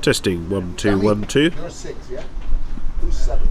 Testing 1 2 1 2. You're a 6, yeah? Who's 7?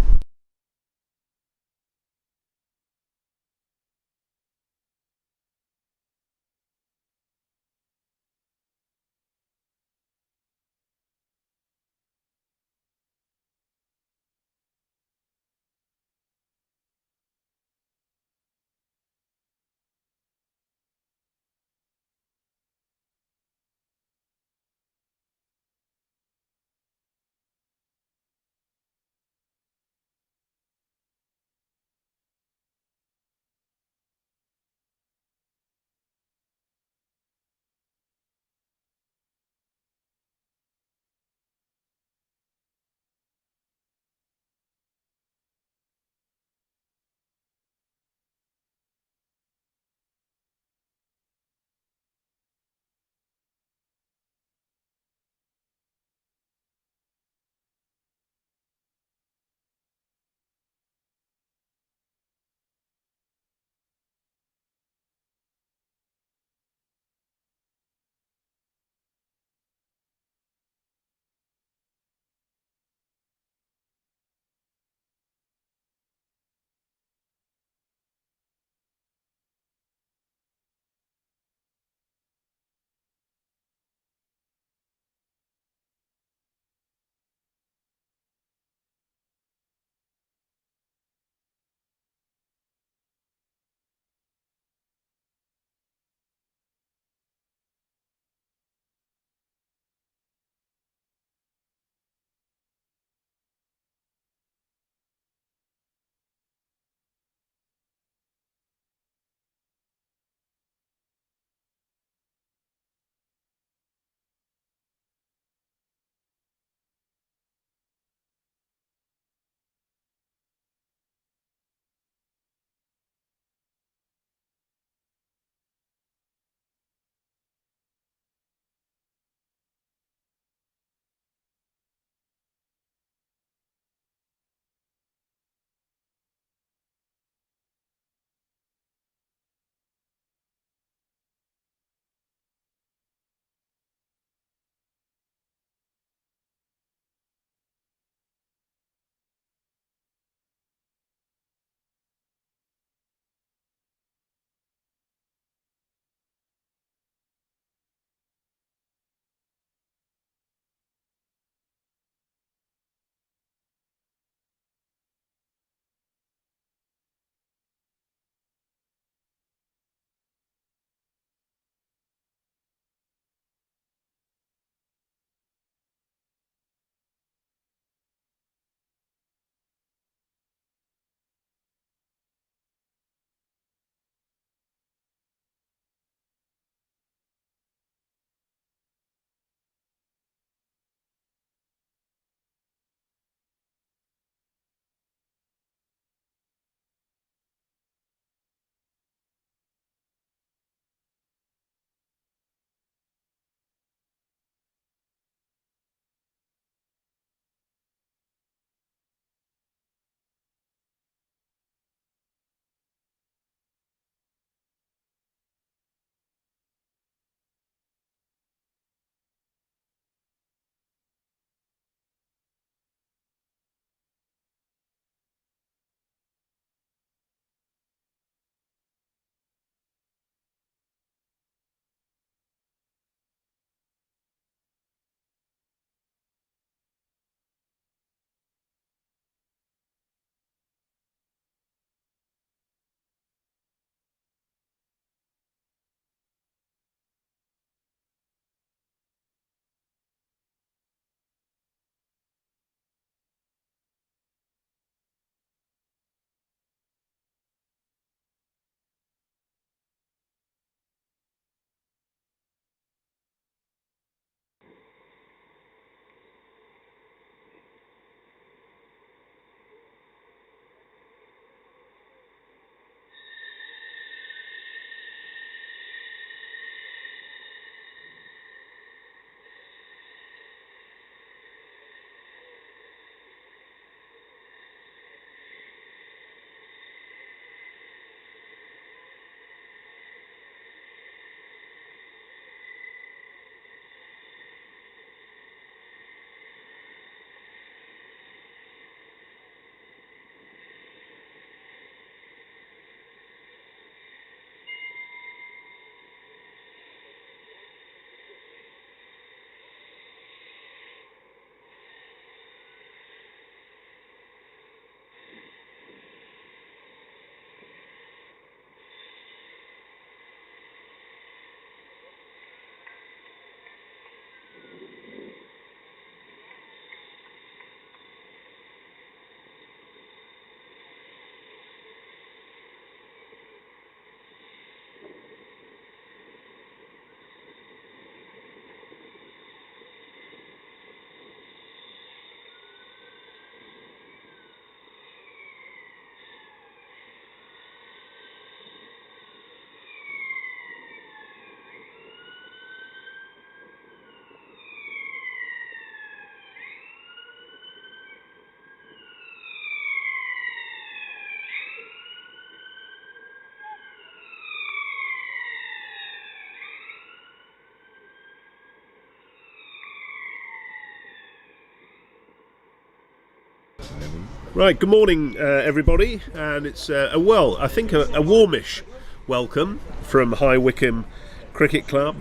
Right, good morning everybody, and it's a warmish welcome from High Wycombe Cricket Club.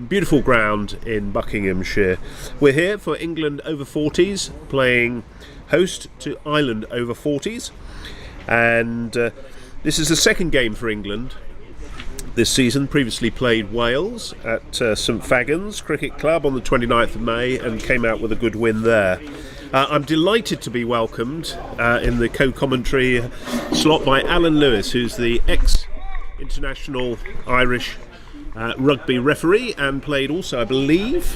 Beautiful ground in Buckinghamshire. We're here for England over 40s, playing host to Ireland over 40s, and this is the second game for England this season. Previously played Wales at St Fagans Cricket Club on the 29th of May and came out with a good win there. I'm delighted to be welcomed in the co-commentary slot by Alan Lewis, who's the ex-international Irish rugby referee and played also, I believe,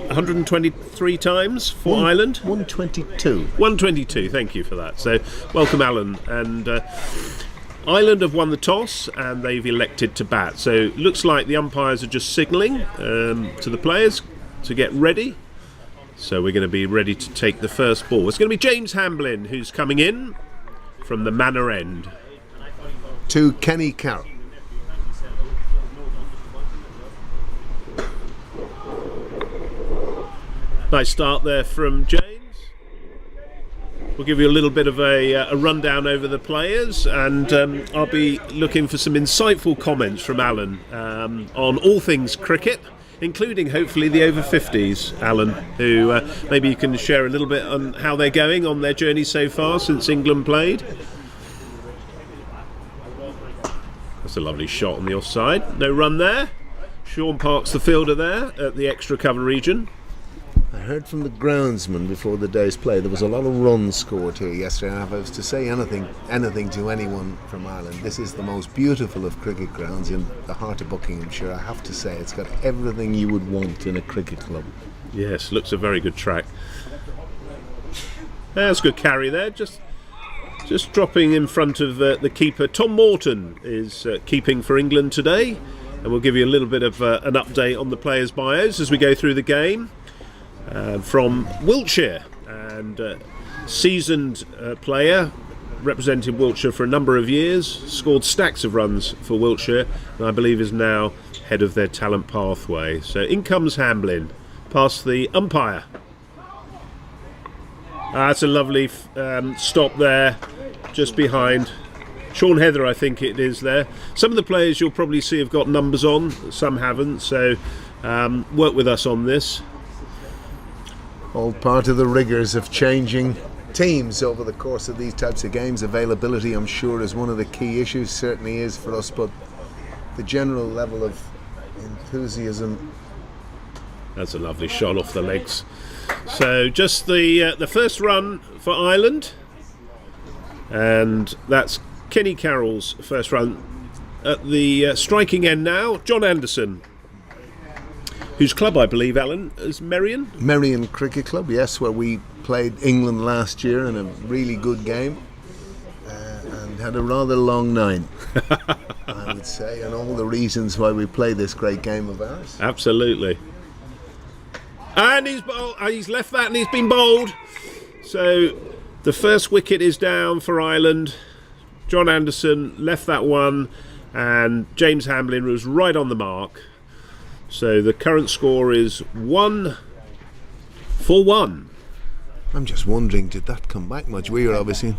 123 times for Ireland. 122. 122, thank you for that. So, welcome Alan. And Ireland have won the toss and they've elected to bat. So, looks like the umpires are just signalling to the players to get ready. So we're going to be ready to take the first ball. It's going to be James Hamblin who's coming in from the manor end. To Kenny Carroll. Nice start there from James. We'll give you a little bit of a rundown over the players, and I'll be looking for some insightful comments from Alan on all things cricket, including hopefully the over 50s, Alan, who maybe you can share a little bit on how they're going on their journey so far since England played. That's a lovely shot on the offside. No run there. Sean Park's the fielder there at the extra cover region. I heard from the groundsman before the day's play there was a lot of runs scored here yesterday, and if I was to say anything to anyone from Ireland, this is the most beautiful of cricket grounds in the heart of Buckinghamshire. I have to say it's got everything you would want in a cricket club. Yes, looks a very good track. That's a good carry there, just dropping in front of the keeper. Tom Morton is keeping for England today, and we'll give you a little bit of an update on the players' bios as we go through the game. From Wiltshire, and seasoned player, represented Wiltshire for a number of years, scored stacks of runs for Wiltshire, and I believe is now head of their talent pathway. So in comes Hamblin, past the umpire. That's a lovely stop there, just behind Sean Heather, I think it is there. Some of the players you'll probably see have got numbers on, some haven't, so work with us on this. All part of the rigours of changing teams over the course of these types of games. Availability, I'm sure, is one of the key issues, certainly is for us, but the general level of enthusiasm. That's a lovely shot off the legs. So just the first run for Ireland, and that's Kenny Carroll's first run. At the striking end now, John Anderson, whose club, I believe, Alan, is Merrion? Merrion Cricket Club, yes, where we played England last year in a really good game and had a rather long nine, I would say, and all the reasons why we play this great game of ours. Absolutely. And he's left that and he's been bowled. So the first wicket is down for Ireland. John Anderson left that one, and James Hamblin was right on the mark. So the current score is 1-1. I'm just wondering, did that come back much? We were obviously...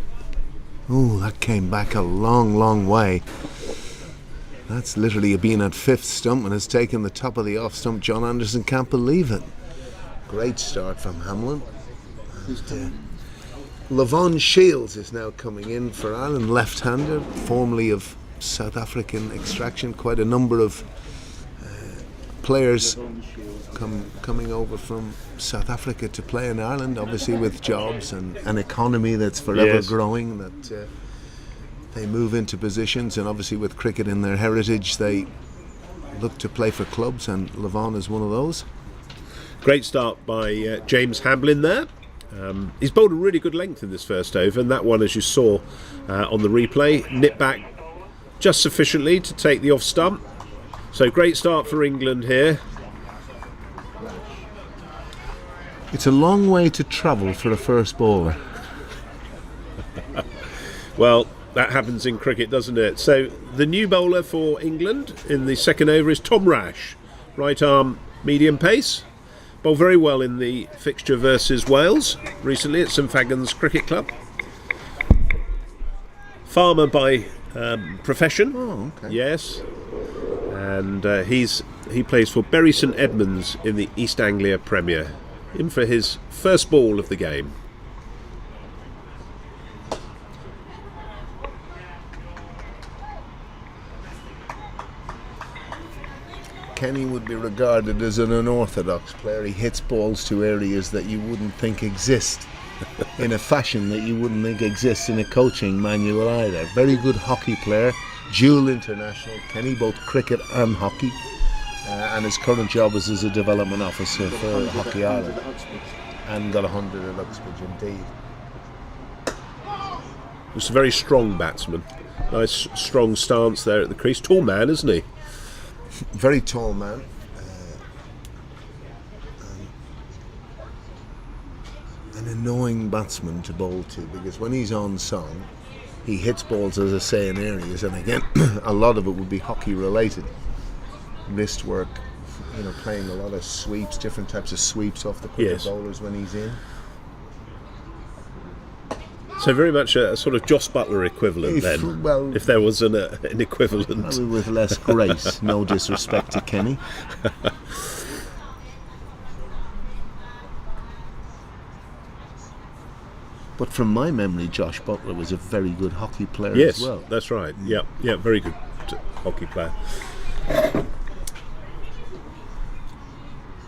Oh, that came back a long, long way. That's literally been at fifth stump and has taken the top of the off stump. John Anderson can't believe it. Great start from Hamlin. Levon Shields is now coming in for Ireland, left-hander, formerly of South African extraction. Quite a number of players coming over from South Africa to play in Ireland, obviously with jobs and an economy that's forever growing, that they move into positions, and obviously with cricket in their heritage they look to play for clubs, and Levon is one of those. Great start by James Hamblin there. He's bowled a really good length in this first over, and that one, as you saw on the replay, nipped back just sufficiently to take the off stump. So great start for England here. It's a long way to travel for a first bowler. Well, that happens in cricket, doesn't it? So the new bowler for England in the second over is Tom Rash, right arm medium pace. Bowled very well in the fixture versus Wales recently at St Fagans Cricket Club. farmer by profession. Oh, okay. Yes, and he plays for Bury St Edmunds in the East Anglia Premier. In for his first ball of the game. Kenny would be regarded as an unorthodox player. He hits balls to areas that you wouldn't think exist in a fashion that you wouldn't think exists in a coaching manual either. Very good hockey player, dual international. Kenny, both cricket and hockey. And his current job is as a development officer for Hockey Ireland. And got 100 at Uxbridge indeed. He's a very strong batsman. Nice strong stance there at the crease. Tall man, isn't he? Very tall man. An annoying batsman to bowl to, because when he's on song, he hits balls, as I say, in areas, and again, a lot of it would be hockey related. Wrist work, playing a lot of sweeps, different types of sweeps off the quicker bowlers when he's in. So very much a sort of Joss Butler equivalent if there was an equivalent. Probably with less grace, no disrespect to Kenny. But from my memory, Josh Butler was a very good hockey player as well. Yes, that's right. Yeah, very good hockey player.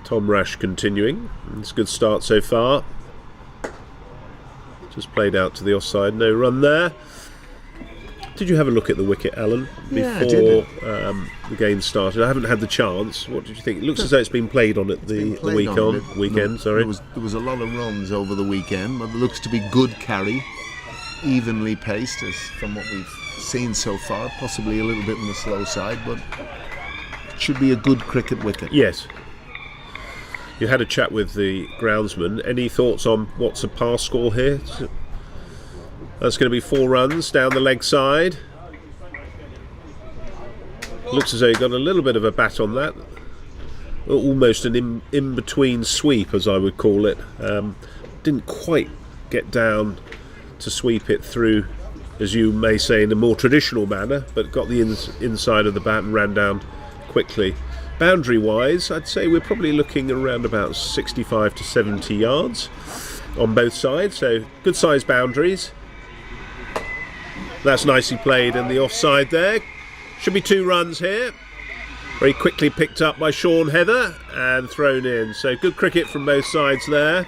Tom Rash continuing. It's a good start so far. Just played out to the offside, no run there. Did you have a look at the wicket, Alan, before the game started? I haven't had the chance. What did you think? It looks as though it's been played on at the weekend. Sorry, there was a lot of runs over the weekend, but it looks to be good carry, evenly paced, as from what we've seen so far. Possibly a little bit on the slow side, but it should be a good cricket wicket. Yes. You had a chat with the groundsman. Any thoughts on what's a pass score here? That's going to be 4 runs down the leg side. Looks as though he got a little bit of a bat on that. Almost an in-between sweep, as I would call it. Didn't quite get down to sweep it through, as you may say, in a more traditional manner, but got the inside of the bat and ran down quickly. Boundary wise, I'd say we're probably looking around about 65 to 70 yards on both sides, so good sized boundaries. That's nicely played in the offside there. Should be 2 runs here. Very quickly picked up by Sean Heather and thrown in. So good cricket from both sides there.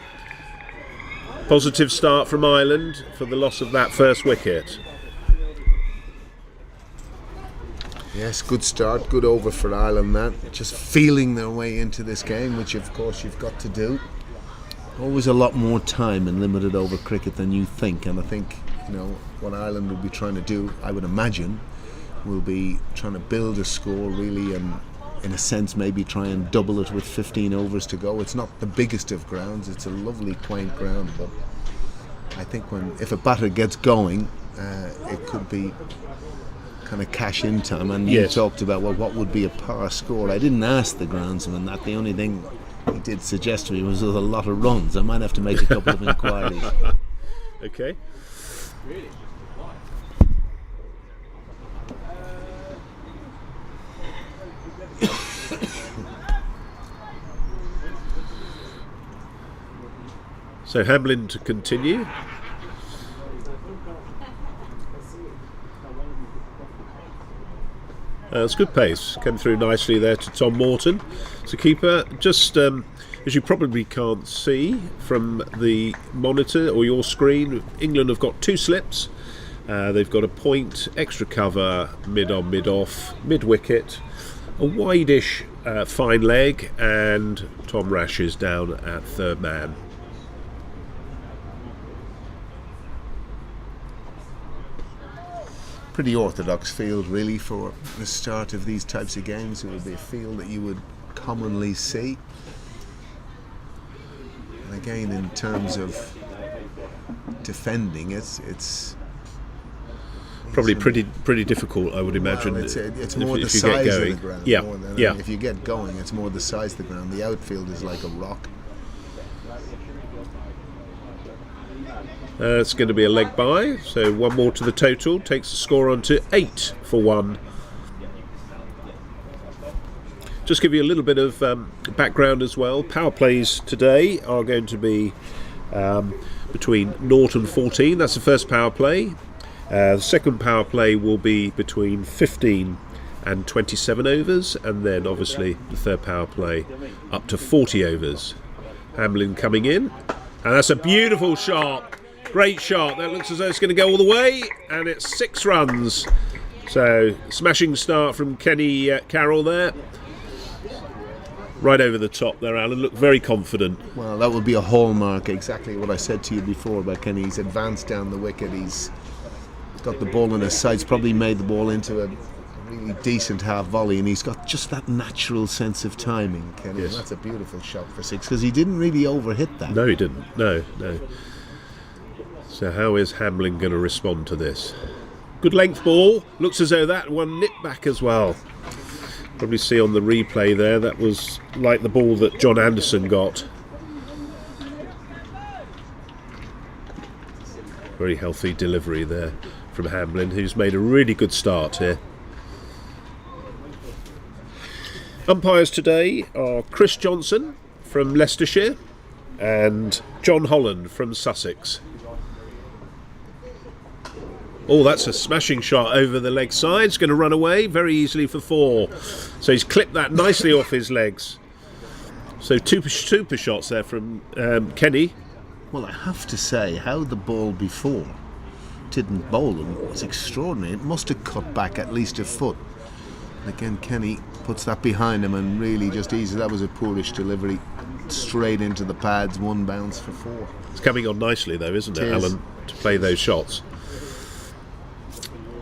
Positive start from Ireland for the loss of that first wicket. Yes, good start, good over for Ireland, that. Just feeling their way into this game, which of course you've got to do. Always a lot more time in limited over cricket than you think, and I think, what Ireland will be trying to do, I would imagine, will be trying to build a score really, and in a sense maybe try and double it with 15 overs to go. It's not the biggest of grounds, it's a lovely quaint ground, but I think if a batter gets going, it could be kind of cash in time. And you talked about what would be a par score. I didn't ask the groundsman that. The only thing he did suggest to me was there's a lot of runs. I might have to make a couple of inquiries. Okay. So Hamlin to continue. It's good pace. Came through nicely there to Tom Morton. So keeper, just as you probably can't see from the monitor or your screen, England have got 2 slips. They've got a point, extra cover, mid-on, mid-off, mid-wicket, a wide-ish fine leg, and Tom Rash is down at third man. Pretty orthodox field really for the start of these types of games. It would be a field that you would commonly see. And again, in terms of defending, it's probably pretty difficult, I would imagine. Well, it's more the size of the ground. Yeah. If you get going, it's more the size of the ground. The outfield is like a rock. It's going to be a leg bye, so one more to the total, takes the score on to 8 for 1. Just give you a little bit of background as well. Power plays today are going to be between 0 and 14. That's the first power play. The second power play will be between 15 and 27 overs, and then obviously the third power play up to 40 overs. Hamlin coming in, and that's a beautiful shot. Great shot. That looks as though it's going to go all the way, and it's 6 runs. So smashing start from Kenny Carroll there. Right over the top there, Alan. Looked very confident. Well, that would be a hallmark. Exactly what I said to you before about Kenny. He's advanced down the wicket. He's got the ball in his sights. Probably made the ball into a really decent half volley, and he's got just that natural sense of timing, Kenny. Yes. That's a beautiful shot for 6, because he didn't really overhit that. No, he didn't. No. So how is Hamlin going to respond to this? Good length ball. Looks as though that one nipped back as well. Probably see on the replay there, that was like the ball that John Anderson got. Very healthy delivery there from Hamlin, who's made a really good start here. Umpires today are Chris Johnson from Leicestershire and John Holland from Sussex. Oh, that's a smashing shot over the leg side. It's going to run away very easily for 4. So he's clipped that nicely off his legs. So two super shots there from Kenny. Well, I have to say, how the ball before didn't bowl him was extraordinary. It must have cut back at least a foot. And again, Kenny puts that behind him and really just easy. That was a poorish delivery. Straight into the pads, 1 bounce for 4. It's coming on nicely though, isn't it, Is. Alan, to play those shots.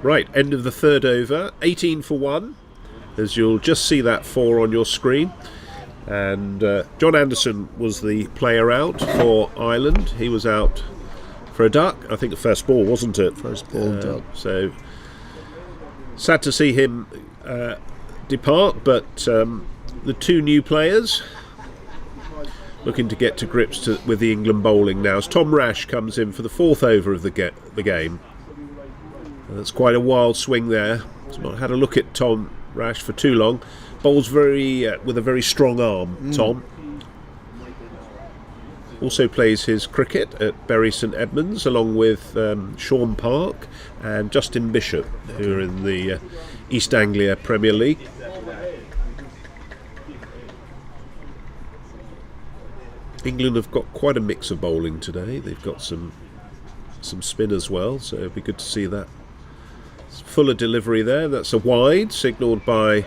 Right, end of the third over, 18 for 1, as you'll just see that 4 on your screen. And John Anderson was the player out for Ireland. He was out for a duck. I think the first ball, wasn't it? First ball duck. So sad to see him depart, but the 2 new players looking to get to grips with the England bowling now, as Tom Rash comes in for the 4th over of the game. That's quite a wild swing there. I've not had a look at Tom Rash for too long. Bowls with a very strong arm, Tom. Also plays his cricket at Bury St Edmunds, along with Sean Park and Justin Bishop, who are in the East Anglia Premier League. England have got quite a mix of bowling today. They've got some spin as well, so it'd be good to see that. Fuller delivery there. That's a wide, signalled by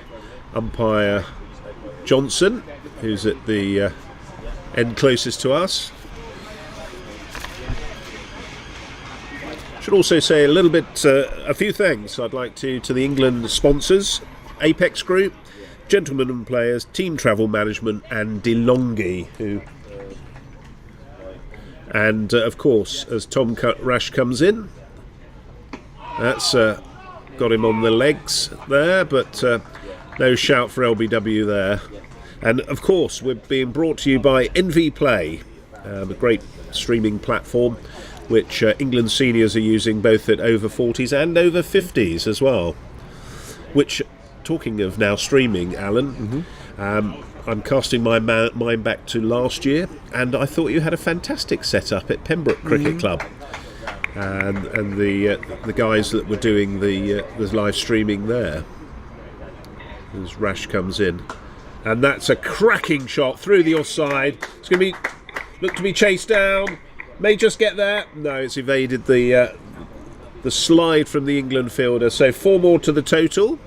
umpire Johnson, who's at the end closest to us. Should also say a few thanks I'd like to the England sponsors, Apex Group, Gentlemen and Players, Team Travel Management and DeLonghi, and of course, as Tom Rash comes in, that's got him on the legs there, but no shout for LBW there. And of course, we're being brought to you by NV Play, a great streaming platform which England seniors are using both at over 40s and over 50s as well. Which, talking of now streaming, Alan, I'm casting my mind back to last year, and I thought you had a fantastic setup at Pembroke Cricket Club. And the guys that were doing the live streaming there, as Rash comes in, and that's a cracking shot through the offside. It's going to look to be chased down. May just get there. No, it's evaded the slide from the England fielder. So 4 more to the total.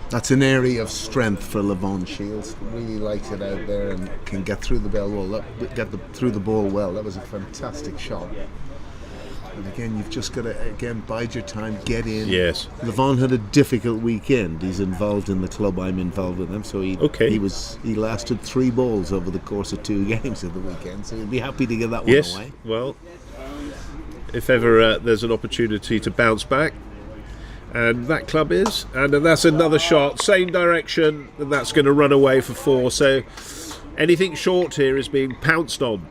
That's an area of strength for Levon Shields. Really likes it out there and can get through the ball well. Through the ball well. That was a fantastic shot. And again, you've just got to bide your time, get in. Yes. Levon had a difficult weekend. He's involved in the club. I'm involved with him. So he lasted 3 balls over the course of 2 games of the weekend. So he'll be happy to get that one away. Well, if ever there's an opportunity to bounce back. And that club is, and that's another shot, same direction, and that's going to run away for 4. So anything short here is being pounced on.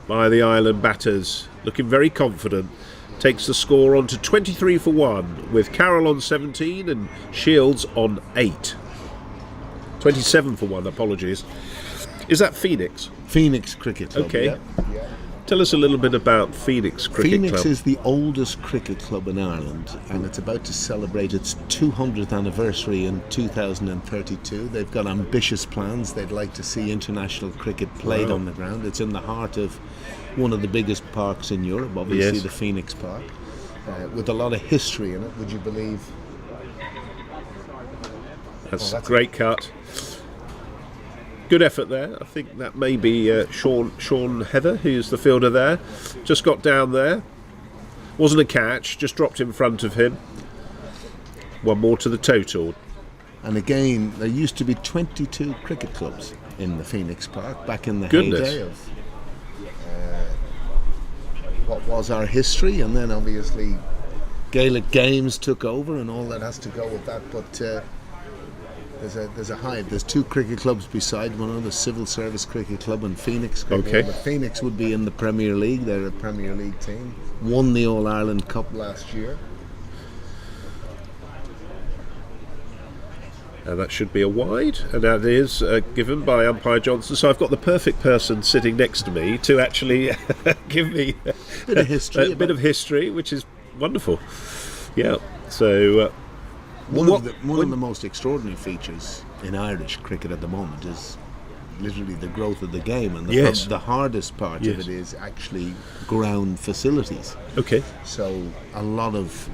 by the Ireland batters, looking very confident. Takes the score on to 23 for 1, with Carroll on 17 and Shields on 8. 27 for 1, apologies. Is that Phoenix? Phoenix Cricket Club. Okay. Yeah. Tell us a little bit about Phoenix Cricket Club. Phoenix is the oldest cricket club in Ireland, and it's about to celebrate its 200th anniversary in 2032. They've got ambitious plans. They'd like to see international cricket played on the ground. It's in the heart of one of the biggest parks in Europe, obviously the Phoenix Park, with a lot of history in it, would you believe? That's a great cut. Good effort there. I think that may be Sean Heather, who's the fielder there. Just got down there. Wasn't a catch, just dropped in front of him. One more to the total. And again, there used to be 22 cricket clubs in the Phoenix Park back in the heyday of what was our history, and then obviously Gaelic games took over and all that has to go with that, but there's a hive. There's 2 cricket clubs beside one another, Civil Service Cricket Club and Phoenix Cricket Club. But Phoenix would be in the Premier League. They're a Premier League team. Won the All-Ireland Cup last year. And that should be a wide, and that is given by umpire Johnson. So I've got the perfect person sitting next to me to actually give me a bit of history, which is wonderful. Yeah. So one of the most extraordinary features in Irish cricket at the moment is literally the growth of the game, and the hardest part of it is actually ground facilities. Okay. So a lot of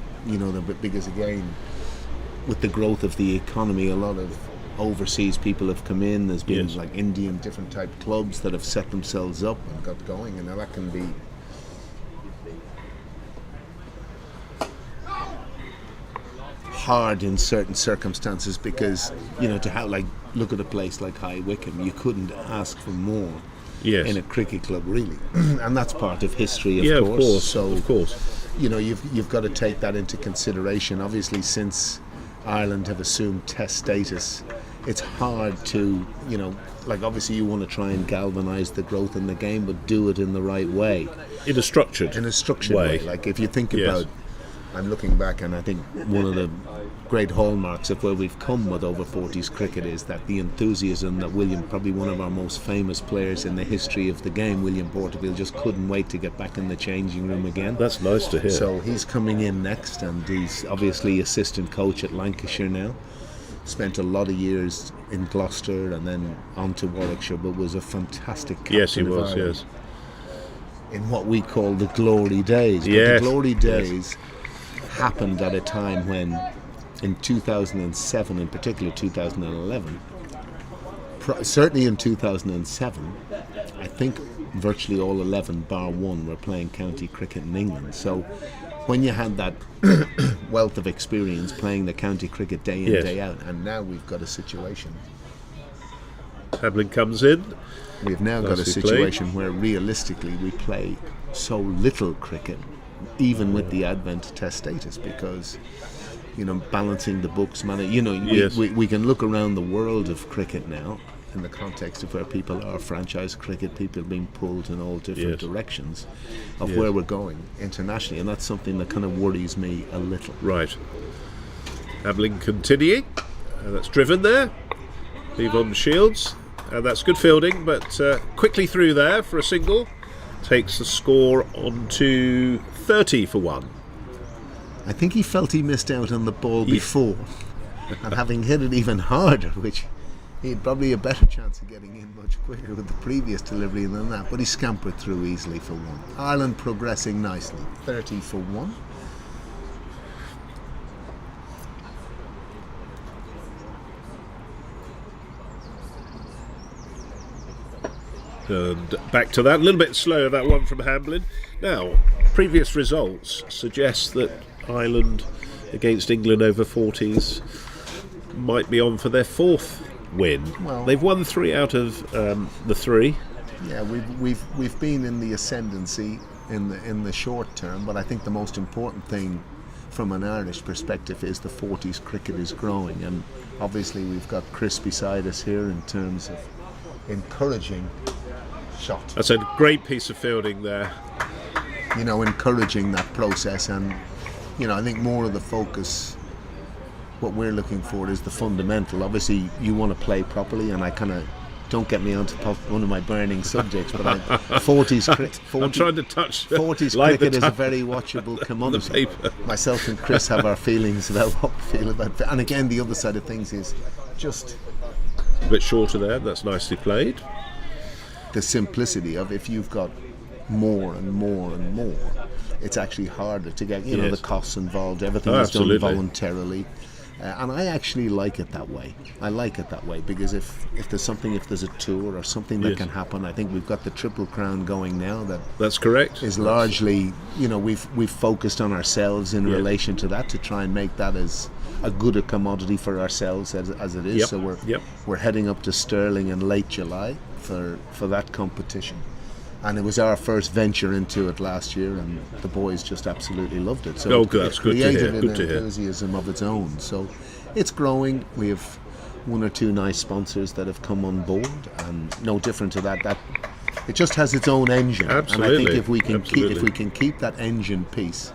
because again, with the growth of the economy, a lot of overseas people have come in. There's been like Indian different type clubs that have set themselves up and got going, and now that can be hard in certain circumstances, because to have look at a place like High Wycombe, you couldn't ask for more in a cricket club, really. And that's part of history, of course. So of course, you've got to take that into consideration. Obviously, since Ireland have assumed Test status, it's hard to, obviously you want to try and galvanise the growth in the game, but do it in the right way. In a structured way. Like if you think about, I'm looking back, and I think one of the great hallmarks of where we've come with over 40s cricket is that the enthusiasm that William, probably one of our most famous players in the history of the game, William Porterfield, just couldn't wait to get back in the changing room again. That's nice to hear. So he's coming in next, and he's obviously assistant coach at Lancashire now. Spent a lot of years in Gloucester and then on to Warwickshire, but was a fantastic captain. Yes, he was, yes. In what we call the glory days. But the glory days happened at a time when, in 2007, in particular 2011, certainly in 2007, I think virtually all 11 bar 1 were playing county cricket in England. So when you had that wealth of experience playing the county cricket day in, day out, and now we've got a situation. Hamlin comes in. We've now got a situation where realistically we play so little cricket, even with the advent of Test status, because balancing the books, we can look around the world of cricket now in the context of where people are franchise cricket, people being pulled in all different directions of where we're going internationally, and that's something that kind of worries me a little. Right. Hamlin continuing, that's driven there, leave on Shields, and that's good fielding, but quickly through there for a single, takes the score on to 30 for 1. I think he felt he missed out on the ball before, and having hit it even harder, which he had probably a better chance of getting in much quicker with the previous delivery than that, but he scampered through easily for 1. Ireland progressing nicely, 30 for 1. And back to that, a little bit slower, that one from Hamlin. Now, previous results suggest that Ireland against England over 40s might be on for their 4th win. Well, they've won 3 out of the 3. Yeah, we've been in the ascendancy in the short term, but I think the most important thing from an Irish perspective is the 40s cricket is growing, and obviously we've got Chris beside us here in terms of encouraging shot. That's a great piece of fielding there. Encouraging that process, and I think more of the focus, what we're looking for is the fundamental. Obviously you want to play properly, and I kind of, don't get me onto one of my burning subjects, but 40s I'm trying to touch 40s like cricket is a very watchable commodity. Myself and Chris have our feelings about what we feel about it. And again, the other side of things is just a bit shorter there. That's nicely played. The simplicity of, if you've got more and more and more, it's actually harder to get, the costs involved, everything is done voluntarily. And I actually like it that way. I like it that way because if there's a tour or something that can happen, I think we've got the Triple Crown going now. That's correct. Is largely, we've focused on ourselves in relation to that, to try and make that as a good a commodity for ourselves as it is. So we're heading up to Stirling in late July for that competition. And it was our first venture into it last year, and the boys just absolutely loved it. So that's good to hear. Created an enthusiasm of its own. So it's growing. We have one or two nice sponsors that have come on board, and no different to that. That it just has its own engine. Absolutely. And I think if we can keep that engine piece,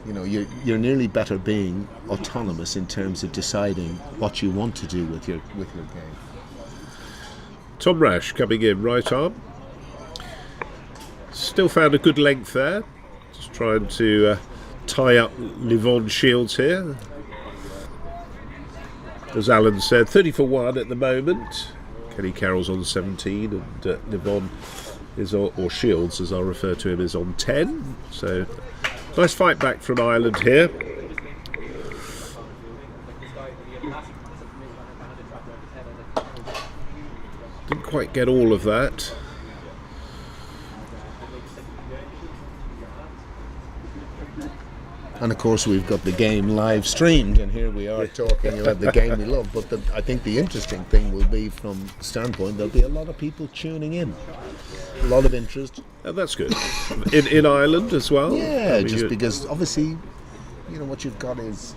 you're nearly better being autonomous in terms of deciding what you want to do with your game. Tom Rash coming in, right arm. Still found a good length there. Just trying to tie up Livon Shields here. As Alan said, 30 for 1 at the moment. Kenny Carroll's on 17, and Livon is, or Shields as I'll refer to him, is on 10. So nice fight back from Ireland here. Didn't quite get all of that. And of course we've got the game live streamed, and here we are talking about the game we love. But I think the interesting thing will be, from the standpoint, there'll be a lot of people tuning in, a lot of interest. That's good. in Ireland as well. Yeah, because obviously, what you've got is.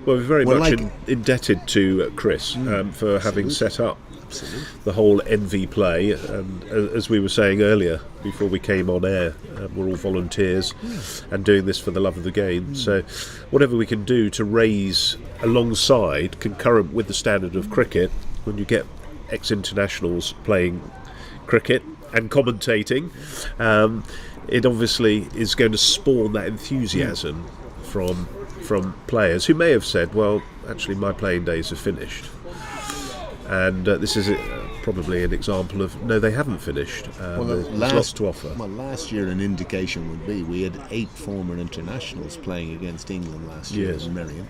Well, we're very much indebted to Chris for having set up the whole NV play, and as we were saying earlier before we came on air, we're all volunteers and doing this for the love of the game. So whatever we can do to raise alongside, concurrent with the standard of cricket, when you get ex-internationals playing cricket and commentating, it obviously is going to spawn that enthusiasm from players who may have said, well, actually my playing days are finished. And this is probably an example of, no, they haven't finished. There's lots to offer. Well, last year an indication would be we had 8 former internationals playing against England last year in Merion,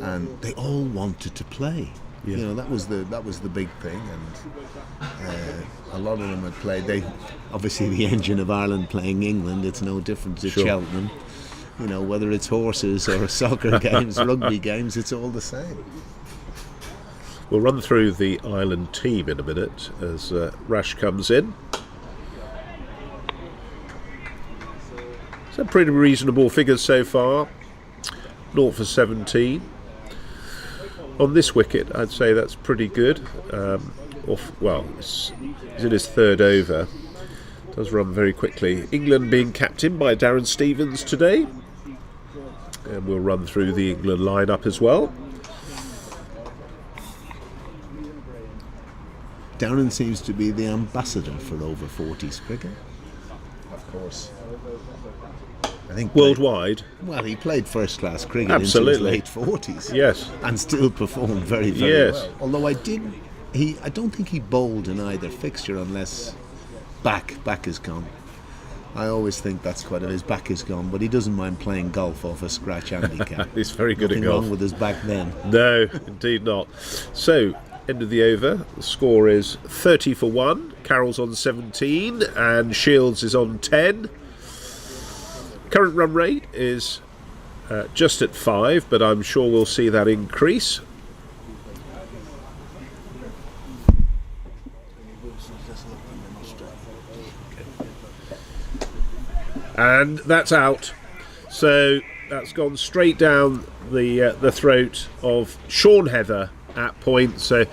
and they all wanted to play. That was the big thing, and a lot of them had played. Obviously the engine of Ireland playing England, it's no different to Cheltenham. Whether it's horses or soccer games, rugby games, it's all the same. We'll run through the Ireland team in a minute as Rash comes in. So pretty reasonable figures so far. 0 for 17. On this wicket, I'd say that's pretty good. He's in his third over. Does run very quickly. England being captained by Darren Stevens today. And we'll run through the England lineup as well. Darren seems to be the ambassador for over 40s cricket. Of course. I think worldwide. He played first class cricket into his late 40s. Yes. And still performed very, very well. Although I don't think he bowled in either fixture unless back is gone. I always think that's his back is gone, but he doesn't mind playing golf off a scratch handicap. He's very good at golf. Nothing wrong with his back then. No, indeed not. So, end of the over, the score is 30 for 1. Carroll's on 17 and Shields is on 10. Current run rate is just at 5, but I'm sure we'll see that increase. And that's out. So that's gone straight down the throat of Sean Heather at point. So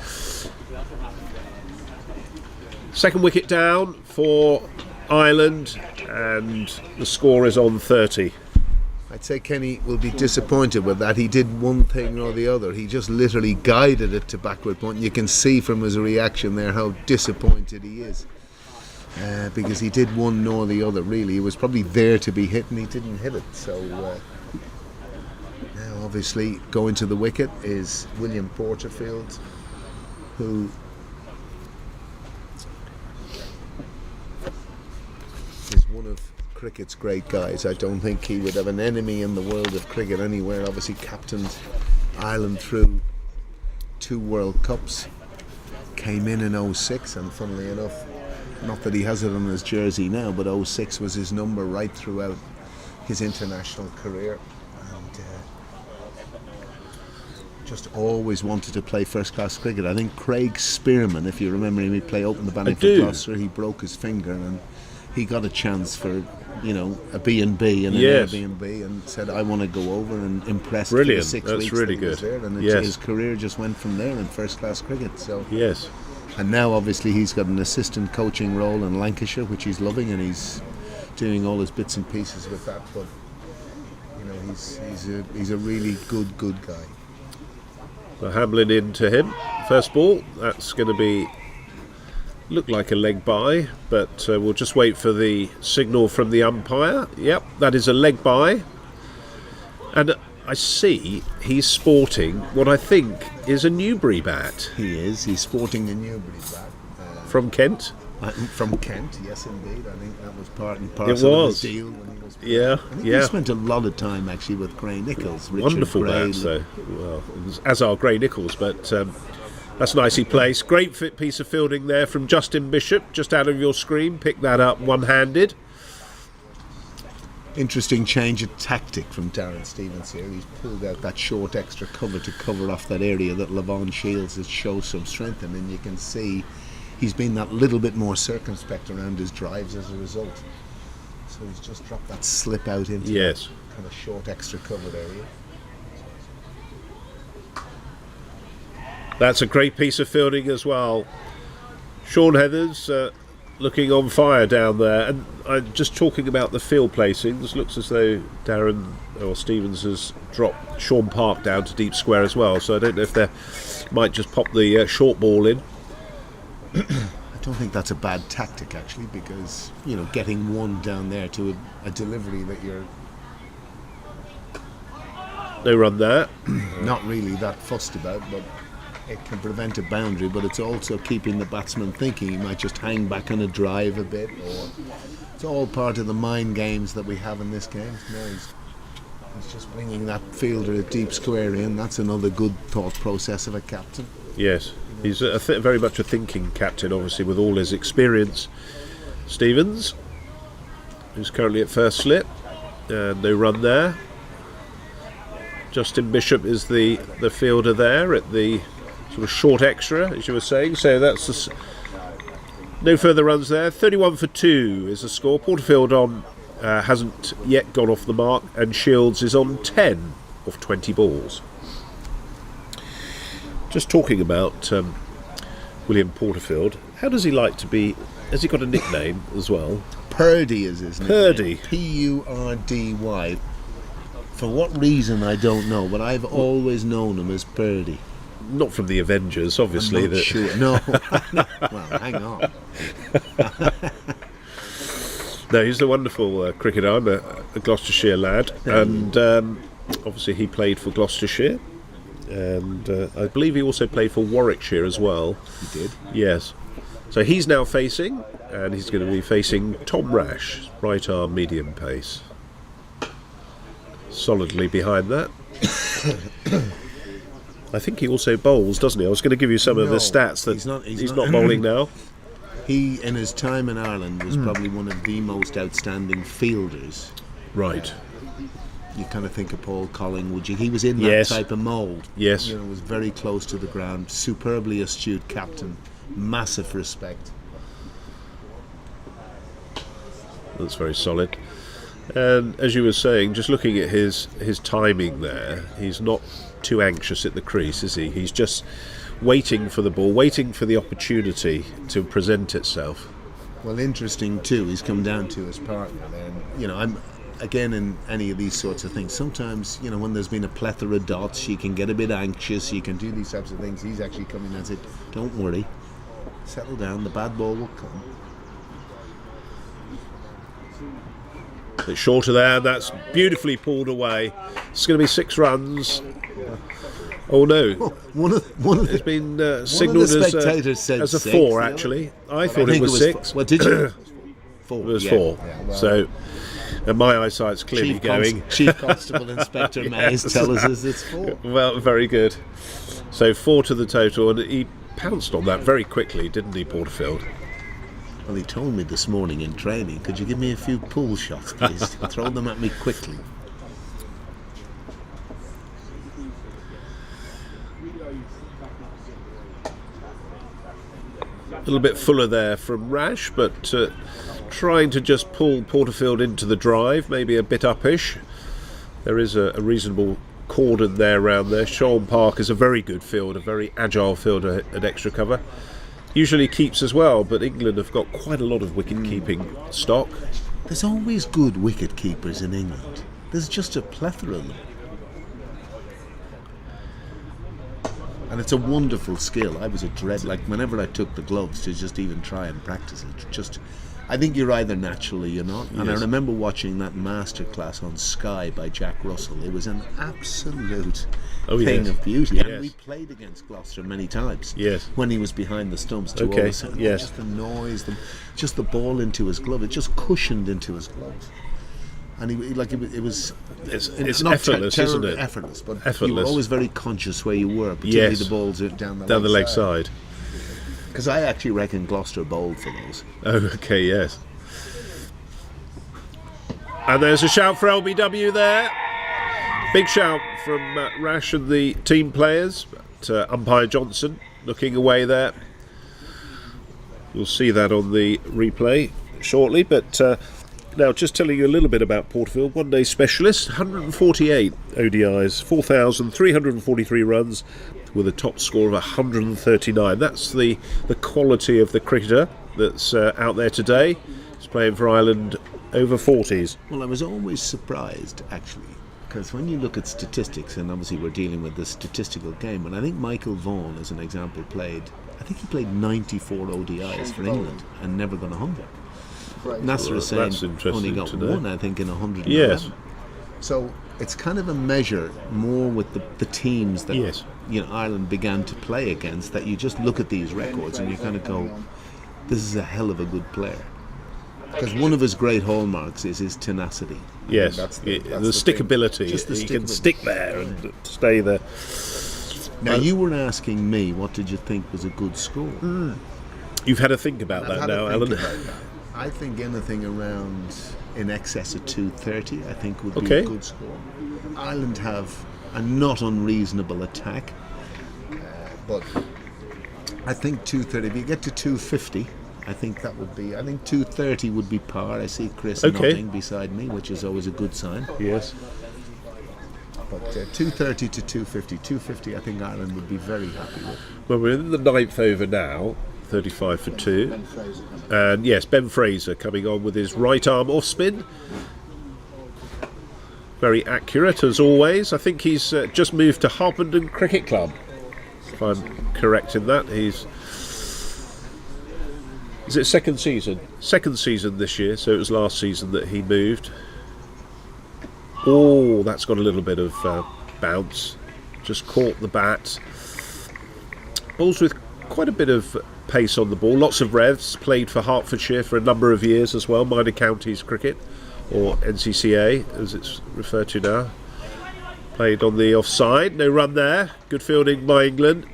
second wicket down for Ireland, and the score is on 30. I'd say Kenny will be disappointed with that. He did one thing or the other. He just literally guided it to backward point. And you can see from his reaction there how disappointed he is. Because he did one nor the other, really. He was probably there to be hit and he didn't hit it. So now obviously going to the wicket is William Porterfield, who is one of cricket's great guys. I don't think he would have an enemy in the world of cricket anywhere. Obviously captained Ireland through 2 World Cups, came in 06, and funnily enough, not that he has it on his jersey now, but 06 was his number right throughout his international career, and just always wanted to play first class cricket. I think Craig Spearman, if you remember him, he played open the batting for Gloucester. He broke his finger and he got a chance for, you know, a B&B and an Airbnb, and said, I want to go over and impress. Brilliant. For the 6 That's weeks really that he was good. there, and his career just went from there in first class cricket. So Yes. and now obviously he's got an assistant coaching role in Lancashire, which he's loving, and he's doing all his bits and pieces with that. But you know, he's a really good guy. Well, Hamlin into him. First ball. That's going to be look like a leg by, but we'll just wait for the signal from the umpire. Yep, that is a leg by. And I see he's sporting what I think is a Newbury bat. He is. He's sporting a Newbury bat. From Kent? From Kent, yes indeed. I think that was part and It parcel of was. his deal when he was playing. Yeah, I think yeah. he spent a lot of time actually with Gray Nichols. Richard Wonderful Gray. bats, though. Well, as are Gray Nichols, but that's nicely placed. Great fit piece of fielding there from Justin Bishop, just out of your screen. Picked that up one-handed. Interesting change of tactic from Darren Stevens here. He's pulled out that short extra cover to cover off that area that Levon Shields has shown some strength in, and you can see he's been that little bit more circumspect around his drives as a result. So he's just dropped that slip out into that kind of short extra covered area. That's a great piece of fielding as well. Sean Heathers looking on fire down there, and I'm just talking about the field placings. Looks as though Darren or Stevens has dropped Sean Park down to deep square as well, so I don't know if they might just pop the short ball in. I don't think that's a bad tactic actually, because you know, getting one down there to a delivery that you're No run there. not really that fussed about, but it can prevent a boundary, but it's also keeping the batsman thinking. He might just hang back on a drive a bit, or it's all part of the mind games that we have in this game. No, he's just bringing that fielder a deep square in. That's another good thought process of a captain. Yes, he's very much a thinking captain, obviously, with all his experience. Stevens, who's currently at first slip, and no run there. Justin Bishop is the fielder there at the sort of short extra, as you were saying. So that's no further runs there. 31 for 2 is the score. Porterfield hasn't yet gone off the mark, and Shields is on 10 of 20 balls. Just talking about William Porterfield, how does he like to be? Has he got a nickname as well? Purdy is his name. Purdy. Purdy. For what reason I don't know, but I've always known him as Purdy. Not from the Avengers, obviously. I'm not sure. No. Well, hang on. No, he's a wonderful cricketer. I'm a Gloucestershire lad, and obviously he played for Gloucestershire, and I believe he also played for Warwickshire as well. He did? Yes. So he's now facing, and he's going to be facing Tom Rash, right arm medium pace. Solidly behind that. I think he also bowls, doesn't he? I was going to give you some of the stats that he's not bowling now. He, in his time in Ireland, was probably one of the most outstanding fielders. Right. You kind of think of Paul Collingwood. He was in that type of mould. Yes. You know, was very close to the ground. Superbly astute captain. Massive respect. That's very solid. And as you were saying, just looking at his timing there, he's not too anxious at the crease, is he? He's just waiting for the ball, waiting for the opportunity to present itself. Well, interesting too, he's come down to his partner there. And, I'm again in any of these sorts of things. Sometimes, when there's been a plethora of dots, you can get a bit anxious, you can do these types of things. He's actually coming and said, don't worry, settle down, the bad ball will come. Bit shorter there, that's beautifully pulled away. It's going to be 6 runs. Oh no! It's been signalled as a 4 actually. I thought it was 6. What did you? 4. It was 4. Yeah, well, so, and my eyesight's clearly going. Chief Constable Inspector Yes. Mays tells us it's 4. Well, very good. So 4 to the total, and he pounced on that very quickly, didn't he, Porterfield? Well, he told me this morning in training, could you give me a few pull shots, please? Throw them at me quickly. A little bit fuller there from Rash, but trying to just pull Porterfield into the drive, maybe a bit uppish. There is a reasonable cordon there around there. Sean Park is a very good fielder, a very agile fielder at extra cover. Usually keeps as well, but England have got quite a lot of wicket-keeping stock. There's always good wicket-keepers in England. There's just a plethora of them. And it's a wonderful skill. I was a dread, whenever I took the gloves to just even try and practice it, I think you're either natural or you're not. And yes. I remember watching that masterclass on Sky by Jack Russell. It was an absolute thing of beauty. Yes. And we played against Gloucester many times. Yes. When he was behind the stumps. Yes. Just the noise, just the ball into his glove. It just cushioned into his gloves. And it's not effortless, isn't it? Effortless, but effortless. You were always very conscious where you were, particularly the balls down the leg side. Because I actually reckon Gloucester bowled for those. Oh, okay, yes. And there's a shout for LBW there. Big shout from Rash and the team players. But, umpire Johnson looking away there. You'll see that on the replay shortly, but now just telling you a little bit about Porterfield, one-day specialist, 148 ODIs, 4,343 runs, with a top score of 139. That's the quality of the cricketer that's out there today. He's playing for Ireland over 40s. Well, I was always surprised, actually, because when you look at statistics, and obviously we're dealing with the statistical game, and I think Michael Vaughan, as an example, played 94 ODIs for England and never got 100. Nasser Hussain only got 1, I think, in 111. Yes. So it's kind of a measure more with the teams that yes. Ireland began to play against, that you just look at these records and you kind of go, this is a hell of a good player. Because one of his great hallmarks is his tenacity. Yes, that's the stickability. He can stick there and stay there. Now, you were asking me, what did you think was a good score? You've had a think about that now, Alan. I think anything around in excess of 230, I think, would be a good score. Ireland have a not unreasonable attack, but I think 230. If you get to 250, I think that would be. I think 230 would be par. I see Chris nodding beside me, which is always a good sign. Yes. But 230 to 250. 250, I think Ireland would be very happy with. Well, we're in the 9th over now. 35 for 2. And yes, Ben Fraser coming on with his right arm off spin. Very accurate as always. I think he's just moved to Harpenden Cricket Club, if I'm correct in that. Is it second season? Second season this year, so it was last season that he moved. Oh, that's got a little bit of bounce. Just caught the bat. Balls with quite a bit of pace on the ball, lots of revs, played for Hertfordshire for a number of years as well, Minor Counties Cricket, or NCCA as it's referred to now. Played on the offside, no run there, good fielding by England.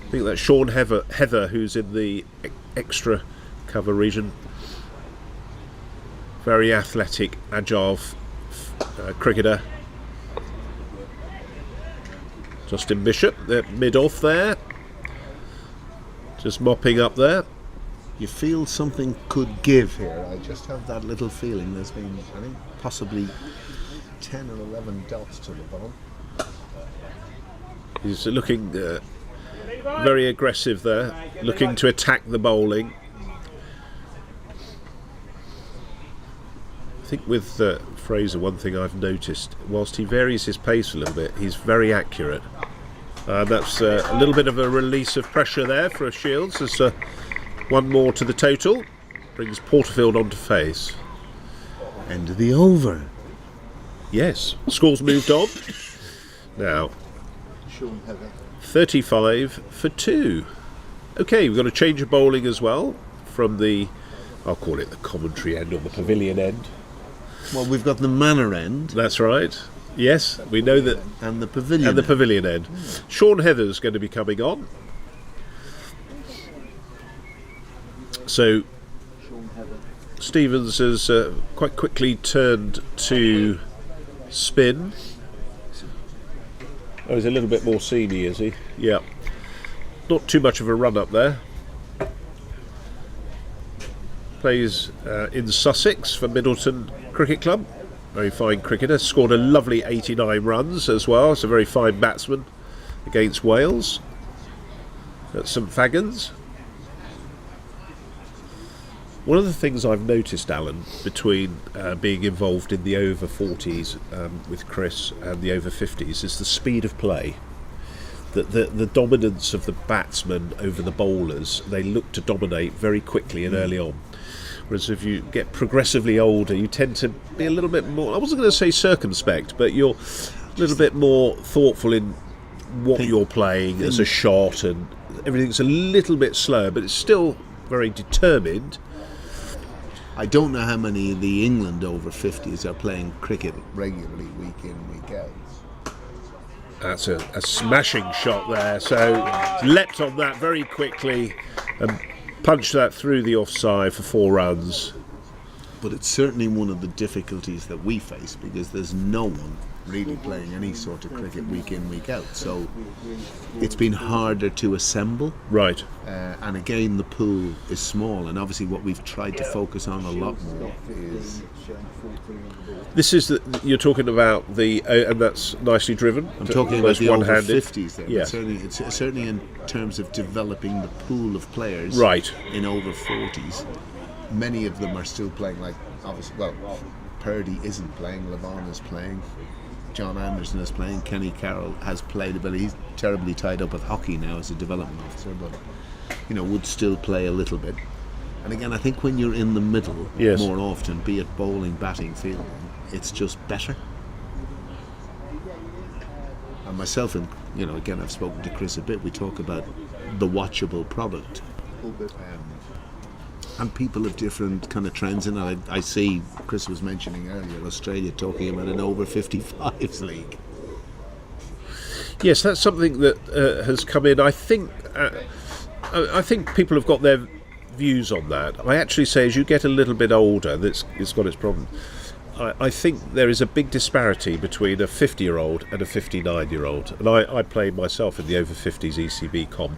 I think that's Sean Heather who's in the extra cover region. Very athletic, agile cricketer. Justin Bishop, mid-off there. Just mopping up there. You feel something could give here. I just have that little feeling. There's been, I think, possibly 10 or 11 dots to the ball. He's looking very aggressive there, looking to attack the bowling. I think with Fraser, one thing I've noticed, whilst he varies his pace a little bit, he's very accurate. That's a little bit of a release of pressure there for Shields. There's one more to the total. Brings Porterfield onto face. End of the over. Yes, score's moved on. Now, 35 for 2. Okay, we've got a change of bowling as well from the, I'll call it the commentary end or the pavilion end. Well, we've got the manor end. That's right. Yes, we know that. And the pavilion And the pavilion end. Sean Heather's going to be coming on. So, Stevens has quite quickly turned to spin. Oh, he's a little bit more seamy, is he? Yeah. Not too much of a run up there. Plays in Sussex for Middleton Cricket Club. Very fine cricketer. Scored a lovely 89 runs as well. It's a very fine batsman against Wales at St Fagans. One of the things I've noticed, Alan, between being involved in the over 40s with Chris and the over 50s is the speed of play. The dominance of the batsmen over the bowlers. They look to dominate very quickly and early on. Whereas if you get progressively older, you tend to be a little bit more, I wasn't going to say circumspect, but you're a little bit more thoughtful in what you're playing as a shot, and everything's a little bit slower, but it's still very determined. I don't know how many of the England over 50s are playing cricket regularly, week in, week out. That's a smashing shot there. So leapt on that very quickly and punched that through the offside for 4 runs. But it's certainly one of the difficulties that we face, because there's no one really playing any sort of cricket week in, week out. So it's been harder to assemble. Right. And again, the pool is small, and obviously what we've tried to focus on a lot more is... This is you're talking about the, and that's nicely driven. I'm talking about the over one-handed 50s there. Yeah. But certainly in terms of developing the pool of players right. in over 40s, many of them are still playing, like, obviously, well, Purdy isn't playing, Levon is playing, John Anderson is playing, Kenny Carroll has played a bit. He's terribly tied up with hockey now as a development officer, but, you know, would still play a little bit. And again, I think when you're in the middle more often, be it bowling, batting, fielding, it's just better. And myself, and you know, again, I've spoken to Chris a bit, we talk about the watchable product. And people have different kind of trends in it. I see, Chris was mentioning earlier, Australia talking about an over 55s league. Yes, that's something that has come in. I think people have got their views on that. I actually say as you get a little bit older, it's got its problem. I think there is a big disparity between a 50-year-old and a 59-year-old. And I play myself in the over 50s ECB comp,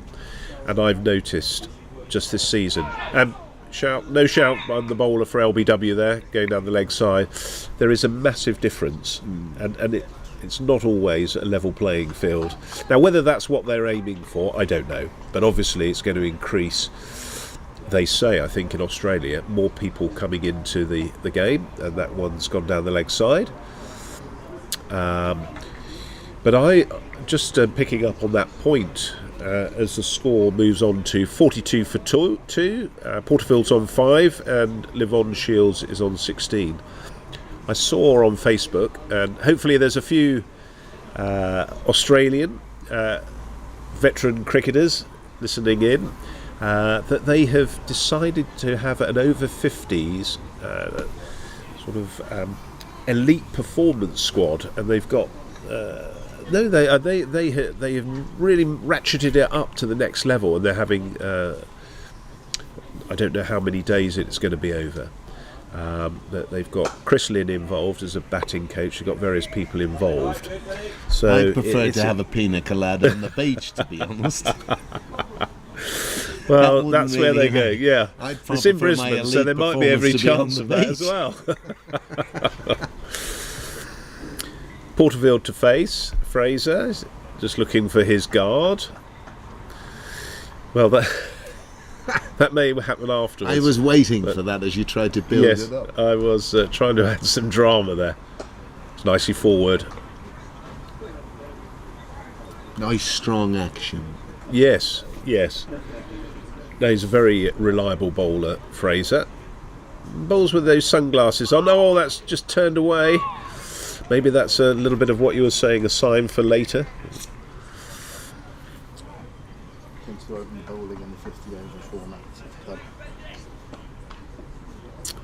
and I've noticed just this season, no shout on the bowler for LBW there, going down the leg side, there is a massive difference, and it's not always a level playing field. Now, whether that's what they're aiming for, I don't know, but obviously it's going to increase. They say, I think in Australia, more people coming into the game, and that one's gone down the leg side. But I just picking up on that point, as the score moves on to 42 for 2, Porterfield's on 5 and Levon Shields is on 16. I saw on Facebook, and hopefully there's a few Australian veteran cricketers listening in, that they have decided to have an over 50s sort of elite performance squad, and they've got they have really ratcheted it up to the next level, and they're having I don't know how many days it's going to be over. They've got Chris Lynn involved as a batting coach. They've got various people involved. So I prefer to have a pina colada on the beach, to be honest. Well, that's where they go, yeah. It's in Brisbane, so there might be every chance of that as well. Porterfield to face, Fraser, just looking for his guard. Well, that may happen afterwards. I was waiting for that as you tried to build yes, it up. I was trying to add some drama there. It's nicely forward. Nice strong action. Yes. No, he's a very reliable bowler, Fraser. Bowls with those sunglasses on. Oh, that's just turned away. Maybe that's a little bit of what you were saying, a sign for later. Tends to open bowling in the 50 over format.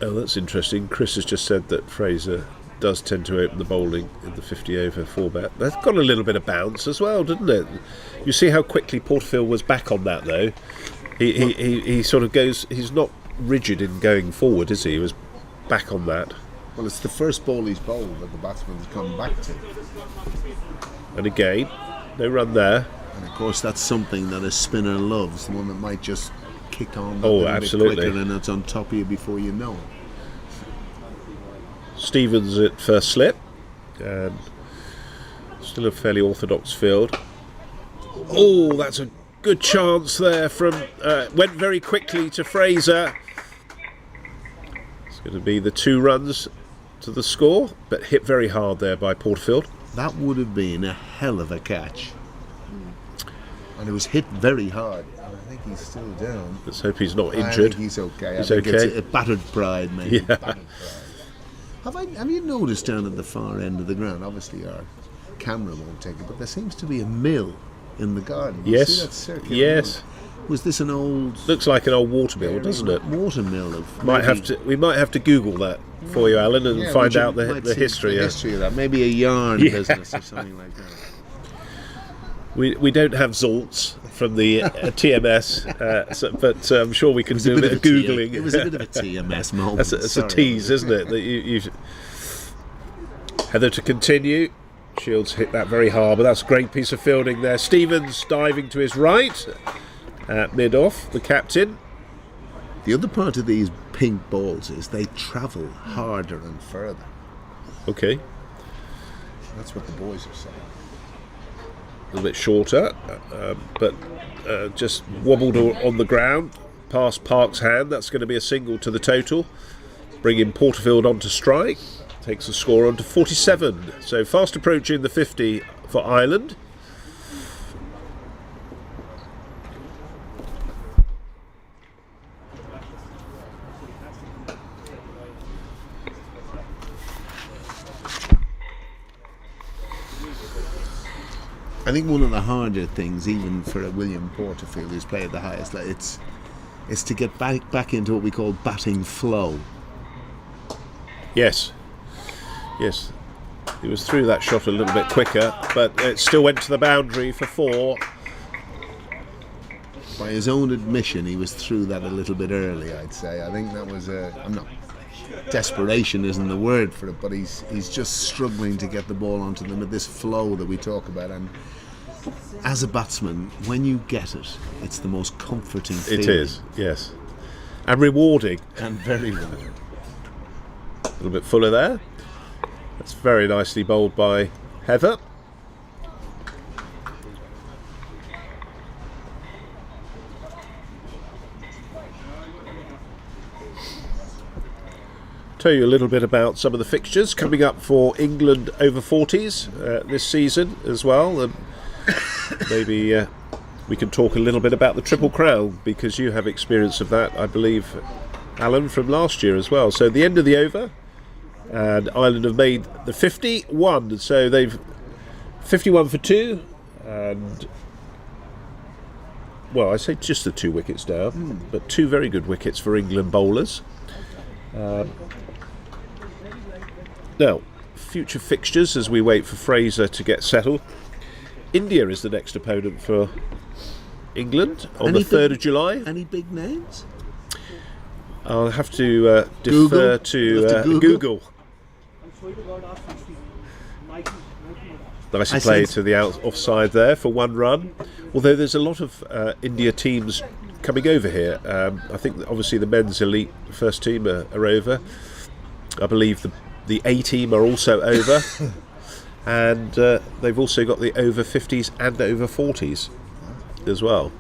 Oh, that's interesting. Chris has just said that Fraser does tend to open the bowling in the 50 over format. That's got a little bit of bounce as well, didn't it? You see how quickly Porterfield was back on that, though. He sort of goes. He's not rigid in going forward, is he? He was back on that. Well, it's the first ball he's bowled that the batsman's come back to. And again, no run there. And of course, that's something that a spinner loves. The one that might just kick on. Oh, a absolutely. bit quicker and it's on top of you before you know it. Stevens at first slip, and still a fairly orthodox field. Oh, that's a good chance there from went very quickly to Fraser. It's going to be the 2 runs to the score, but hit very hard there by Porterfield. That would have been a hell of a catch. And it was hit very hard. And I think he's still down. Let's hope he's not I injured. think he's okay. He's I think okay. It's a battered pride, maybe. Yeah. Battered pride. Have you noticed down at the far end of the ground? Obviously, our camera won't take it, but there seems to be a mill in the garden. You Yes. see that circular Yes. mill? Was this an old Looks like an old water mill, doesn't it? water mill of? We might have to Google that for you, Alan, and find out the history. The history of that. Maybe a yarn business or something like that. We don't have Zolts from the TMS, but I'm sure we can do a bit of Googling. It was a bit of a TMS moment. That's a tease, isn't it? That you've Heather to continue. Shields hit that very hard, but that's a great piece of fielding there. Stevens diving to his right, mid-off, the captain. The other part of these pink balls is they travel harder and further. Okay, That's what the boys are saying. a little bit shorter, but just wobbled on the ground past Park's hand. That's going to be a single to the total, bringing Porterfield on to strike. Takes the score on to 47. So fast approaching the 50 for Ireland. I think one of the harder things, even for a William Porterfield who's played the highest, it's to get back into what we call batting flow. Yes. He was through that shot a little bit quicker, but it still went to the boundary for 4. By his own admission, he was through that a little bit early, I'd say. I think that was desperation isn't the word for it, but he's just struggling to get the ball onto them at this flow that we talk about. And as a batsman, when you get it, it's the most comforting feeling. It is, yes. And rewarding. And very rewarding. A little bit fuller there. That's very nicely bowled by Heather. Tell you a little bit about some of the fixtures coming up for England over 40s this season as well, and maybe we can talk a little bit about the Triple Crown, because you have experience of that, I believe, Alan, from last year as well. So the end of the over, and Ireland have made the 51, so they've 51 for 2, and well, I say just the 2 wickets down, but 2 very good wickets for England bowlers. Now, future fixtures as we wait for Fraser to get settled. India is the next opponent for England on the 3rd of July. Any big names? I'll have to defer to Google. Nicely played to the offside there for 1 run. Although there's a lot of India teams coming over here. I think that obviously the men's elite first team are over. I believe the A team are also over. and they've also got the over 50s and over 40s as well.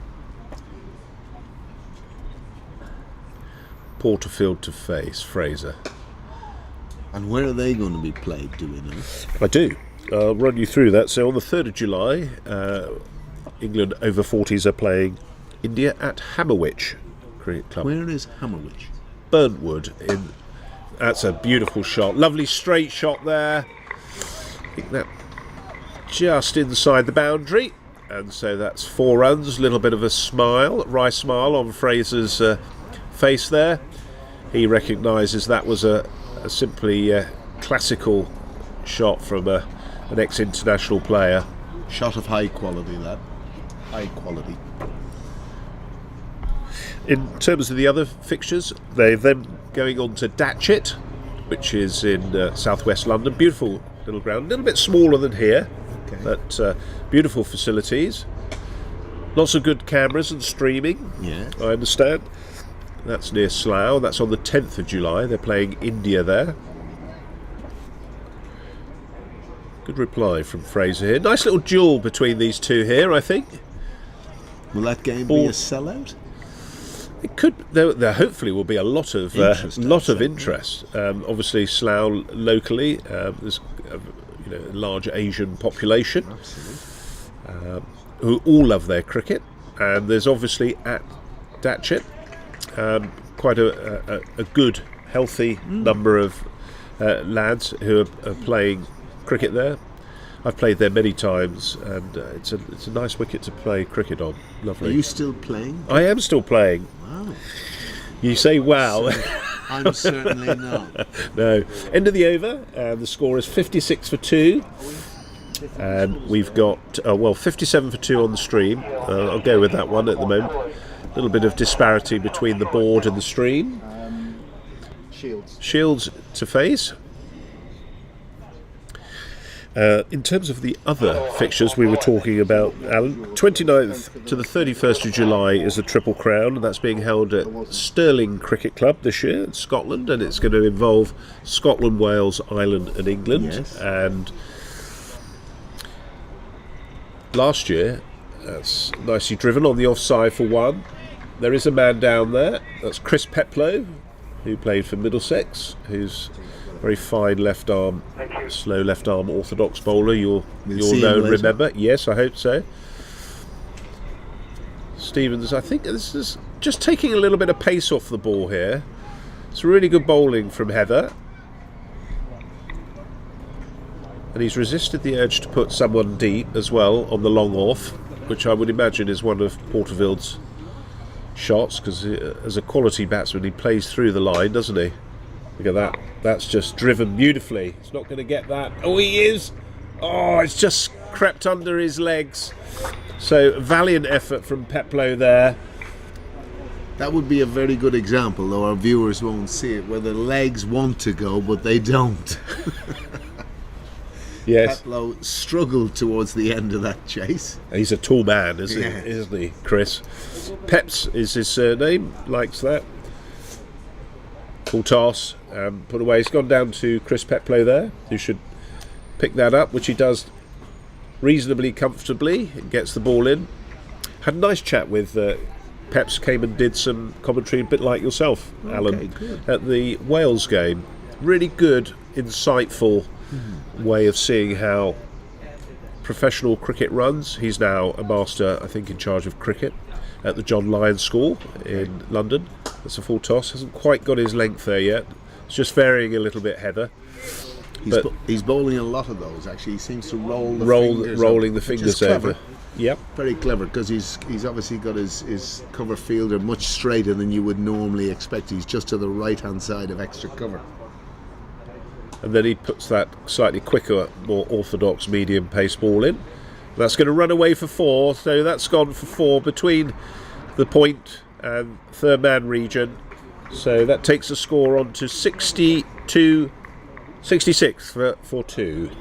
Porterfield to face, Fraser. And where are they going to be played, do we know? I do. I'll run you through that. So on the 3rd of July, England over 40s are playing India at Hammerwich Cricket Club. Where is Hammerwich? Burntwood. That's a beautiful shot. Lovely straight shot there. I think that just inside the boundary. And so that's 4 runs. A little bit of a smile, wry smile on Fraser's face there. He recognises that was a simply classical shot from an ex-international player. Shot of high quality, that. High quality. In terms of the other fixtures, they're then going on to Datchet, which is in southwest London. Beautiful little ground, a little bit smaller than here, but beautiful facilities. Lots of good cameras and streaming, I understand. That's near Slough. That's on the 10th of July. They're playing India there. Good reply from Fraser here. Nice little duel between these two here, I think. Will that game be a sellout? It could. There hopefully will be a lot of interest. Obviously, Slough locally, there's a large Asian population who all love their cricket, and there's obviously at Datchet quite a good, healthy number of lads who are playing cricket there. I've played there many times, and it's a nice wicket to play cricket on. Lovely. Are you still playing? I am still playing. Wow. You say wow. I'm certainly not. No. End of the over, the score is 56 for 2. And we've got 57 for 2 on the stream. I'll go with that one at the moment. A little bit of disparity between the board and the stream. Shields to face. In terms of the other fixtures we were talking about, Alan, 29th to the 31st of July is the Triple Crown, and that's being held at Stirling Cricket Club this year in Scotland, and it's going to involve Scotland, Wales, Ireland and England. Yes. And last year, that's nicely driven on the offside for 1. There is a man down there, that's Chris Peplow, who played for Middlesex, who's very fine left arm, slow left arm orthodox bowler. You'll know and remember. Yes, I hope so. Stevens, I think this is just taking a little bit of pace off the ball here. It's really good bowling from Heather. And he's resisted the urge to put someone deep as well on the long off, which I would imagine is one of Porterfield's shots, because as a quality batsman he plays through the line, doesn't he? Look at that. That's just driven beautifully. He's not going to get that. Oh, he is. Oh, it's just crept under his legs. So, valiant effort from Peplow there. That would be a very good example, though our viewers won't see it, where the legs want to go, but they don't. Yes. Peplow struggled towards the end of that chase. He's a tall man, isn't he, Chris? Peps is his surname. Likes that. Full toss, put away. It's gone down to Chris Peplow there, who should pick that up, which he does reasonably comfortably. It gets the ball in. Had a nice chat with Peps, came and did some commentary, a bit like yourself, Alan, good. at the Wales game. Really good, insightful way of seeing how professional cricket runs. He's now a master, I think, in charge of cricket at the John Lyons School in London. That's a full toss. Hasn't quite got his length there yet. It's just varying a little bit, Heather. He's bowling a lot of those, actually. He seems to rolling the fingers over. Yep. Very clever, because he's obviously got his cover fielder much straighter than you would normally expect. He's just to the right-hand side of extra cover. And then he puts that slightly quicker, more orthodox medium pace ball in. That's going to run away for 4, so that's gone for 4 between the point and third man region. So that takes the score on to 66 for 2.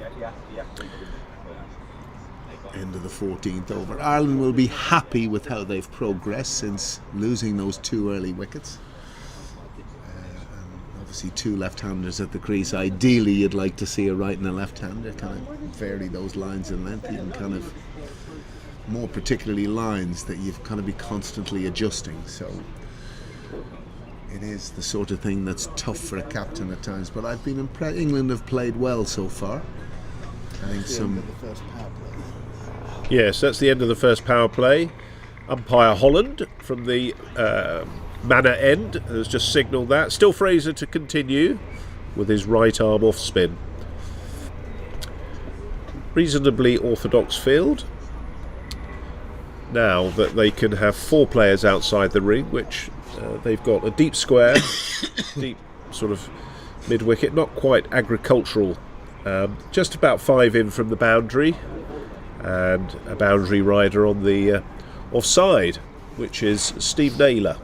End of the 14th over. Ireland will be happy with how they've progressed since losing those 2 early wickets. And obviously 2 left-handers at the crease. Ideally, you'd like to see a right and a left-hander, kind of vary those lines in length. You can kind of, more particularly lines that you've kind of be constantly adjusting. So it is the sort of thing that's tough for a captain at times. But I've been impressed. England have played well so far. I think some. Yes, that's the end of the first power play. Umpire Holland from the Manor end has just signalled that. Still Fraser to continue with his right arm off spin. Reasonably orthodox field. Now that they can have 4 players outside the ring, which they've got a deep square, deep sort of mid-wicket, not quite agricultural, just about 5 in from the boundary, and a boundary rider on the offside, which is Steve Naylor.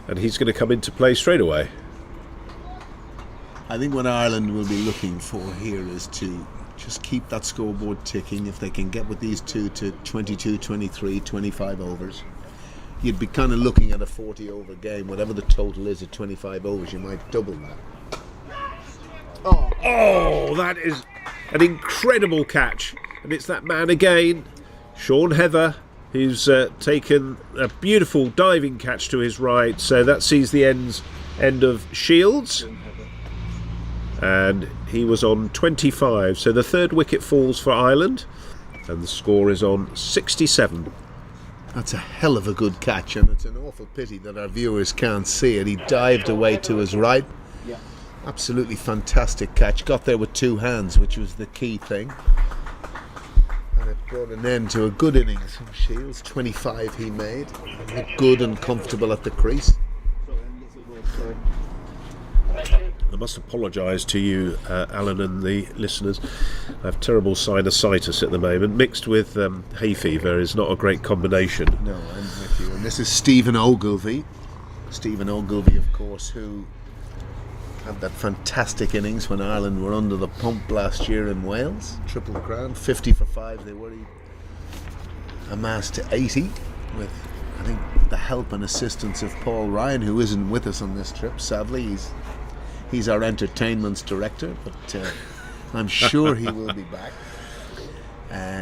And he's going to come into play straight away. I think what Ireland will be looking for here is to just keep that scoreboard ticking. If they can get with these 2 to 22, 23, 25 overs, you'd be kind of looking at a 40 over game. Whatever the total is at 25 overs, you might double that. Oh, that is an incredible catch. And it's that man again, Sean Heather, who's taken a beautiful diving catch to his right. So that sees the end of Shields. And he was on 25. So the 3rd wicket falls for Ireland. And the score is on 67. That's a hell of a good catch. And it's an awful pity that our viewers can't see it. He dived away to his right. Yeah. Absolutely fantastic catch. Got there with 2 hands, which was the key thing. And it brought an end to a good innings from Shields. 25 he made. Looked good and comfortable at the crease. I must apologise to you, Alan, and the listeners. I have terrible sinusitis at the moment, mixed with hay fever is not a great combination. No, I'm with you. And this is Stephen Ogilvie. Stephen Ogilvie, of course, who had that fantastic innings when Ireland were under the pump last year in Wales. Triple Crown, 50 for 5 they were. He amassed to 80 with, I think, the help and assistance of Paul Ryan, who isn't with us on this trip, sadly. He's our entertainments director, but I'm sure he will be back.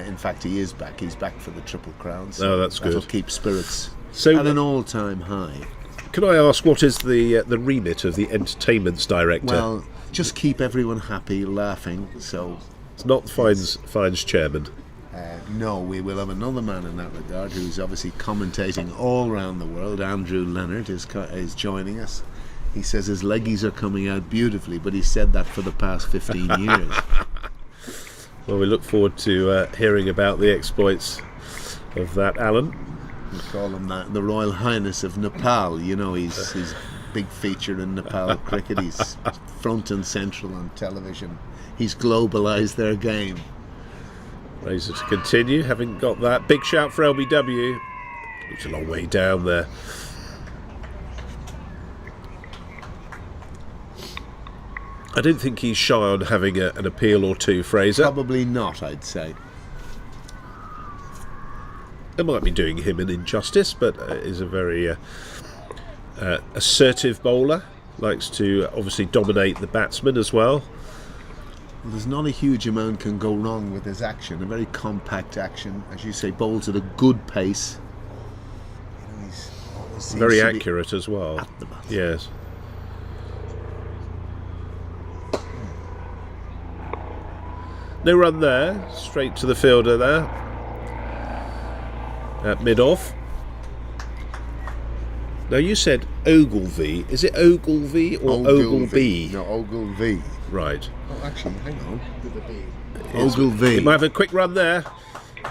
In fact, he is back. He's back for the Triple Crown. So that's good. That'll keep spirits So at an all-time high. Can I ask, what is the remit of the entertainments director? Well, just keep everyone happy, laughing. So it's not Fines chairman. No, we will have another man in that regard who's obviously commentating all around the world. Andrew Leonard is joining us. He says his leggies are coming out beautifully, but he said that for the past 15 years. Well, we look forward to hearing about the exploits of that, Alan. We call him the Royal Highness of Nepal. You know, he's big feature in Nepal cricket. He's front and central on television. He's globalised their game. Razor to continue, having got that. Big shout for LBW. It's a long way down there. I don't think he's shy on having an appeal or two, Fraser. Probably not, I'd say. They might be doing him an injustice, but is a very assertive bowler. Likes to obviously dominate the batsman as well. Well, there's not a huge amount can go wrong with his action. A very compact action, as you say, bowls at a good pace. You know, he's always very accurate as well. At the bat. Yes. No run there, straight to the fielder there at mid-off. Now you said Ogilvie. Is it Ogilvie or Ogilvie? No, Ogilvie. Right. Oh, actually, hang on. With a B. Ogilvie. He might have a quick run there,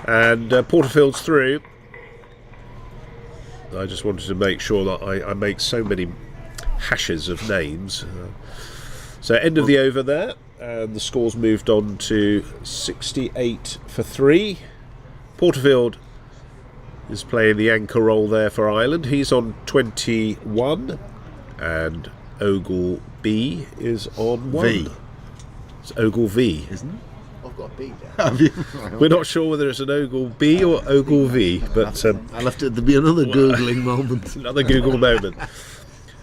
and Porterfield's through. I just wanted to make sure that I make so many hashes of names. So end of the over there, and the score's moved on to 68 for 3. Porterfield is playing the anchor role there for Ireland. He's on 21, and Ogilvie is on 1. V. It's Ogilvie. Isn't it? got B there. Have you? We're not sure whether it's an Ogle B or Ogle V, but I'll have to. There'll be another googling moment. Another Google moment.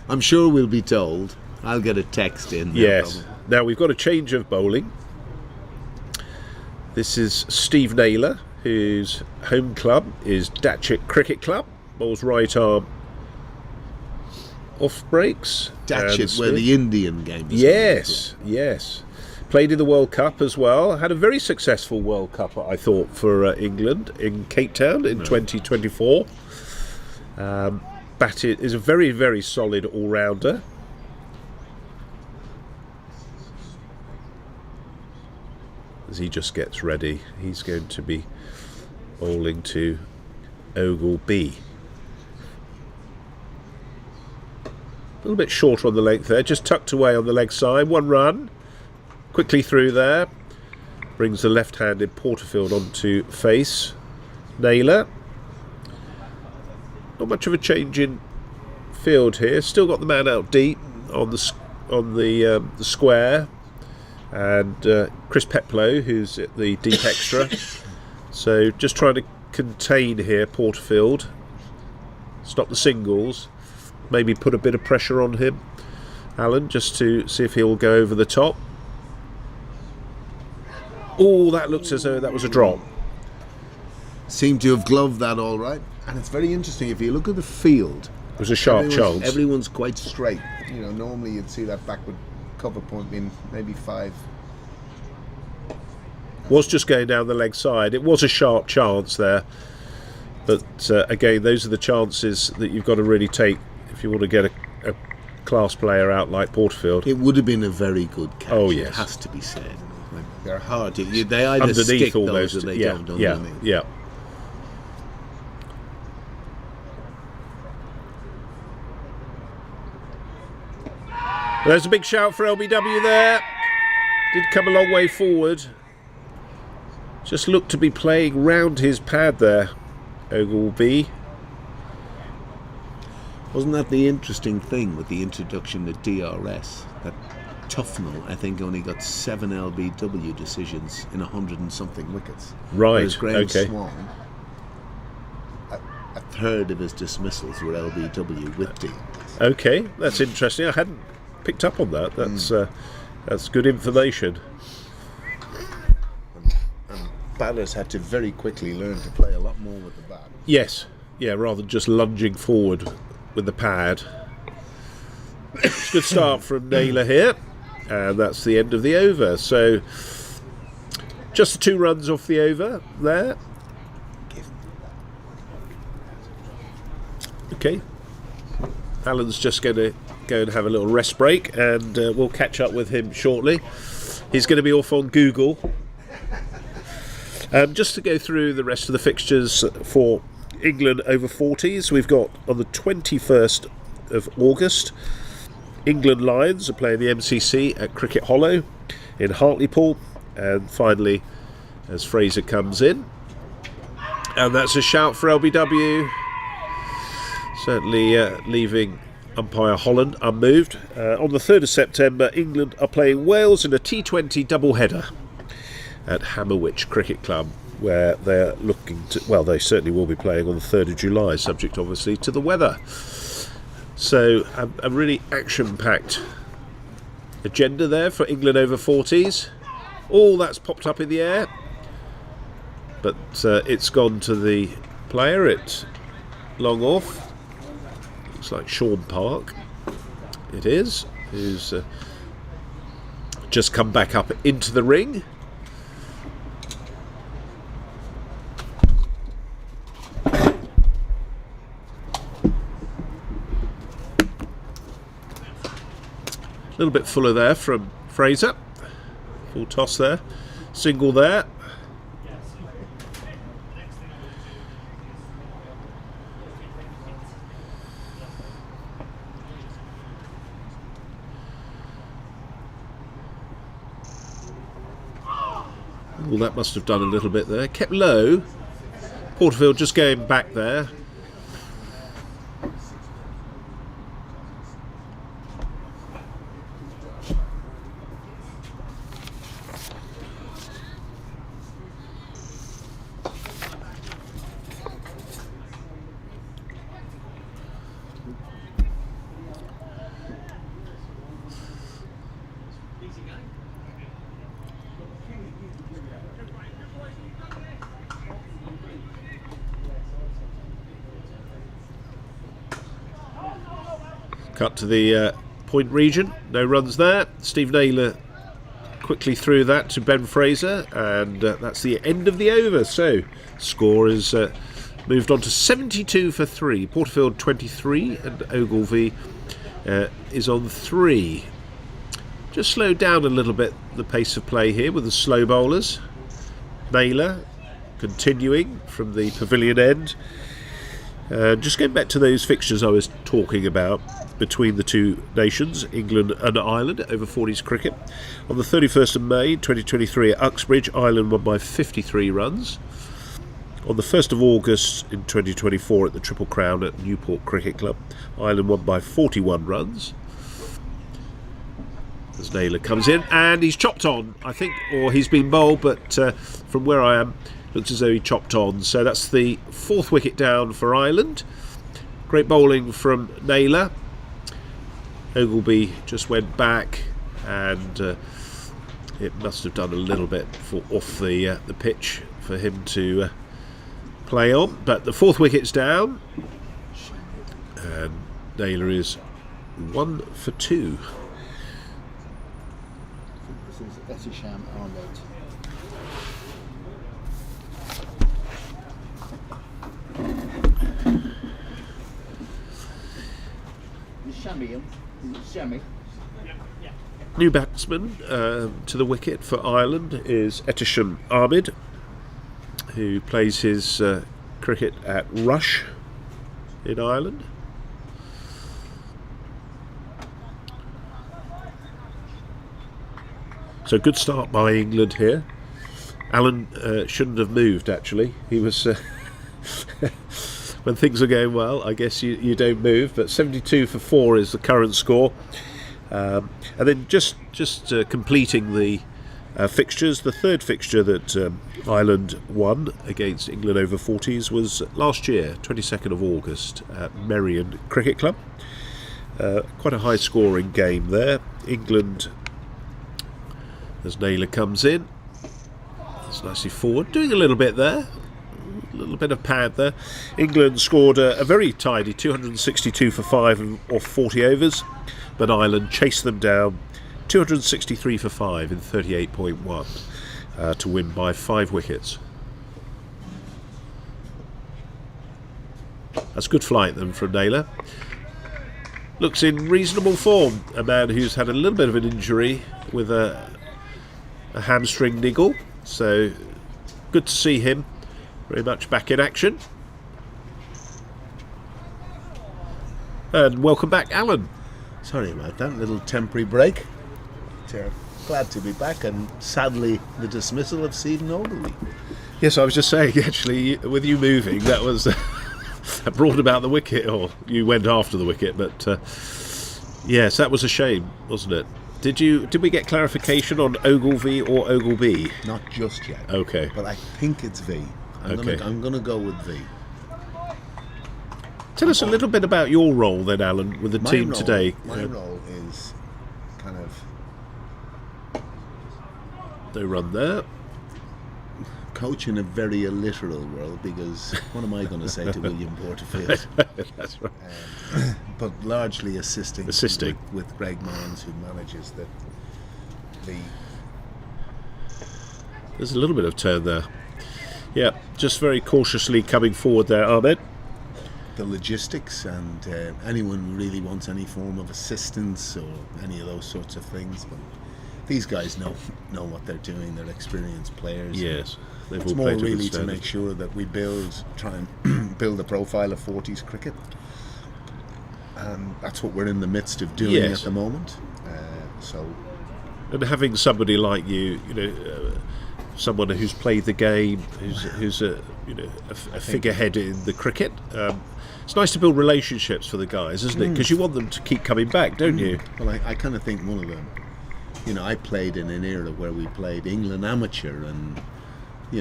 I'm sure we'll be told. I'll get a text in. Yes. Now we've got a change of bowling. This is Steve Naylor, whose home club is Datchet Cricket Club. Bowls right arm off breaks. Datchet, where the Indian game is. Yes. Played in the World Cup as well. Had a very successful World Cup, I thought, for England in Cape Town in 2024. Batted is a very, very solid all-rounder. As he just gets ready, he's going to be bowling to Ogle B. A little bit shorter on the length there, just tucked away on the leg side. One run, quickly through there. Brings the left-handed Porterfield onto face. Naylor. Not much of a change in field here. Still got the man out deep on the square. And Chris Peplow, who's at the deep extra. So just trying to contain here Porterfield. Stop the singles. Maybe put a bit of pressure on him, Alan, just to see if he'll go over the top. Oh, that looks as though that was a drop. Seemed to have gloved that all right. And it's very interesting, if you look at the field, It was a sharp chance. Everyone's quite straight. You know, normally you'd see that backward cover point being maybe 5. Was just going down the leg side. It was a sharp chance there. But again, those are the chances that you've got to really take if you want to get a class player out like Porterfield. It would have been a very good catch. Oh, yes. It has to be said. They're hard to... They either Underneath stick almost, those or they don't underneath. Yeah. There's a big shout for LBW there. Did come a long way forward. Just looked to be playing round his pad there, Ogle B. Wasn't that the interesting thing with the introduction of DRS? That Tufnell, I think, only got 7 LBW decisions in 100 and something wickets. Right, Whereas Graham okay. Swan, a third of his dismissals were LBW with DRS. Okay, that's interesting. I hadn't picked up on that. That's good information. And batters had to very quickly learn to play a lot more with the bat. Yes, yeah, rather than just lunging forward with the pad. It's a good start from Naylor here, and that's the end of the over. So just the 2 runs off the over there. Okay, Alan's just going to go and have a little rest break, and we'll catch up with him shortly. He's going to be off on Google. Just to go through the rest of the fixtures for England over 40s, we've got on the 21st of August, England Lions are playing the MCC at Cricket Hollow in Hartlepool, and finally, as Fraser comes in, and that's a shout for LBW, certainly leaving umpire Holland unmoved. On the 3rd of September, England are playing Wales in a T20 doubleheader at Hammerwich Cricket Club, where they're looking to, well, they certainly will be playing on the 3rd of July, subject obviously to the weather. So a really action-packed agenda there for England over 40s. All that's popped up in the air, but it's gone to the player at long off. Looks like Sean Park. It is, who's just come back up into the ring. A little bit fuller there from Fraser. Full toss there. Single there. Well, that must have done a little bit there. Kept low. Porterfield just going back there. Cut to the point region. No runs there. Steve Naylor quickly threw that to Ben Fraser, and that's the end of the over. So score is moved on to 72 for 3. Porterfield 23 and Ogilvy is on 3. Just slowed down a little bit the pace of play here with the slow bowlers. Naylor continuing from the pavilion end. Just going back to those fixtures I was talking about between the two nations, England and Ireland, over 40s cricket. On the 31st of May 2023 at Uxbridge, Ireland won by 53 runs. On the 1st of August in 2024 at the Triple Crown at Newport Cricket Club, Ireland won by 41 runs. As Naylor comes in, and he's chopped on, I think, or he's been bowled, but from where I am, looks as though he chopped on. So that's the 4th wicket down for Ireland. Great bowling from Naylor. Ogilvy just went back, and it must have done a little bit off the pitch for him to play on. But the 4th wicket's down, and Naylor is 1 for 2. This is Etisham Ahmed. Shami. New batsman to the wicket for Ireland is Etisham Ahmed, who plays his cricket at Rush in Ireland. So good start by England here. Alan shouldn't have moved, actually. He was when things are going well, I guess you don't move, but 72 for 4 is the current score. And then just completing the fixtures, the 3rd fixture that Ireland won against England over 40s was last year, 22nd of August at Merion Cricket Club. Quite a high scoring game there. England, as Naylor comes in, it's nicely forward, doing a little bit there. A little bit of pad there. England scored a very tidy 262 for 5 off 40 overs, but Ireland chased them down 263 for 5 in 38.1 to win by 5 wickets. That's good flight then from Naylor. Looks in reasonable form. A man who's had a little bit of an injury with a hamstring niggle, so good to see him very much back in action. And welcome back, Alan. Sorry about that little temporary break. Glad to be back, and sadly the dismissal of Stephen Ogilvy. Yes, I was just saying, actually, with you moving, that was that brought about the wicket, or you went after the wicket, but yes, that was a shame, wasn't it? Did we get clarification on Ogilvy or Ogilvy? Not just yet. Okay. But I think it's V. I'm going to go with V. Tell us a little bit about your role then, Alan, with the team today. My role is kind of... No run there. Coach in a very illiteral world, because what am I going to say to William Porterfield? That's right. But largely assisting. With Greg Mines, who manages the... There's a little bit of turn there. Yeah, just very cautiously coming forward there, Ahmed. The logistics, and anyone who really wants any form of assistance or any of those sorts of things. But these guys know what they're doing. They're experienced players. Yes, it's more really to make sure that we try and build a profile of 40s cricket. And that's what we're in the midst of doing at the moment. And having somebody like you, someone who's played the game, who's a figurehead in the cricket. It's nice to build relationships for the guys, isn't it? Because you want them to keep coming back, don't you? Well, I kind of think one of them. I played in an era where we played England amateur and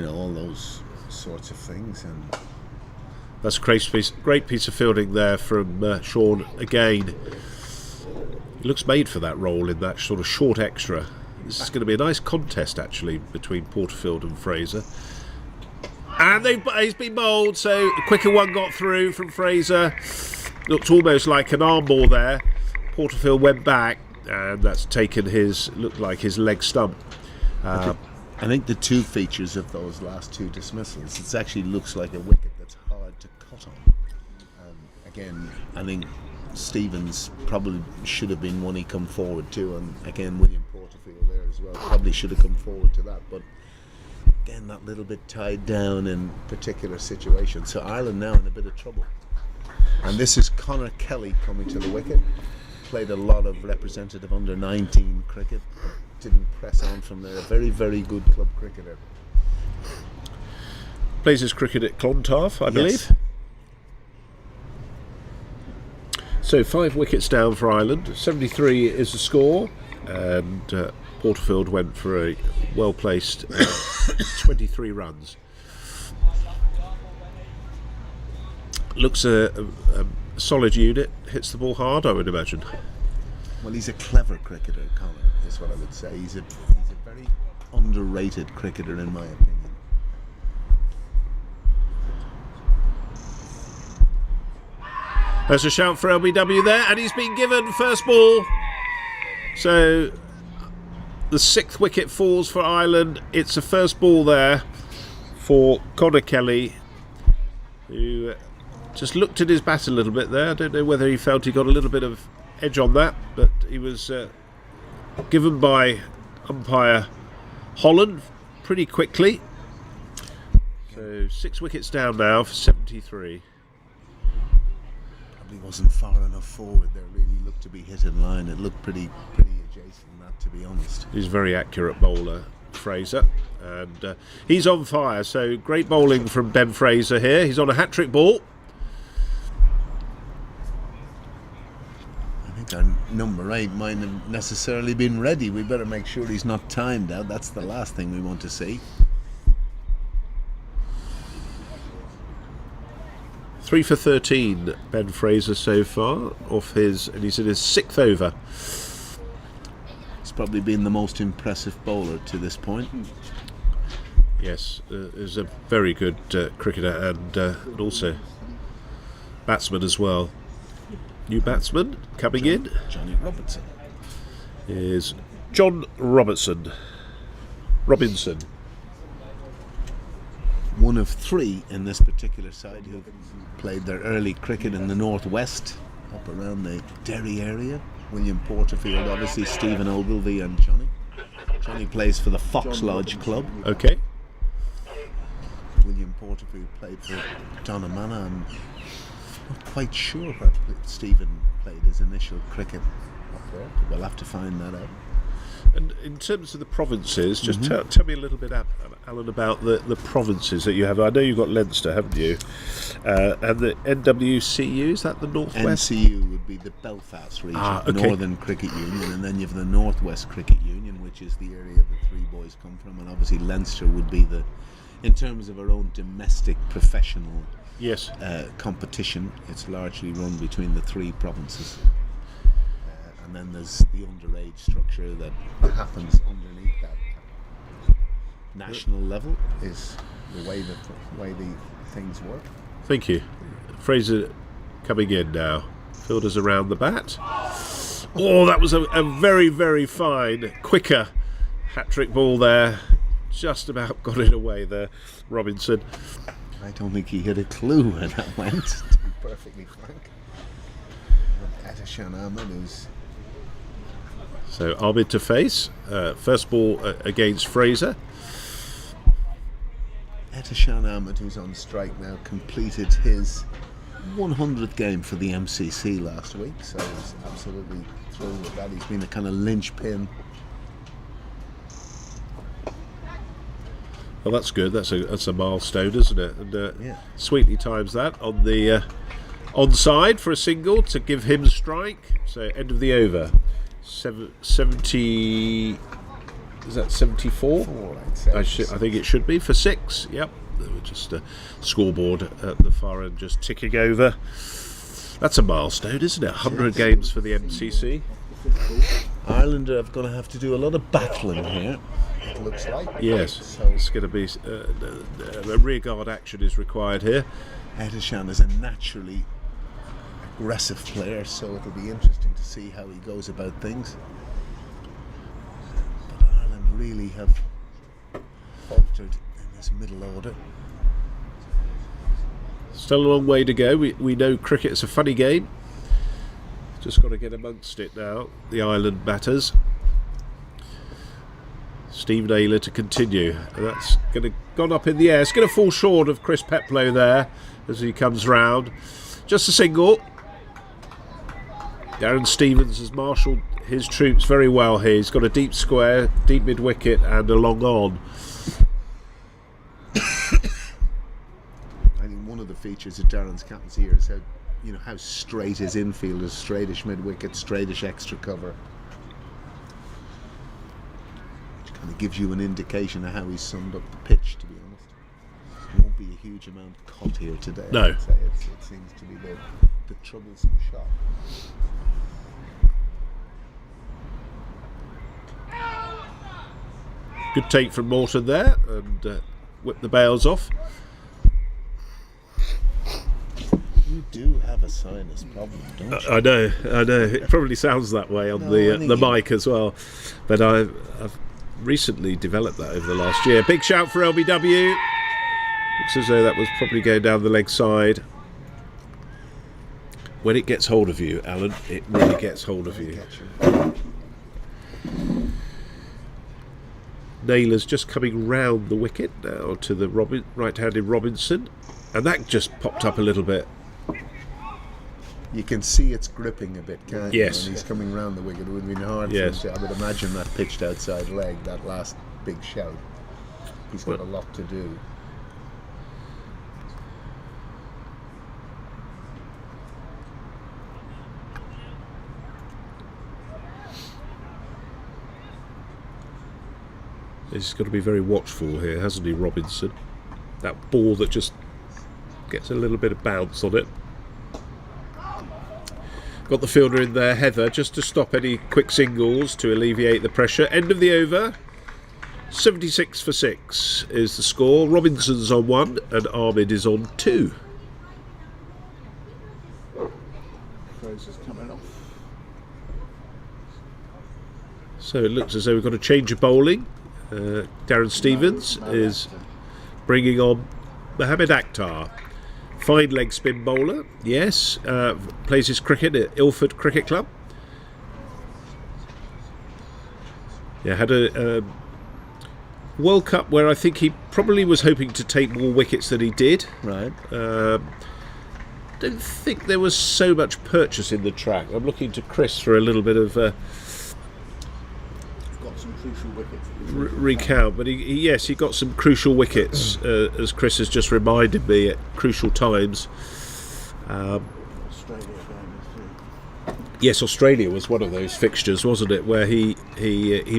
all those sorts of things. And that's a great piece of fielding there from Sean again. He looks made for that role in that sort of short extra. This is going to be a nice contest, actually, between Porterfield and Fraser. And he's been bowled, so a quicker one got through from Fraser. Looked almost like an arm ball there. Porterfield went back, and that's taken looked like his leg stump. I think the two features of those last two dismissals, it actually looks like a wicket that's hard to cut on. Again, I think Stevens probably should have been one he come forward to, and again William Porterfield there as well probably should have come forward to that, but again that little bit tied down in particular situations. So Ireland now in a bit of trouble. And this is Conor Kelly coming to the wicket. Played a lot of representative under 19 cricket. Didn't press on from there. A very, very good club cricketer. Plays his cricket at Clontarf, I believe. Yes. So 5 wickets down for Ireland. 73 is the score, and Porterfield went for a well-placed 23 runs. Looks a solid unit. Hits the ball hard, I would imagine. Well, he's a clever cricketer, Conor, is what I would say. He's a very underrated cricketer, in my opinion. There's a shout for LBW there, and he's been given first ball. So the 6th wicket falls for Ireland. It's a first ball there for Conor Kelly, who just looked at his bat a little bit there. I don't know whether he felt he got a little bit of edge on that, but he was given by umpire Holland pretty quickly. So 6 wickets down now for 73. Probably wasn't far enough forward there. Really looked to be hit in line. It looked pretty adjacent, that, to be honest. He's a very accurate bowler, Fraser, and he's on fire. So great bowling from Ben Fraser here. He's on a hat-trick ball. Our number 8 might have necessarily been ready. We better make sure he's not timed out. That's the last thing we want to see. 3 for 13, Ben Fraser so far and he's in his 6th over. He's probably been the most impressive bowler to this point. Yes, is a very good cricketer and also batsman as well. New batsman coming in. Johnny Robertson. Is John Robinson. One of 3 in this particular side who played their early cricket in the northwest, up around the Derry area. William Porterfield, obviously, Stephen Ogilvie, and Johnny. Johnny plays for the Fox Lodge Club. Okay. William Porterfield played for Donnamana. I'm not quite sure where Stephen played his initial cricket up there. We'll have to find that out. And in terms of the provinces, just tell me a little bit, Alan, about the provinces that you have. I know you've got Leinster, haven't you? And the NWCU, is that the Northwest? NCU would be the Belfast region, okay. Northern Cricket Union, and then you have the Northwest Cricket Union, which is the area the 3 boys come from, and obviously Leinster would be in terms of our own domestic professional competition, it's largely run between the 3 provinces. And then there's the underage structure that happens underneath that. National level is the way the things work. Thank you. Fraser coming in now. Fielders around the bat. Oh, that was a very, very fine, quicker hat-trick ball there. Just about got it away there, Robinson. I don't think he had a clue where that went, to be perfectly frank. Atishan Ahmed, who's... So Ahmed to face. First ball against Fraser. Atishan Ahmed, who's on strike now, completed his 100th game for the MCC last week, so he's absolutely thrilled with that. He's been a kind of linchpin. Well, that's good. That's a milestone, isn't it? And sweetly times that on the onside for a single to give him strike. So end of the over. 70. Is that 74? I think it should be for 6. Yep. Just a scoreboard at the far end, just ticking over. That's a milestone, isn't it? 100 games for the MCC. Ireland are going to have to do a lot of battling here. It looks like. Yes, so it's going to be a rearguard action is required here. Atishan is a naturally aggressive player, so it'll be interesting to see how he goes about things. But Ireland really have faltered in this middle order. Still a long way to go. We know cricket is a funny game. Just got to get amongst it now, the Ireland batters. Steve Naylor to continue. And that's gone up in the air. It's going to fall short of Chris Peplow there as he comes round. Just a single. Darren Stevens has marshalled his troops very well here. He's got a deep square, deep mid-wicket and a long on. I think one of the features of Darren's captaincy here is how straight his infield is, straightish mid-wicket, straightish extra cover. Which kind of gives you an indication of how he's summed up the pitch, to be honest. There won't be a huge amount cut here today. No. I'd say it seems to be the troublesome shot. Good take from Morton there and whip the bails off. You do have a sinus problem, don't you? I know. It probably sounds that way on the mic as well. But I've recently developed that over the last year. Big shout for LBW. Looks as though that was probably going down the leg side. When it gets hold of you, Alan, it really gets hold of you. Naylor's just coming round the wicket now to the right-handed Robinson, and that just popped up a little bit. You can see it's gripping a bit, can't you? Yes. When he's coming round the wicket, it would have been hard for him to, I would imagine, that pitched outside leg, that last big shout. He's got a lot to do. He's got to be very watchful here, hasn't he, Robinson? That ball that just gets a little bit of bounce on it. Got the fielder in there, Heather, just to stop any quick singles to alleviate the pressure. End of the over. 76 for 6 is the score. Robinson's on 1 and Ahmed is on 2. Fraser's coming off. So it looks as though we've got a change of bowling. Darren Stevens is bringing on Mohamed Akhtar. Fine leg spin bowler, yes. Plays his cricket at Ilford Cricket Club. Yeah, had a World Cup where I think he probably was hoping to take more wickets than he did. Right. Don't think there was so much purchase in the track. I'm looking to Chris for a little bit of Got some crucial wickets. recount, but he got some crucial wickets, as Chris has just reminded me, at crucial times. Australia game too. Yes, Australia was one of those fixtures, wasn't it, where he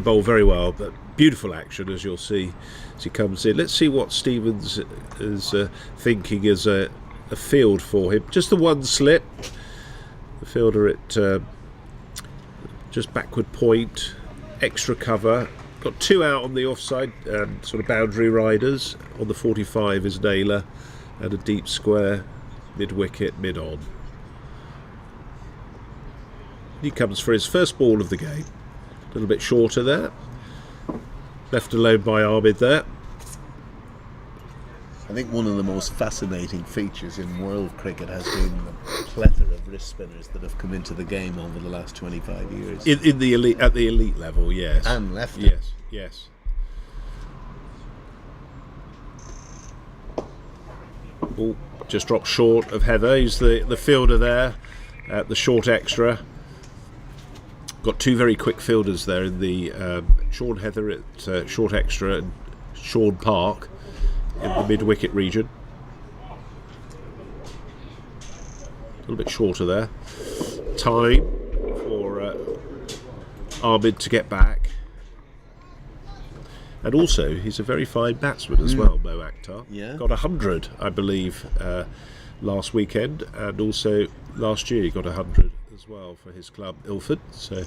bowled very well, but beautiful action, as you'll see as he comes in. Let's see what Stevens is thinking as a field for him. Just the one slip. The fielder at just backward point, extra cover. Got 2 out on the offside, sort of boundary riders. On the 45 is Naylor, and a deep square, mid-wicket, mid-on. He comes for his first ball of the game. A little bit shorter there. Left alone by Ahmed there. I think one of the most fascinating features in world cricket has been the plethora of wrist spinners that have come into the game over the last 25 years. In the elite, at the elite level, yes. And left. Yes. Ball just dropped short of Heather. He's the fielder there at the short extra. Got 2 very quick fielders there in the Sean Heather at short extra and Sean Park in the mid-wicket region. A little bit shorter there. Time for Ahmed to get back. And also, he's a very fine batsman as well, Mo Akhtar. Yeah. Got 100, I believe, last weekend, and also last year he got 100 as well for his club, Ilford. So,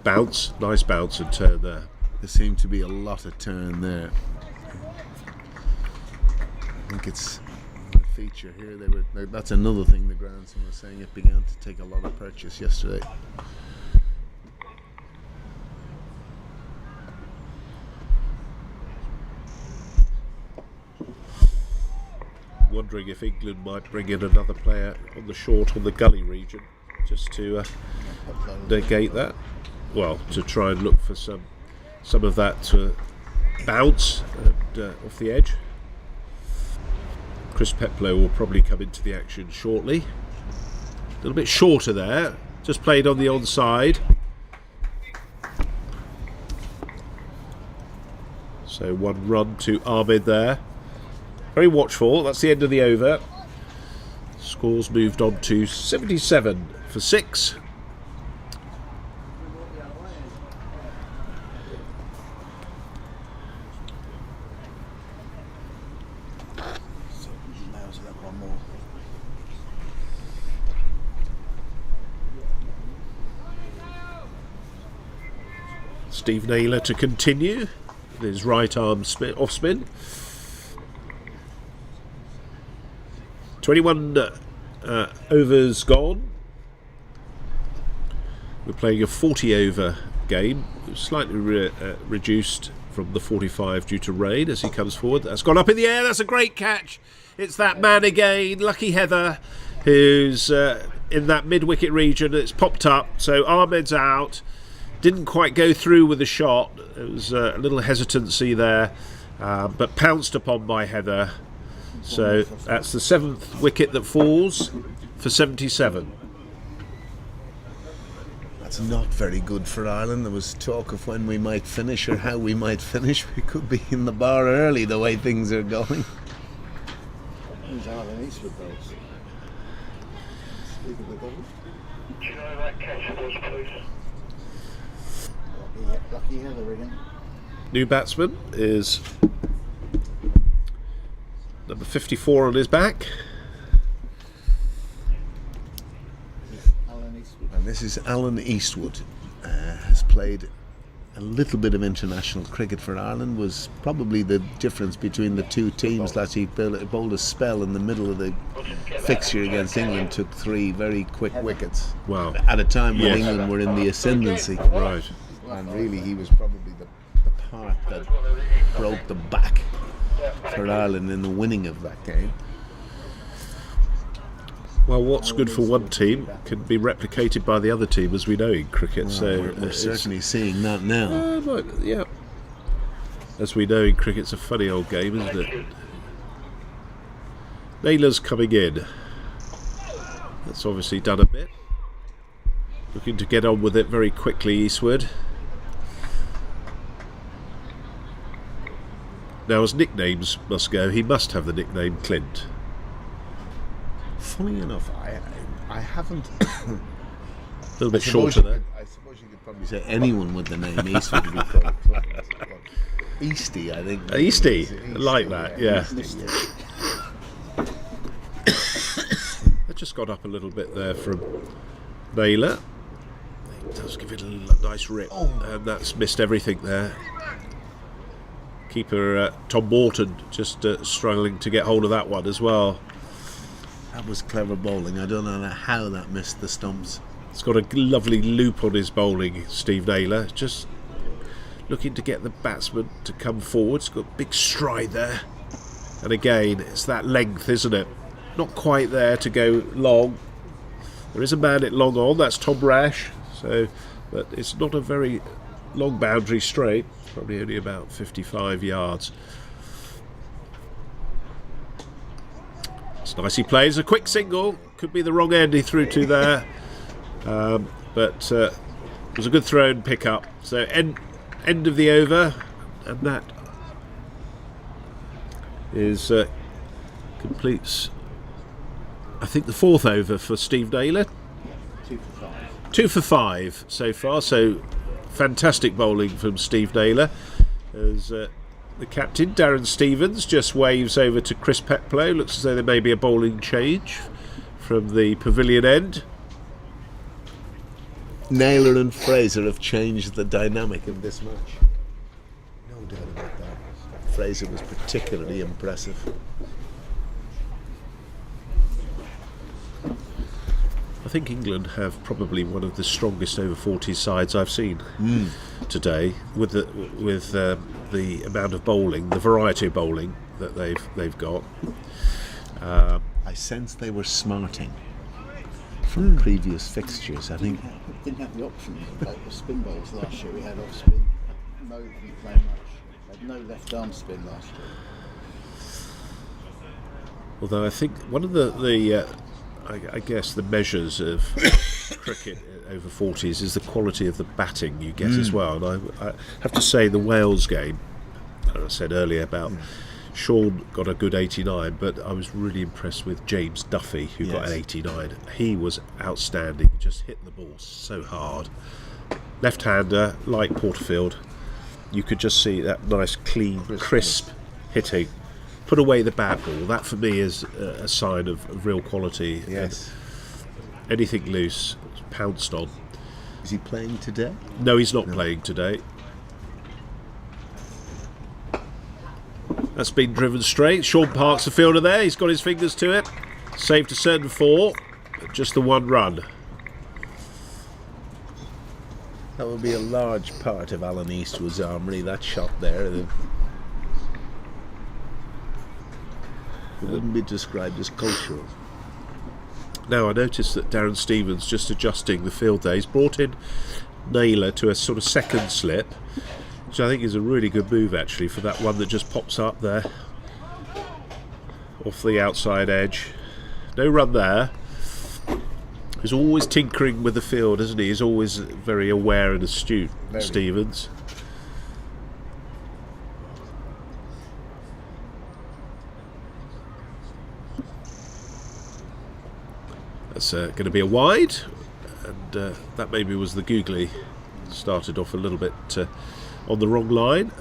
bounce, nice bounce and turn there. There seemed to be a lot of turn there. I think it's feature here. That's another thing the grandson was saying. It began to take a lot of purchase yesterday. Wondering if England might bring in another player on the short on the gully region, just to negate that. Well, to try and look for some of that bounce and, off the edge. Chris Peplow will probably come into the action shortly. A little bit shorter there, just played on the onside. So 1 run to Ahmed there. Very watchful. That's the end of the over. Scores moved on to 77 for 6. Steve Naylor to continue with his right arm off spin. 21 overs gone. We're playing a 40 over game, slightly reduced from the 45 due to rain as he comes forward. That's gone up in the air. That's a great catch. It's that man again, Lucky Heather, who's in that mid-wicket region. It's popped up, so Ahmed's out. Didn't quite go through with the shot. There was a little hesitancy there, but pounced upon by Heather. So that's the 7th wicket that falls for 77. That's not very good for Ireland. There was talk of when we might finish or how we might finish. We could be in the bar early the way things are going. Who's Alan Eastwood those? Speak of the double. Do you know that catch was, please? Lucky Heather again. New batsman is number 54 on his back. Alan Eastwood. And this is Alan Eastwood. Has played a little bit of international cricket for Ireland. Was probably the difference between the two teams. That he bowled a spell in the middle of the fixture against England. Took 3 very quick wickets. Wow. At a time when Yes. England were in the ascendancy. Right. And really he was probably the part that broke the back for Ireland in the winning of that game. Well, what's good for one team can be replicated by the other team, as we know in cricket. So We're certainly seeing that now. yeah. As we know in cricket, it's a funny old game, isn't it? Naylor's coming in. That's obviously done a bit. Looking to get on with it very quickly, Eastwood. Now, as nicknames must go, he must have the nickname Clint. Funny enough, I haven't. A little bit shorter there. I suppose you could probably say anyone with the name Eastwood would be called Clint. Easty, I think. Easty, I like that, yeah. That just got up a little bit there from Naylor. He does give it a nice rip, and that's missed everything there. Keeper Tom Morton just struggling to get hold of that one as well. That was clever bowling. I don't know how that missed the stumps. It's got a lovely loop on his bowling, Steve Naylor. Just looking to get the batsman to come forward. It's got a big stride there. And again, it's that length, isn't it? Not quite there to go long. There is a man at long on, that's Tom Rash. So, but it's not a very long boundary straight. Probably only about 55 yards. It's nice he plays. A quick single. Could be the wrong end he threw to there. But it was a good throw and pick up. So end of the over. And that is completes, I think, the 4th over for Steve Naylor. 2 for 5. 2 for 5 so far. So fantastic bowling from Steve Naylor. As the captain, Darren Stevens, just waves over to Chris Peplow. Looks as though there may be a bowling change from the pavilion end. Naylor and Fraser have changed the dynamic of this match. No doubt about that. Fraser was particularly impressive. think England have probably one of the strongest over 40s sides I've seen today, with the amount of bowling, the variety of bowling that they've got. I sense they were smarting from previous fixtures. I think Didn't have the options like the spin bowls last year. We had off spin. Mo didn't play much. Had no left arm spin last year. Although I think one of I guess the measures of cricket over 40s is the quality of the batting you get as well. And I have to say the Wales game, as I said earlier about Sean got a good 89, but I was really impressed with James Duffy, who got an 89. He was outstanding, just hit the ball so hard. Left-hander, like Porterfield, you could just see that nice, clean, crisp hitting. Put away the bad ball. That for me is a sign of real quality. yes. And anything loose, pounced on. Is he playing today? No, he's not playing today. That's been driven straight. Sean Park's the fielder there. He's got his fingers to it. Saved a certain 4, but just the 1 run. That would be a large part of Alan Eastwood's armoury, that shot there. It wouldn't be described as cultural. Now I noticed that Darren Stevens just adjusting the field there. He's brought in Naylor to a sort of second slip, which I think is a really good move actually for that one that just pops up there off the outside edge. No run there. He's always tinkering with the field, isn't he? He's always very aware and astute, Stevens. That's going to be a wide, and that maybe was the googly. Started off a little bit on the wrong line.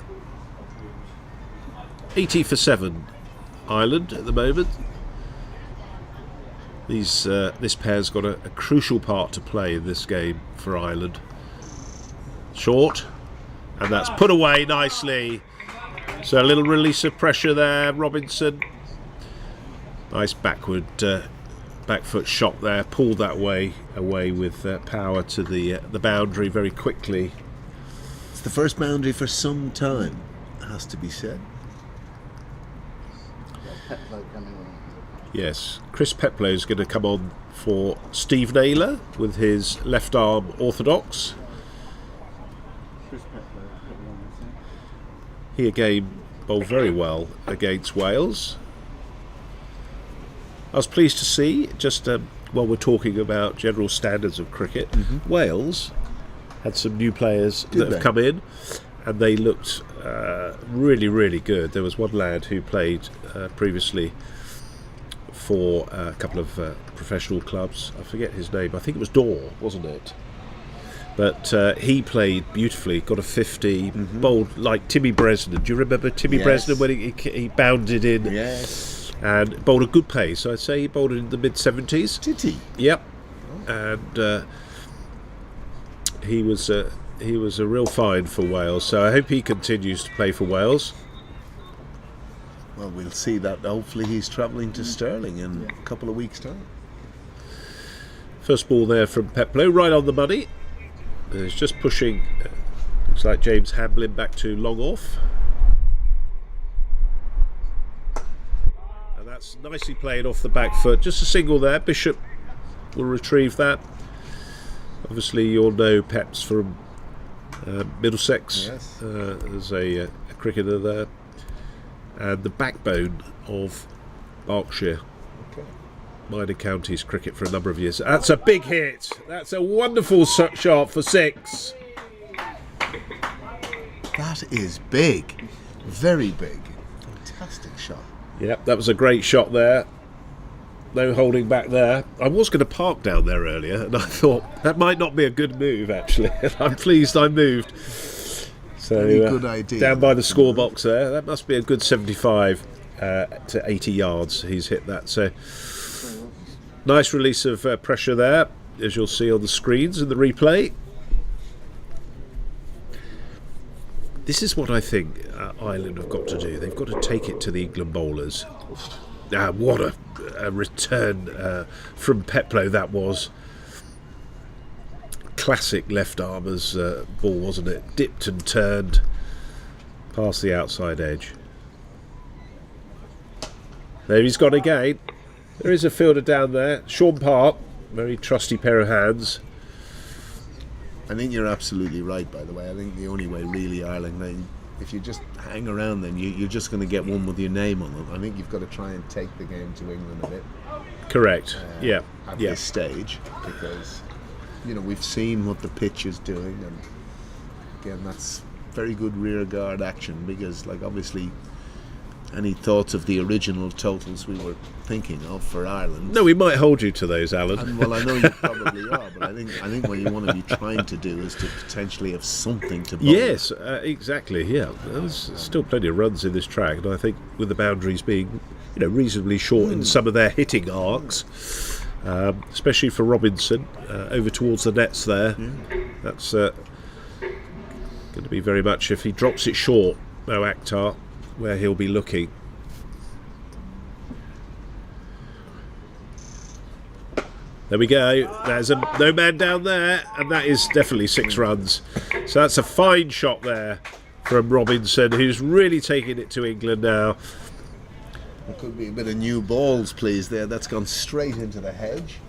80 for 7, Ireland at the moment. This pair's got a crucial part to play in this game for Ireland. Short, and that's put away nicely. So a little release of pressure there, Robinson. Nice back foot shot there, pulled that way away with power to the boundary very quickly. It's the first boundary for some time, has to be said. Petlow coming on. Yes, Chris Peplow is going to come on for Steve Naylor with his left arm orthodox. Chris Petlow coming on, I think. He again bowled very well against Wales. I was pleased to see, just while we're talking about general standards of cricket, Wales had some new players that have come in, and they looked really, really good. There was one lad who played previously for a couple of professional clubs. I forget his name. I think it was Daw, wasn't it? But he played beautifully, got a 50, bowled like Timmy Bresnan. Do you remember Timmy Bresnan when he bounded in? Yes. And bowled a good pace. I'd say he bowled in the mid-70s. Did he? Yep. And he was a real find for Wales. So I hope he continues to play for Wales. Well, we'll see that. Hopefully he's travelling to Stirling in a couple of weeks' time. First ball there from Peplow, right on the money. He's just pushing, looks like James Hamlin back to long off. And that's nicely played off the back foot. Just a single there. Bishop will retrieve that. Obviously you'll know Peps from Middlesex as a cricketer there. And the backbone of Berkshire minor counties cricket for a number of years. That's a big hit. That's a wonderful shot for 6. That is big. Very big. Fantastic shot. Yep, that was a great shot there. No holding back there. I was going to park down there earlier, and I thought that might not be a good move, actually. I'm pleased I moved. So, very good idea. Down by the score box there. That must be a good 75 to 80 yards he's hit that. So nice release of pressure there, as you'll see on the screens in the replay. This is what I think Ireland have got to do. They've got to take it to the England bowlers. What a return from Peplow that was. classic left armer's ball, wasn't it? Dipped and turned past the outside edge. There he's gone again. There is a fielder down there. Sean Park, very trusty pair of hands. I think you're absolutely right, by the way. I think the only way really Ireland, if you just hang around then you're just going to get one with your name on them. I think you've got to try and take the game to England a bit. Correct. At this stage, because we've seen what the pitch is doing, and again that's very good rear guard action, because obviously any thoughts of the original totals we were thinking of for Ireland? No, we might hold you to those, Alan. And, well, I know you probably are, but I think what you want to be trying to do is to potentially have something to bowl. Yes, exactly. Yeah, there's still plenty of runs in this track, and I think with the boundaries being reasonably short in some of their hitting arcs, especially for Robinson over towards the nets there, that's going to be very much, if he drops it short, Mo Akhtar, where he'll be looking. There we go. There's no man down there, and that is definitely 6 runs. So that's a fine shot there from Robinson, who's really taking it to England now. There could be a bit of new balls, please, there. That's gone straight into the hedge.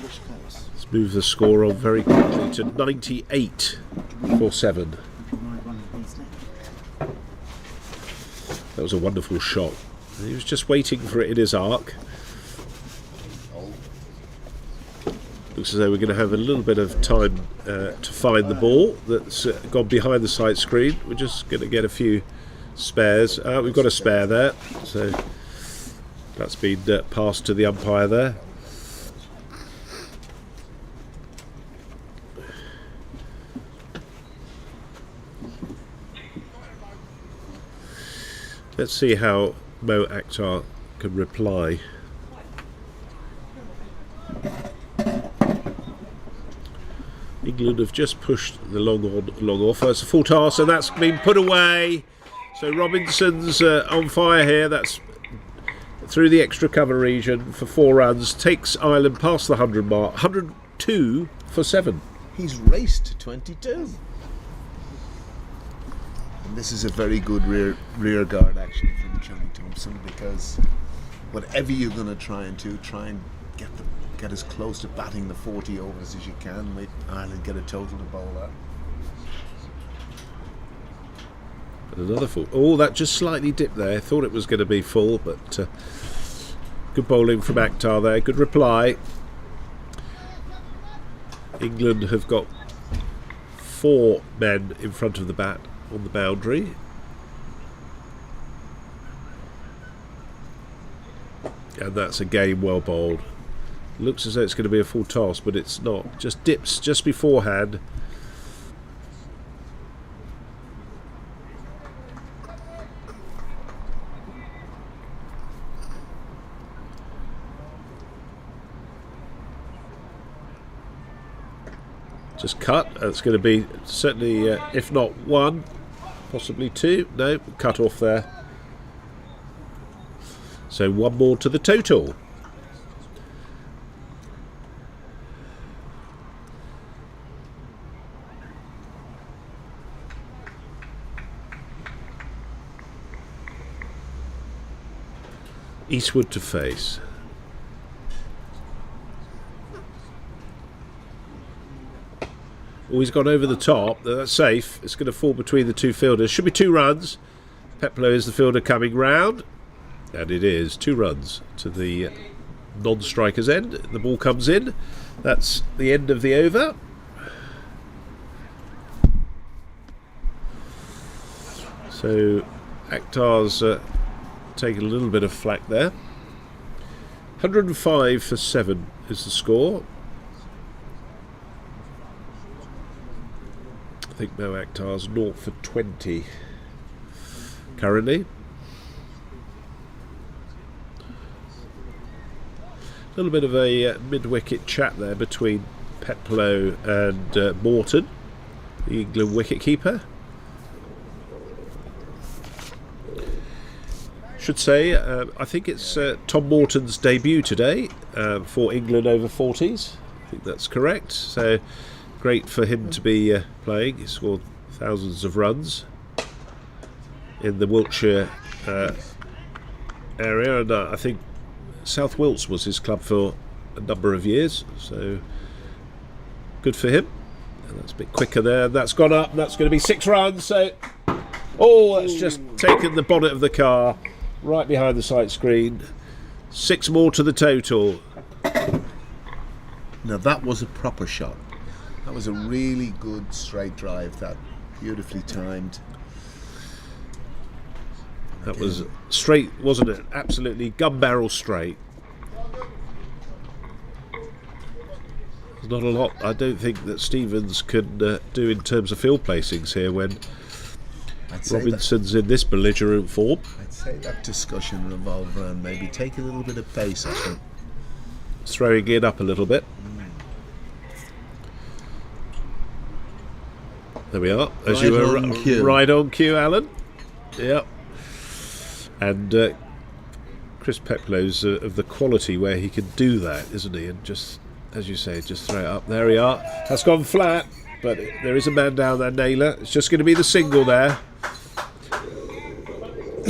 Let's move the score on very quickly to 98 for 7. That was a wonderful shot. He was just waiting for it in his arc. Looks as though we're going to have a little bit of time to find the ball that's gone behind the sight screen. We're just going to get a few spares. We've got a spare there, so that's been passed to the umpire there. Let's see how Mo Akhtar can reply. England have just pushed the long off. That's a full toss, and that's been put away. So Robinson's on fire here. That's through the extra cover region for 4 runs. Takes Ireland past the 100 mark. 102 for 7. He's raced to 22. And this is a very good rear guard action from Johnny Thompson, because whatever you're going to try and do, try and get as close to batting the 40 overs as you can. Make Ireland get a total to bowl at. And another full. Oh, that just slightly dipped there. Thought it was going to be full, but good bowling from Akhtar there. Good reply. England have got 4 men in front of the bat on the boundary. And that's a game well bowled. Looks as though it's going to be a full toss, but it's not. Just dips just beforehand. Just cut. It's going to be certainly, if not 1, possibly 2. No, cut off there. So 1 more to the total. Eastwood to face. Oh, he's gone over the top. That's safe. It's going to fall between the 2 fielders. Should be 2 runs. Peplow is the fielder coming round. And it is 2 runs to the non-striker's end. The ball comes in. That's the end of the over. So Akhtar's taken a little bit of flack there. 105 for 7 is the score. I think Mo Akhtar's 0 for 20 currently. A little bit of a mid-wicket chat there between Peplow and Morton, the England wicket-keeper. Should say, I think it's Tom Morton's debut today for England over 40s. I think that's correct. So great for him to be playing. He scored thousands of runs in the Wiltshire area, and I think South Wilts was his club for a number of years, so good for him. And that's a bit quicker there. That's gone up. That's going to be 6 runs. So, that's just taken the bonnet of the car right behind the sight screen. 6 more to the total. Now that was a proper shot. That was a really good straight drive. That beautifully timed. That was straight, wasn't it? Absolutely gun barrel straight. There's not a lot, I don't think, that Stevens can do in terms of field placings here when Robinson's in this belligerent form. I'd say that discussion revolved around maybe take a little bit of pace off him. Throwing it up a little bit. There we are. As you were right on cue, Alan. Yep. And Chris Peplow's of the quality where he can do that, isn't he? And just, as you say, just throw it up. There we are. That's gone flat, but there is a man down there, Naylor. It's just going to be the single there.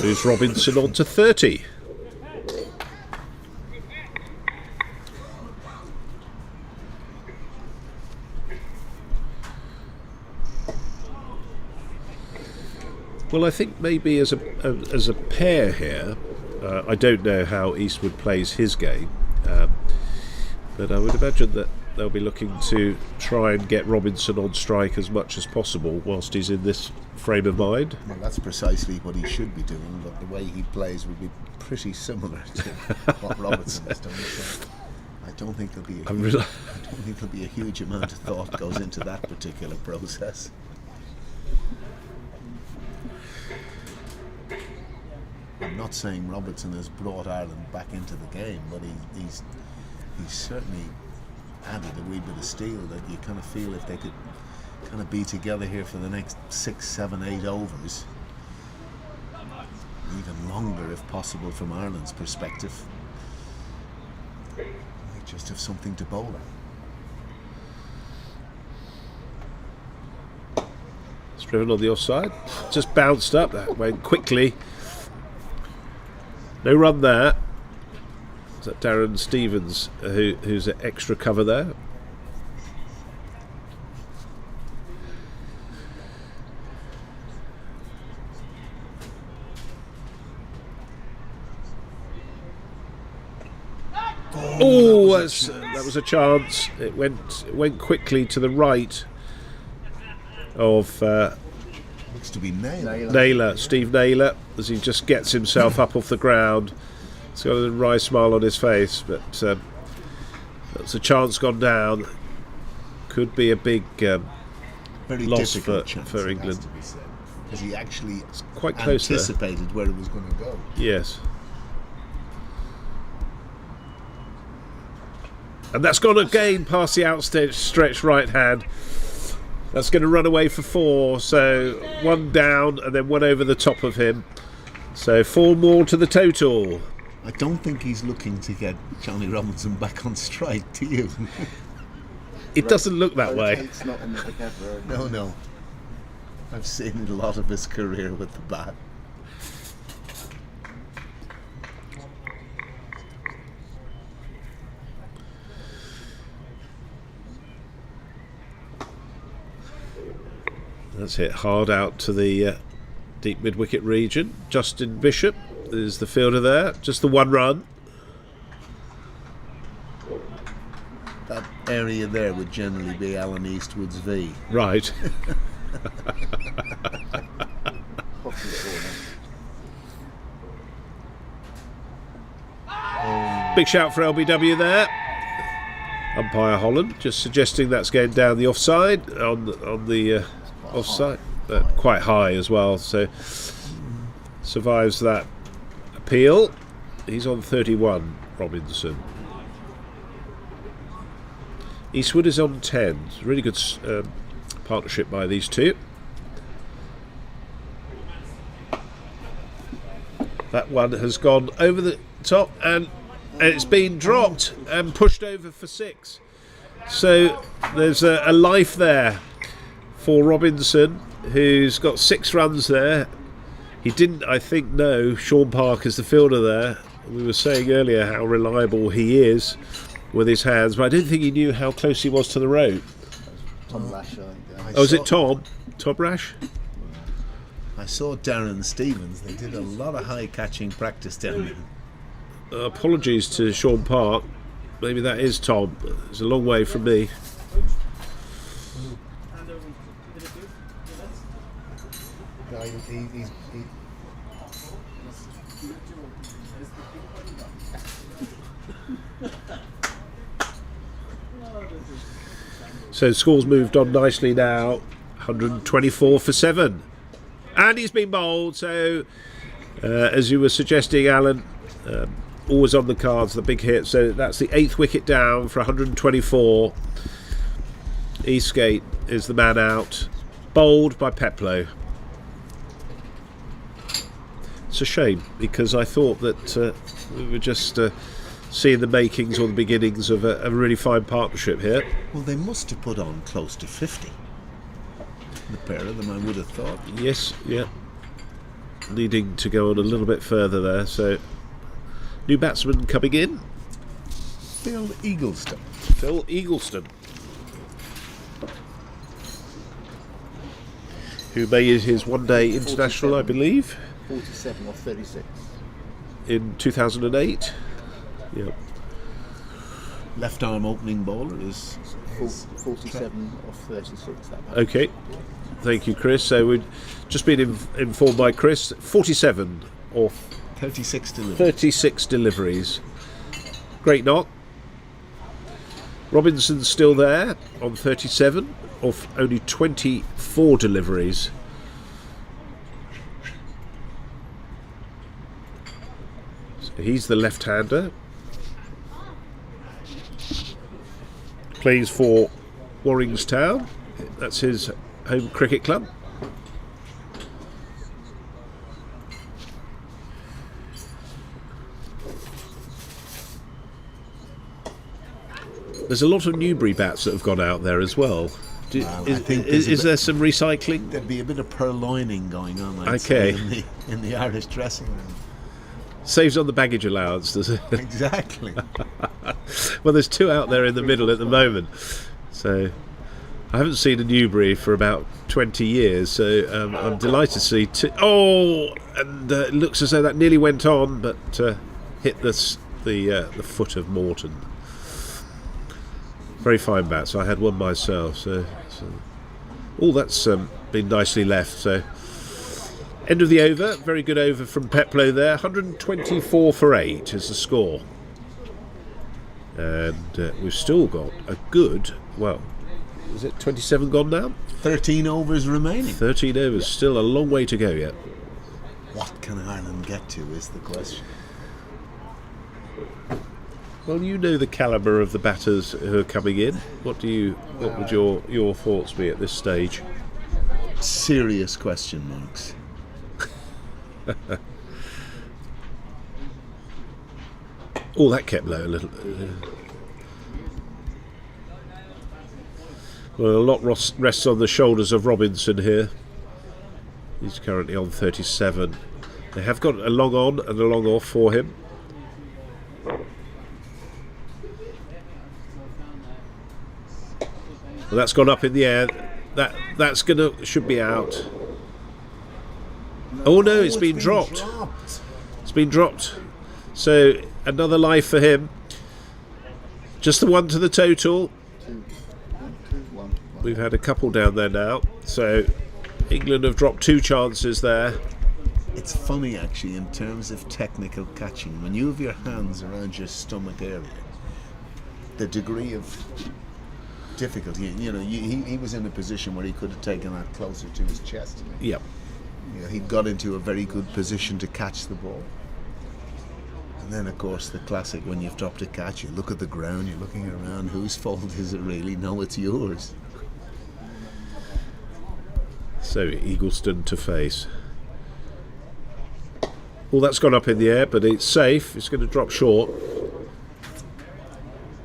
Moves Robinson on to 30. Well, I think maybe as a pair here, I don't know how Eastwood plays his game, but I would imagine that they'll be looking to try and get Robinson on strike as much as possible whilst he's in this frame of mind. Well, that's precisely what he should be doing, but the way he plays would be pretty similar to what Robinson has done. So I don't think there'll be a huge amount of thought goes into that particular process. I'm not saying Robertson has brought Ireland back into the game, but he's certainly added a wee bit of steel that you kind of feel if they could kind of be together here for the next 6, 7, 8 overs, even longer if possible from Ireland's perspective, they just have something to bowl at. It's driven on the offside, just bounced up, that went quickly. No run there. Is that Darren Stevens who's at extra cover there? That was a chance. It went quickly to the right of looks to be Naylor, Steve Naylor, as he just gets himself up off the ground. He's got a wry smile on his face, but that's a chance gone down. Could be a big loss for England. Because he actually quite close anticipated there. Where it was going to go. Yes. And that's gone again past the outstretched right hand. That's going to run away for 4. So 1 down and then 1 over the top of him. So 4 more to the total. I don't think he's looking to get Johnny Robinson back on strike, do you? It doesn't look that way. No. I've seen a lot of his career with the bat. That's hit hard out to the deep mid-wicket region. Justin Bishop is the fielder there. Just the 1 run. That area there would generally be Alan Eastwood's V. Right. Big shout for LBW there. Umpire Holland just suggesting that's going down the offside on the offside, quite high as well. So survives that appeal. He's on 31. Robinson. Eastwood is on 10. It's a really good partnership by these two. That one has gone over the top and it's been dropped and pushed over for 6. So there's a life there for Robinson, who's got 6 runs there. He didn't, I think, know Sean Parker's the fielder there. We were saying earlier how reliable he is with his hands, but I don't think he knew how close he was to the rope. Tom Lash, I think. Oh, is it Tom? Tom Rash? I saw Darren Stevens. They did a lot of high catching practice down there. Apologies to Sean Park. Maybe that is Tom. It's a long way from me. So the score's moved on nicely now. 124 for 7. And he's been bowled, so as you were suggesting, Alan, always on the cards, the big hit. So that's the 8th wicket down for 124. Eastgate is the man out, bowled by Peplow. It's a shame, because I thought that we were just seeing the makings or the beginnings of a really fine partnership here. Well, they must have put on close to 50. The pair of them, I would have thought. Yes, yeah. Needing to go on a little bit further there. So, new batsman coming in. Phil Eagleston. Phil Eagleston, who made his one-day international, I believe, 47 or 36. in 2008. Yeah. Left arm opening bowler is 47 or 36. That Okay. Thank you, Chris. So we've just been informed by Chris, 47 or 36 deliveries. 36 deliveries. Great knock. Robinson's still there on 37 of only 24 deliveries. So he's the left-hander. Plays for Warringstown. That's his home cricket club. There's a lot of Newbury bats that have gone out there as well. Is there some recycling? There'd be a bit of purloining going on, I'd Okay. say, in the Irish dressing room. Saves on the baggage allowance, does it? Exactly. Well, there's 2 out there in the middle at the moment. So I haven't seen a Newbury for about 20 years, so I'm delighted to see 2. Oh, and it looks as though that nearly went on, but hit the foot of Morton. Very fine bat. So I had one myself. So all that's been nicely left. So end of the over. Very good over from Peplow there. 124 for 8 is the score. And we've still got a good, well, is it 27 gone now? 13 overs remaining. 13 overs, still a long way to go yet. What can Ireland get to is the question. Well, you know the calibre of the batters who are coming in. What would your thoughts be at this stage? Serious question marks. Oh, that kept low a little. Well, a lot rests on the shoulders of Robinson here. He's currently on 37. They have got a long on and a long off for him. Well, that's gone up in the air. That's should be out. Oh no, it's been dropped. It's been dropped. So another life for him. Just the one to the total. We've had a couple down there now. So England have dropped 2 chances there. It's funny actually in terms of technical catching. When you have your hands around your stomach area, the degree of difficulty, he was in a position where he could have taken that closer to his chest. Yep. He got into a very good position to catch the ball. And then, of course, the classic, when you've dropped a catch, you look at the ground, you're looking around, whose fault is it really? No, it's yours. So Eagleston to face. Well, that's gone up in the air, but it's safe. It's going to drop short.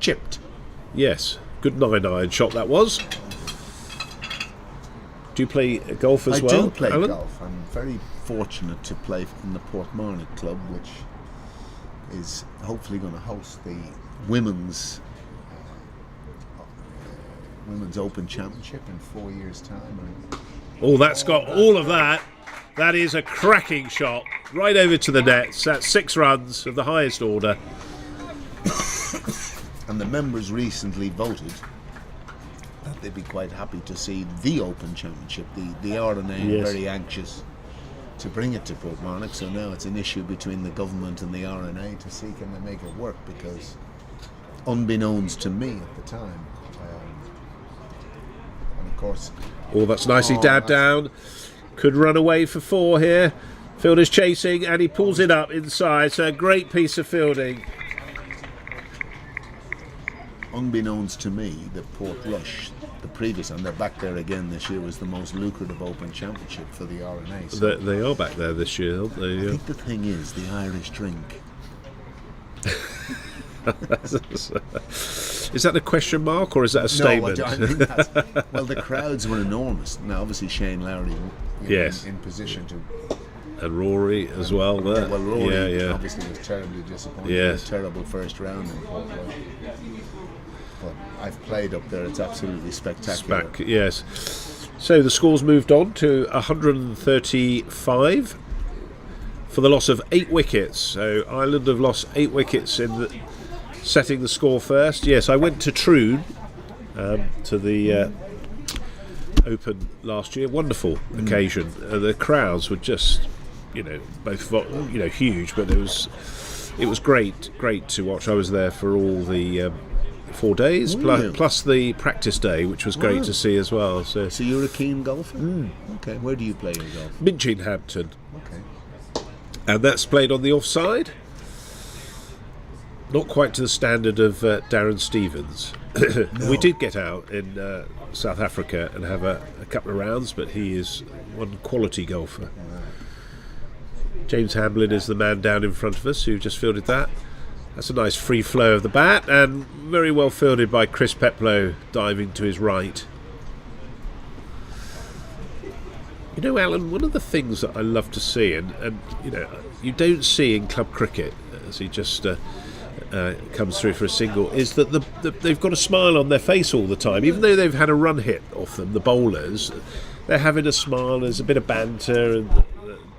Chipped. Yes. Good 9-iron shot that was. Do you play golf as well? I do play Alan? golf. I'm very fortunate to play in the Portmarnock Club, which is hopefully going to host the Women's Open Championship in 4 years' time. Oh, that's got all of that. That is a cracking shot. Right over to the nets. That's 6 runs of the highest order. And the members recently voted that they'd be quite happy to see the Open Championship. The RNA are very anxious to bring it to Portmarnock, so now it's an issue between the government and the RNA to see can they make it work, because unbeknownst to me at the time, and of course... Oh, that's nicely dabbed down. Could run away for 4 here. Fielder's chasing and he pulls it up inside, so a great piece of fielding. Unbeknownst to me, the Portrush, the previous, and they're back there again this year, was the most lucrative Open Championship for the RNA. So They are back there this year, aren't they? I think the thing is, the Irish drink. Is that a question mark or is that a statement? No, I think that's, well, the crowds were enormous. Now, obviously, Shane Lowry in position to... And Rory as well there. Well, Rory yeah. obviously was terribly disappointed. Yes. A terrible first round in Portrush. But I've played up there, it's absolutely spectacular. Yes. So the scores moved on to 135 for the loss of 8 wickets. So Ireland have lost 8 wickets in setting the score first. Yes, I went to Troon to the Open last year. Wonderful occasion. The crowds were just, both huge, but it was great to watch. I was there for all the 4 days, plus the practice day, which was great to see as well. So you're a keen golfer? Okay, where do you play your golf? Minchinhampton. Okay. And that's played on the offside. Not quite to the standard of Darren Stevens. No. We did get out in South Africa and have a couple of rounds, but he is one quality golfer. James Hamlin is the man down in front of us who just fielded that. That's a nice free flow of the bat, and very well fielded by Chris Peplow, diving to his right. Alan, one of the things that I love to see, and you don't see in club cricket, as he just comes through for a single, is that they've got a smile on their face all the time. Even though they've had a run hit off them, the bowlers, they're having a smile. There's a bit of banter and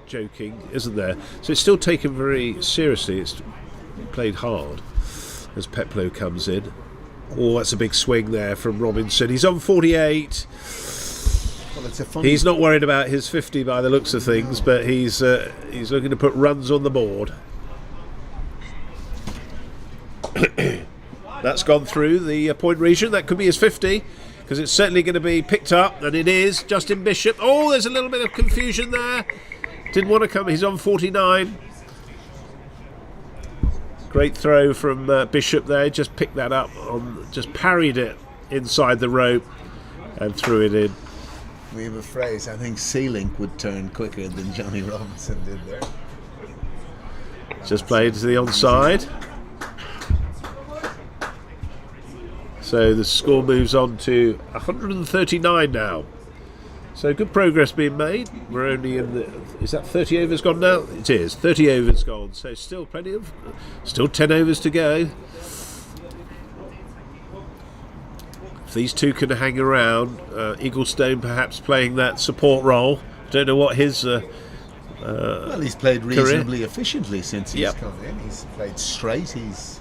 joking, isn't there? So it's still taken very seriously. It's played hard as Peplow comes in. Oh, that's a big swing there from Robinson. He's on 48. Well, he's not worried about his 50 by the looks of things, but he's looking to put runs on the board. That's gone through the point region. That could be his 50, because it's certainly going to be picked up, and it is. Justin Bishop. Oh, there's a little bit of confusion there. Didn't want to come. He's on 49. Great throw from Bishop there. Just picked that up, just parried it inside the rope and threw it in. We have a phrase, I think Sealink would turn quicker than Johnny Robinson did there. Just played to the onside. So the score moves on to 139 now. So good progress being made. We're only is that 30 overs gone now? It is, 30 overs gone. So still 10 overs to go. If these two can hang around, Eaglestone perhaps playing that support role. Don't know what his well, he's played reasonably efficiently since he's come in. He's played straight, he's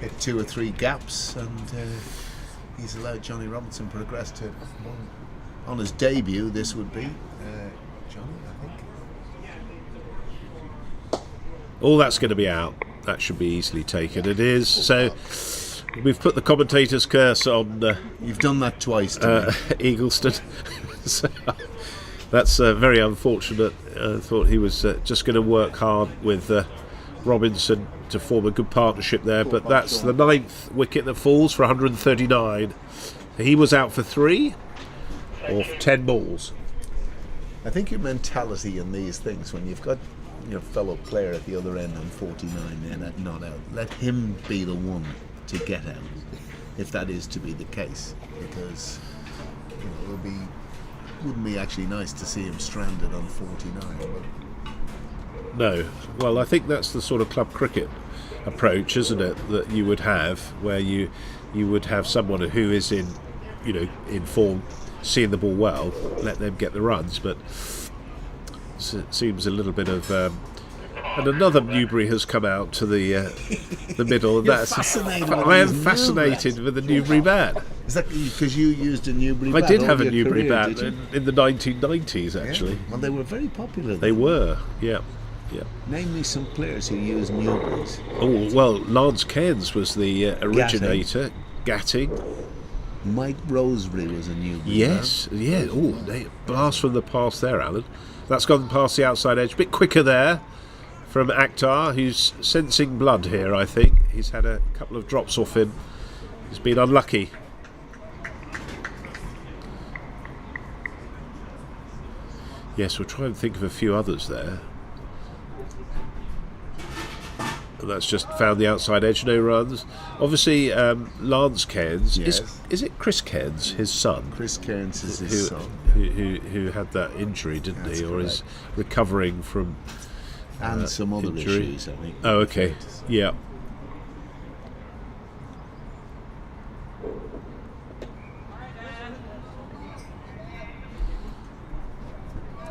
hit 2 or 3 gaps, and he's allowed Johnny Robinson progress to one. On his debut, this would be Johnny, I think. All that's going to be out. That should be easily taken. It is. So we've put the commentator's curse on. You've done that twice, Eaglestone. So that's very unfortunate. I thought he was just going to work hard with Robinson to form a good partnership there, but that's the 9th wicket that falls for 139. He was out for 3 or 10 balls. I think your mentality in these things, when you've got your fellow player at the other end on 49 and not out, let him be the one to get out. if that is to be the case, because wouldn't be actually nice to see him stranded on 49. But No. Well, I think that's the sort of club cricket approach, isn't it, that you would have, where you would have someone who is in form, seeing the ball well, let them get the runs. But it seems a little bit of and another Newbury has come out to the middle, and that's I am fascinated with the Newbury bat. Is that because you used a Newbury bat? I did have a your Newbury career, bat in the 1990s, actually. Yeah. Well, they were very popular. They were, yeah. Name me some players who used Newburys. Oh, well, Lance Cairns was the originator. Gatting. Mike Rosebery was a Newbury. Yes, yeah. Oh, blast from the past there, Alan. That's gone past the outside edge. A bit quicker there from Akhtar, who's sensing blood here, I think. He's had a couple of drops off him. He's been unlucky. Yes, we'll try and think of a few others there. And that's just found the outside edge, no runs. Obviously, Lance Cairns, yes. Is it Chris Cairns, his son? Chris Cairns is his son. Who had that injury, didn't he? Or is recovering from and some other injury. Issues, I think. Oh, okay. Yeah.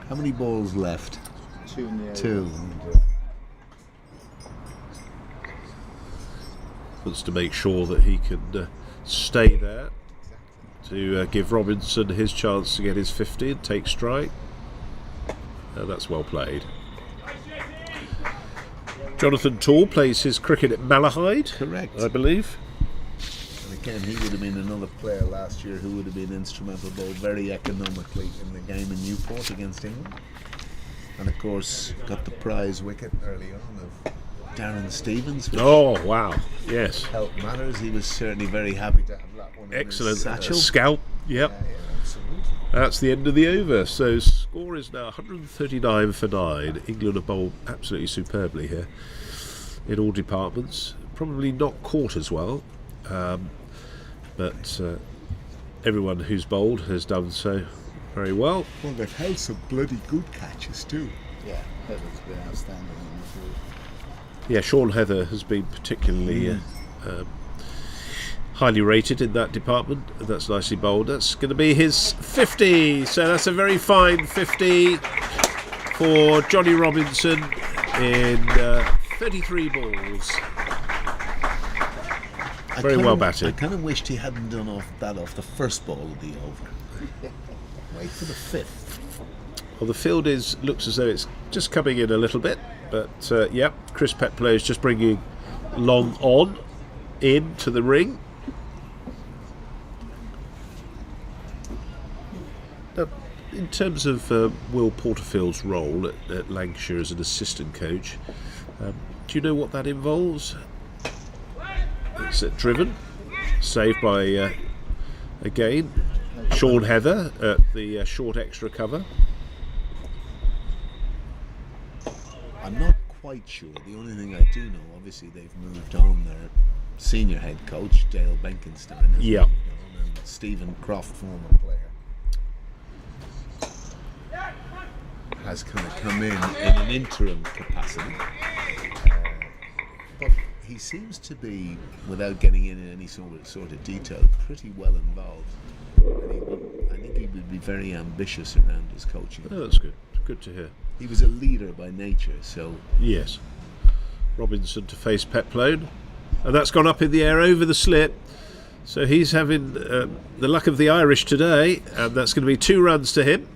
How many balls left? 2 in the over. 2. Wants to make sure that he can stay there to give Robinson his chance to get his 50 and take strike. That's well played. Jonathan Tall plays his cricket at Malahide. Correct. I believe. And again, he would have been another player last year who would have been instrumental, bowled very economically in the game in Newport against England. And of course, got the prize wicket early on of Darren Stevens. Oh, wow. Yes. Help matters. He was certainly very happy to have that one. Excellent. In his satchel. Scalp. Yep. Yeah, absolutely. That's the end of the over. So score is now 139 for 9. England have bowled absolutely superbly here in all departments. Probably not caught as well, but everyone who's bowled has done so very well. Well, they've held some bloody good catches too. Yeah, Heather's been outstanding in the field. Yeah, Sean Heather has been particularly highly rated in that department. That's nicely bowled. That's going to be his 50. So that's a very fine 50 for Johnny Robinson in 33 balls. Very well batted. I kind of wished he hadn't done that off the first ball of the over. Wait for the 5th. Well, the field looks as though it's just coming in a little bit, but yeah, Chris Petplow is just bringing long on into the ring. Now, in terms of Will Porterfield's role at Lancashire as an assistant coach, do you know what that involves? It's driven, saved by again Sean Heather at the short extra cover. I'm not quite sure. The only thing I do know, obviously, they've moved on. Their senior head coach, Dale Benkenstein, has moved on, and Stephen Croft, former player, has kind of come in an interim capacity. But he seems to be, without getting in any sort of detail, pretty well involved. And I think he would be very ambitious around his coaching. Oh, that's good. Good to hear. He was a leader by nature, so... Yes. Robinson to face Petplow. And that's gone up in the air over the slip. So he's having the luck of the Irish today, and that's going to be 2 runs to him.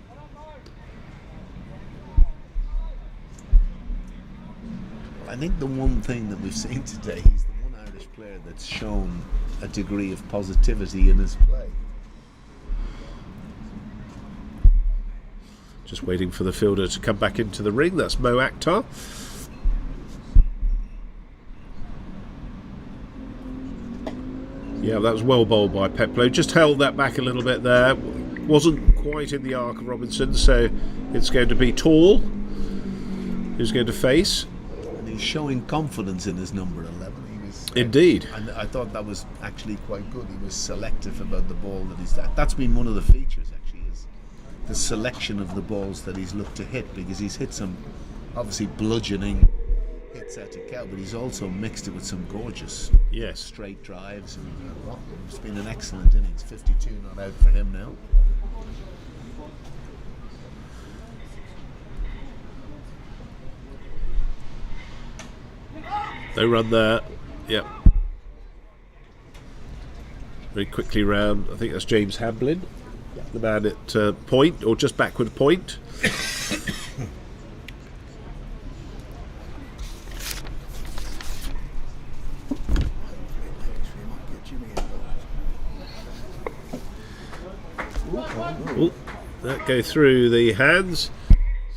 I think the one thing that we've seen today, he's the one Irish player that's shown a degree of positivity in his play. Just waiting for the fielder to come back into the ring. That's Mo Akhtar. Yeah, that was well bowled by Petplow. Just held that back a little bit there. Wasn't quite in the arc of Robinson, so it's going to be Tall who's going to face. And he's showing confidence in his number 11. Indeed. And I thought that was actually quite good. He was selective about the ball that he's... That's been one of the features, actually, is the selection of the balls that he's looked to hit, because he's hit some, obviously, bludgeoning hits out to cow, but he's also mixed it with some gorgeous straight drives. And it's been an excellent innings. 52 not out for him now. No run there. Yep. Very quickly round. I think that's James Hamblin, the man at point, or just backward point. Ooh, that go through the hands.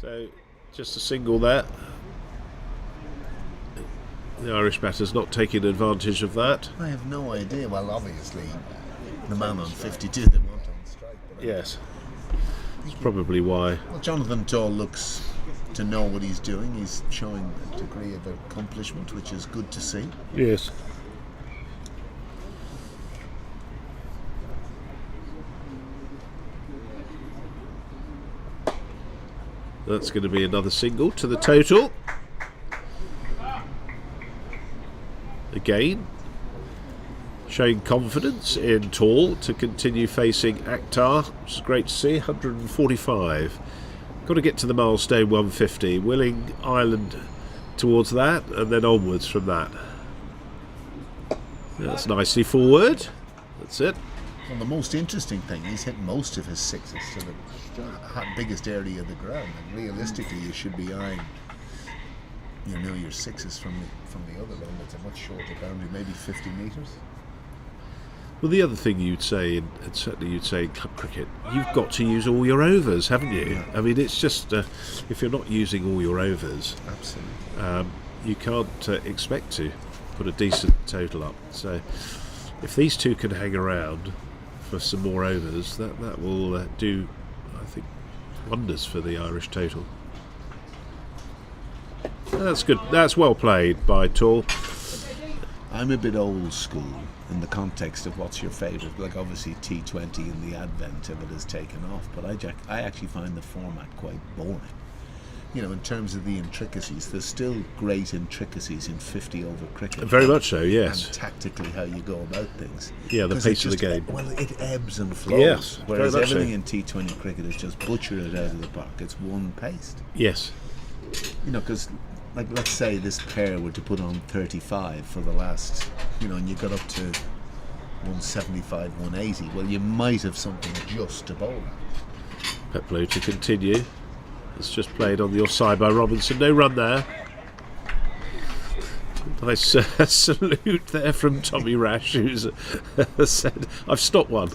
So just a single there. The Irish batter's not taking advantage of that. I have no idea. Well, obviously, the man on 52 they want on strike. Yes. That's probably why. Well, Jonathan Tall looks to know what he's doing. He's showing a degree of accomplishment, which is good to see. Yes. That's going to be another single to the total. Again, showing confidence in Tall to continue facing Akhtar, which is great to see. 145. Got to get to the milestone 150. Willing Ireland towards that, and then onwards from that. That's nicely forward. That's it. Well, the most interesting thing, he's hit most of his sixes to the biggest area of the ground. And realistically, you should be eyeing, your sixes from the other end. It's a much shorter boundary, maybe 50 metres. Well, the other thing you'd say, and certainly you'd say in club cricket, you've got to use all your overs, haven't you? Yeah. I mean, it's just, if you're not using all your overs, absolutely, you can't expect to put a decent total up. So if these two can hang around for some more overs, that will do, I think, wonders for the Irish total. That's good. That's well played by Tall. I'm a bit old school in the context of what's your favourite. Like, obviously T20 and the advent of it has taken off, but I actually find the format quite boring. In terms of the intricacies, there's still great intricacies in 50 over cricket. Very much so, yes. And tactically how you go about things. Yeah, the pace of the game. Well, it ebbs and flows. Yes, whereas very much everything so. in T20 cricket is just butcher it out of the park. It's one paced. Yes. Because, like, let's say this pair were to put on 35 for the last, and you got up to 175, 180. Well, you might have something just to bowl at. Peplow to continue. It's just played on the offside by Robinson. No run there. Nice salute there from Tommy Rash, who's said, I've stopped one.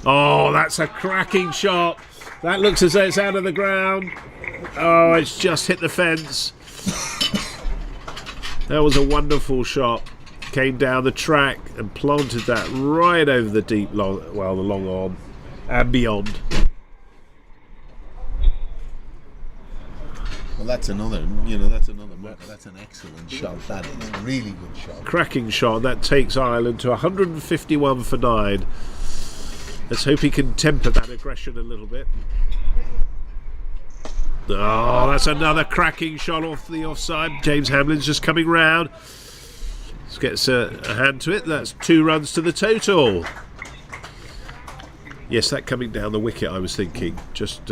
Oh, that's a cracking shot. That looks as though it's out of the ground. Oh, it's just hit the fence. That was a wonderful shot. Came down the track and planted that right over the the long on and beyond. Well, that's another marker. That's an excellent shot. That is a really good shot. Cracking shot. That takes Ireland to 151 for 9. Let's hope he can temper that aggression a little bit. Oh, that's another cracking shot off the offside. James Hamlin's just coming round. Let's get a hand to it. That's 2 runs to the total. Yes, that coming down the wicket, I was thinking. Just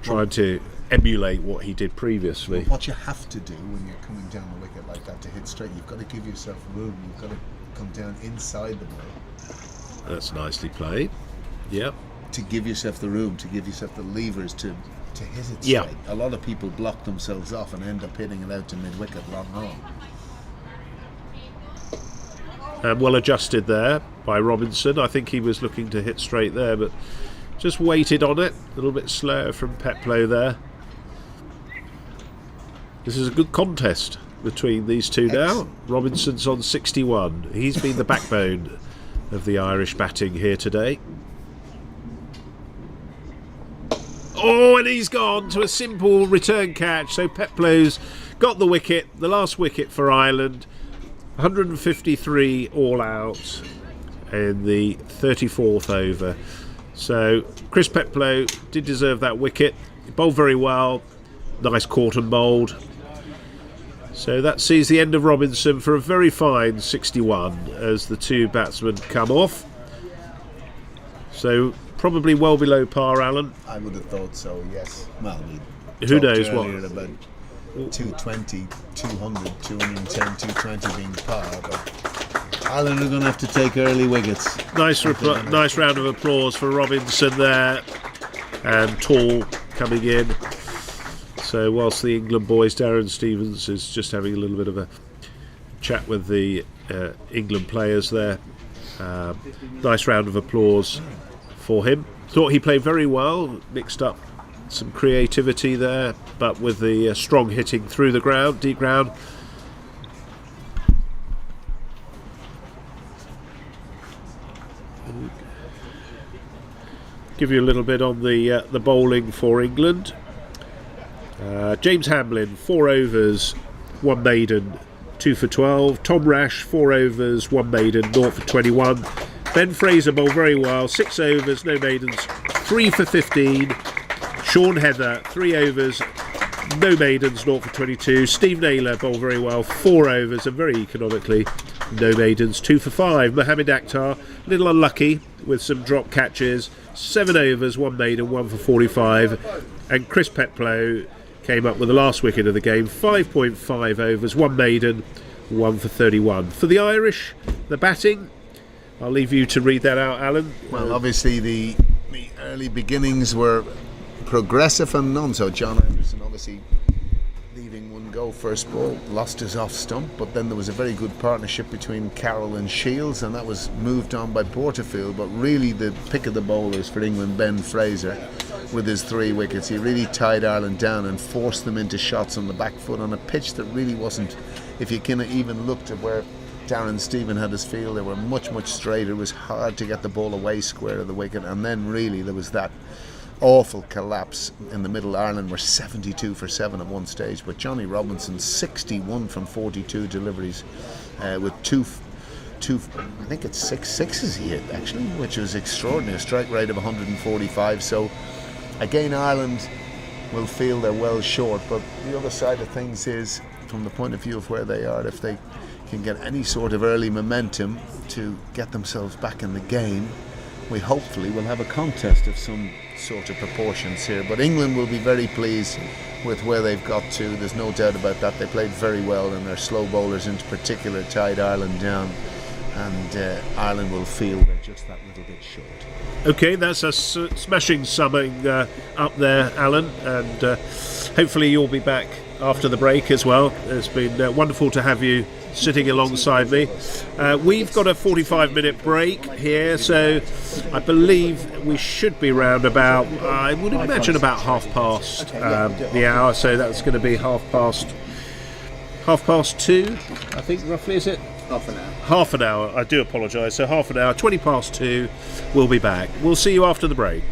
trying to emulate what he did previously. Well, what you have to do when you're coming down the wicket like that to hit straight, you've got to give yourself room. You've got to come down inside the ball. That's nicely played. Yep. To give yourself the room, to give yourself the levers to hit it straight. Yeah. A lot of people block themselves off and end up hitting it out to mid-wicket long on. Well adjusted there by Robinson. I think he was looking to hit straight there, but just waited on it. A little bit slower from Peplow there. This is a good contest between these two now. Robinson's on 61. He's been the backbone of the Irish batting here today. Oh, and he's gone to a simple return catch. So Peplow's got the wicket, the last wicket for Ireland. 153 all out in the 34th over. So Chris Petplow did deserve that wicket. He bowled very well. Nice caught and bowled. So that sees the end of Robinson for a very fine 61 as the two batsmen come off. So probably well below par, Alan. I would have thought so, yes. Well, Who knows what? About 220, 200, 210, 220 being par, but Ireland are going to have to take early wickets. Nice round of applause for Robinson there, and Tall coming in. So whilst the England boys, Darren Stevens is just having a little bit of a chat with the England players there. Nice round of applause for him. Thought he played very well, mixed up some creativity there, but with the strong hitting through the ground, deep ground. Give you a little bit on the bowling for England. James Hamlin, 4 overs, 1 maiden, 2 for 12. Tom Rash, 4 overs, 1 maiden, 0 for 21. Ben Fraser bowled very well, 6 overs, no maidens, 3 for 15. Sean Heather, 3 overs, no maidens, 0 for 22. Steve Naylor bowled very well, 4 overs and very economically, no maidens, 2 for 5. Mohamed Akhtar, a little unlucky with some drop catches, 7 overs, 1 maiden, 1 for 45. And Chris Petplow came up with the last wicket of the game, 5.5 overs, 1 maiden, 1 for 31. For the Irish, the batting, I'll leave you to read that out, Alan. Well, obviously the early beginnings were progressive and none. So John Anderson obviously leaving one go first ball, lost his off stump, but then there was a very good partnership between Carroll and Shields, and that was moved on by Porterfield. But really the pick of the bowlers for England, Ben Fraser, with his 3 wickets, he really tied Ireland down and forced them into shots on the back foot on a pitch that really wasn't, if you can even look at where Darren Stephen had his field, they were much straighter. It was hard to get the ball away square of the wicket, and then really there was that awful collapse in the middle. Ireland were 72 for 7 at one stage, but Johnny Robinson 61 from 42 deliveries with two I think it's 6 sixes he hit actually, which was extraordinary. A strike rate of 145. So again, Ireland will feel they're well short, but the other side of things is, from the point of view of where they are, if they can get any sort of early momentum to get themselves back in the game, we hopefully will have a contest of some sort of proportions here. But England will be very pleased with where they've got to, there's no doubt about that. They played very well, and their slow bowlers in particular tied Ireland down, and Ireland will feel they're just that little bit short. Okay, that's a smashing summing up there, Alan, and hopefully you'll be back after the break as well. It's been wonderful to have you sitting alongside me. We've got a 45-minute break here, so I believe we should be round about, I would imagine, about half past the hour, so that's going to be half past 2, I think, roughly, is it? Half an hour, I do apologise. So half an hour, 20 past 2, we'll be back. We'll see you after the break.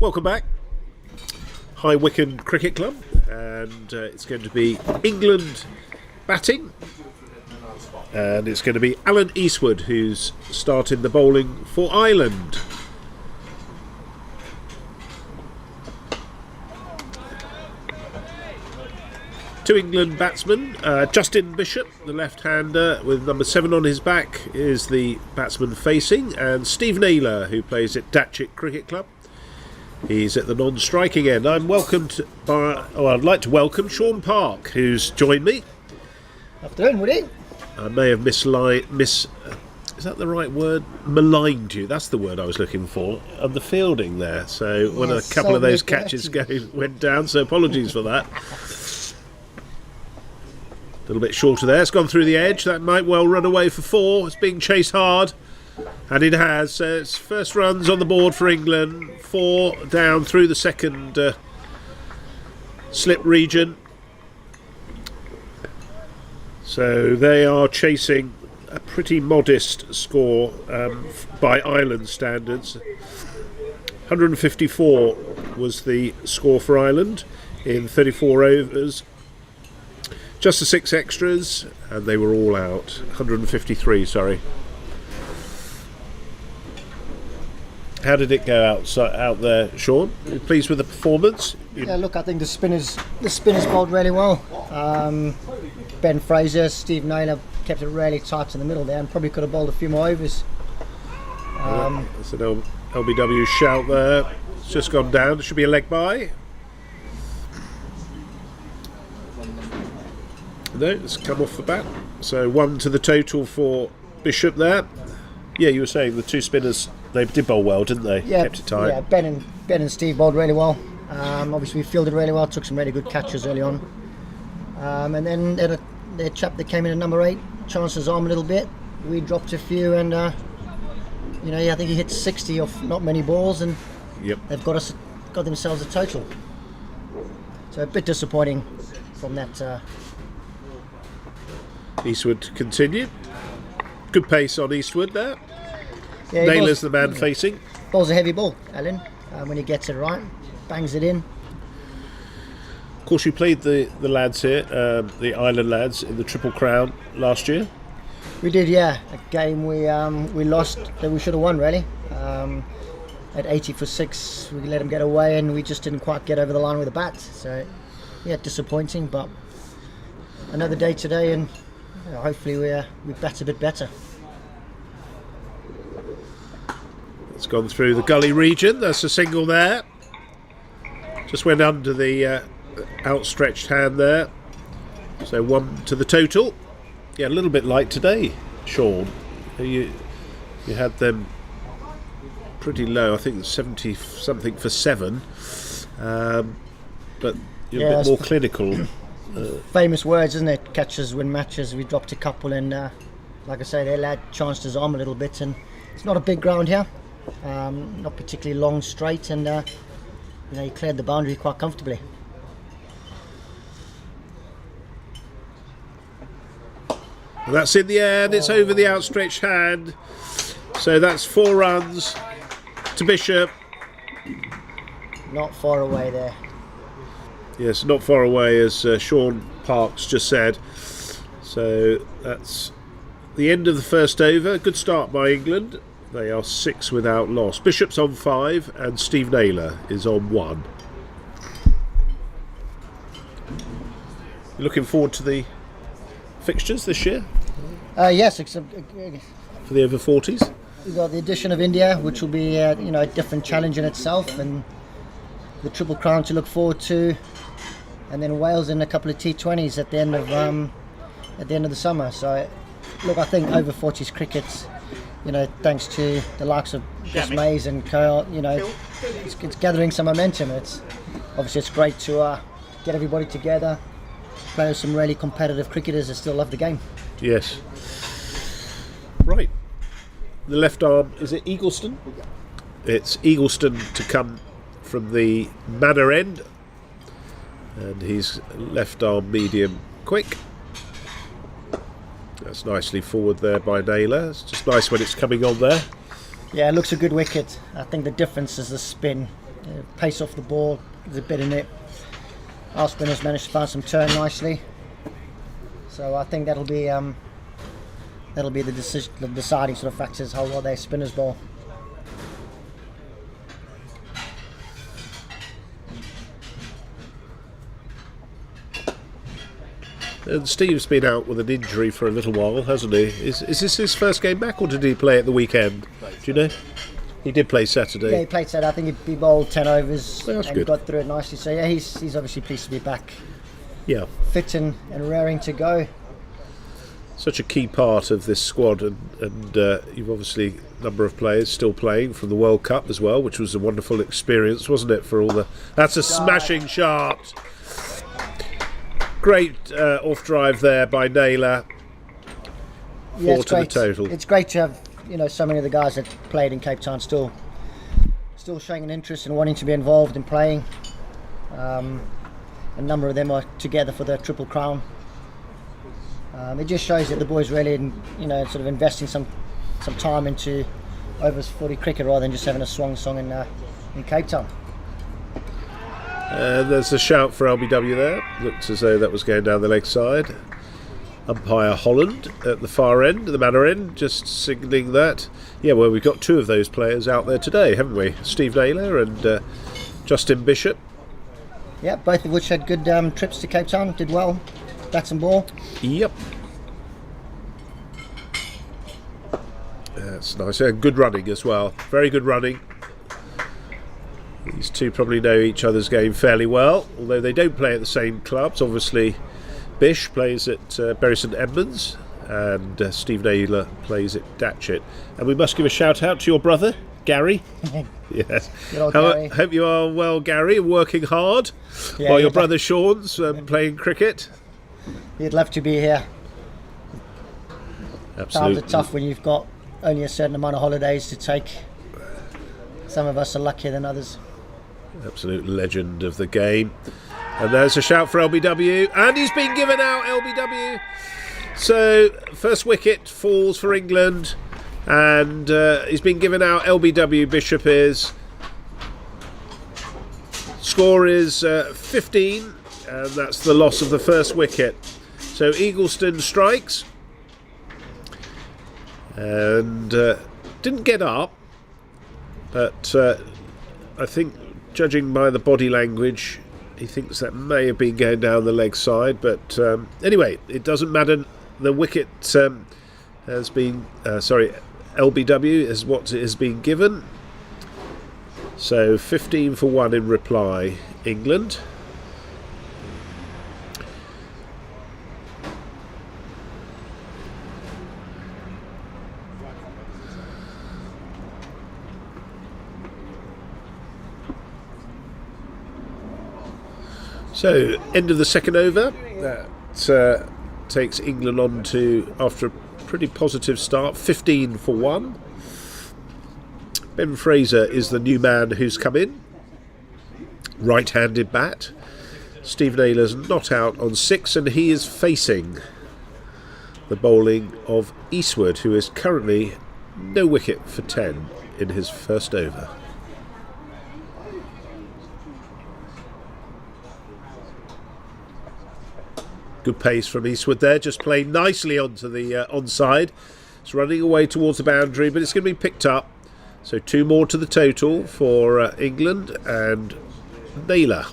Welcome back. High Wycombe Cricket Club, and it's going to be England batting, and it's going to be Alan Eastwood who's starting the bowling for Ireland. Two England batsmen, Justin Bishop, the left-hander with number 7 on his back, is the batsman facing, and Steve Naylor, who plays at Datchet Cricket Club. He's at the non-striking end. I'd like to welcome Sean Park, who's joined me. Afternoon, Woody. I may have is that the right word? Maligned you. That's the word I was looking for. On the fielding there. So when a couple of those catches went down, so apologies for that. A little bit shorter there. It's gone through the edge. That might well run away for 4. It's being chased hard. And it has. So it's first runs on the board for England. 4 down through the second slip region. So they are chasing a pretty modest score by Ireland standards. 154 was the score for Ireland in 34 overs. Just the 6 extras, and they were all out. 153, sorry. How did it go out there, Sean? Are you pleased with the performance? Yeah, look, I think the spinners bowled really well. Ben Fraser, Steve Naylor kept it really tight in the middle there, and probably could have bowled a few more overs. That's an LBW shout there. It's just gone down. There should be a leg by. No, it's come off the bat. So 1 to the total for Bishop there. Yeah, you were saying the 2 spinners, they did bowl well, didn't they? Yeah, kept it tight. Yeah, Ben and Steve bowled really well. Obviously, we fielded really well, took some really good catches early on. And then the chap that came in at number 8 chanced his arm a little bit. We dropped a few, and I think he hit 60 off not many balls, and they've got themselves a total. So a bit disappointing from that. Eastwood continued. Good pace on Eastwood there. Yeah, Naylor's the man facing. Bowls a heavy ball, Alan, when he gets it right. Bangs it in. Of course, you played the lads here, the Ireland lads, in the Triple Crown last year. We did, yeah. A game we lost that we should have won, really. At 80 for 6, we let them get away, and we just didn't quite get over the line with the bat. So, yeah, disappointing, but another day today, and hopefully we bat a bit better. It's gone through the gully region. That's a single there. Just went under the outstretched hand there. So 1 to the total. Yeah, a little bit light today, Sean. You had them pretty low. I think 70 something for 7. But you're a bit more clinical. Famous words, isn't it? Catches win matches. We dropped a couple, and like I say, their lad chanced his arm a little bit, and it's not a big ground here, not particularly long, straight, and he cleared the boundary quite comfortably. And that's in the air, and it's over the outstretched hand. So that's 4 runs to Bishop. Not far away there. Yes, not far away, as Sean Parks just said. So that's the end of the first over. Good start by England. They are 6 without loss. Bishop's on 5 and Steve Naylor is on 1. Looking forward to the fixtures this year? Yes, for the over 40s? We've got the addition of India, which will be a different challenge in itself, and the Triple Crown to look forward to, and then Wales in a couple of T20s at the end of the summer. So, look, I think over 40s cricket, thanks to the likes of Chris Mays and Kyle, it's gathering some momentum. It's great to get everybody together, play with some really competitive cricketers that still love the game. Yes. Right. The left arm, is it Eagleston? It's Eagleston to come from the Manor end, and he's left arm medium quick. That's nicely forward there by Naylor. It's just nice when it's coming on there. Yeah, it looks a good wicket. I think the difference is the spin. pace off the ball, gives a bit in it. Our spinners managed to find some turn nicely. So I think that'll be the deciding sort of factors how well their spinners bowl. And Steve's been out with an injury for a little while, hasn't he? Is this his first game back, or did he play at the weekend? Do you know? He did play Saturday. Yeah, he played Saturday. I think he bowled 10 overs That's and good. got through it nicely. So yeah, he's obviously pleased to be back, Yeah. fit and raring to go. Such a key part of this squad, and you've obviously a number of players still playing from the World Cup as well, which was a wonderful experience, wasn't it? For all the that's a smashing shot. Great off drive there by Naylor. Yeah, 4 to the total. It's great to have so many of the guys that played in Cape Town still showing an interest and wanting to be involved in playing. A number of them are together for the Triple Crown. It just shows that the boys really, sort of investing some time into over 40 cricket rather than just having a swan song in Cape Town. There's a shout for LBW there. Looked as though that was going down the leg side. Umpire Holland at the far end, the manor end, just signalling that. Yeah, well, we've got two of those players out there today, haven't we? Steve Naylor and Justin Bishop. Yeah, both of which had good trips to Cape Town, did well, bats and ball. Yep. That's nice. Good running as well. Very good running. These two probably know each other's game fairly well, although they don't play at the same clubs. Obviously, Bish plays at Bury St Edmunds and Steve Naylor plays at Datchet. And we must give a shout out to your brother, Gary. Yes. Gary. Hope you are well, Gary, working hard while your brother Sean's playing cricket. He'd love to be here. Absolutely. Times are tough when you've got only a certain amount of holidays to take. Some of us are luckier than others. Absolute legend of the game. And there's a shout for LBW, and he's been given out, LBW. So first wicket falls for England, and he's been given out. LBW Bishop is. Score is 15, and that's the loss of the first wicket. So Eagleston strikes and didn't get up, but I think, judging by the body language, he thinks that may have been going down the leg side. But anyway, it doesn't matter. The wicket has been, LBW is what has been given. So 15 for 1 in reply, England. So, end of the second over. That takes England on to, after a pretty positive start, 15 for 1. Ben Fraser is the new man who's come in. Right-handed bat. Steve Naylor's not out on 6, and he is facing the bowling of Eastwood, who is currently no wicket for 10 in his first over. Good pace from Eastwood there, just played nicely onto the onside. It's running away towards the boundary, but it's going to be picked up. So 2 more to the total for England and Naylor.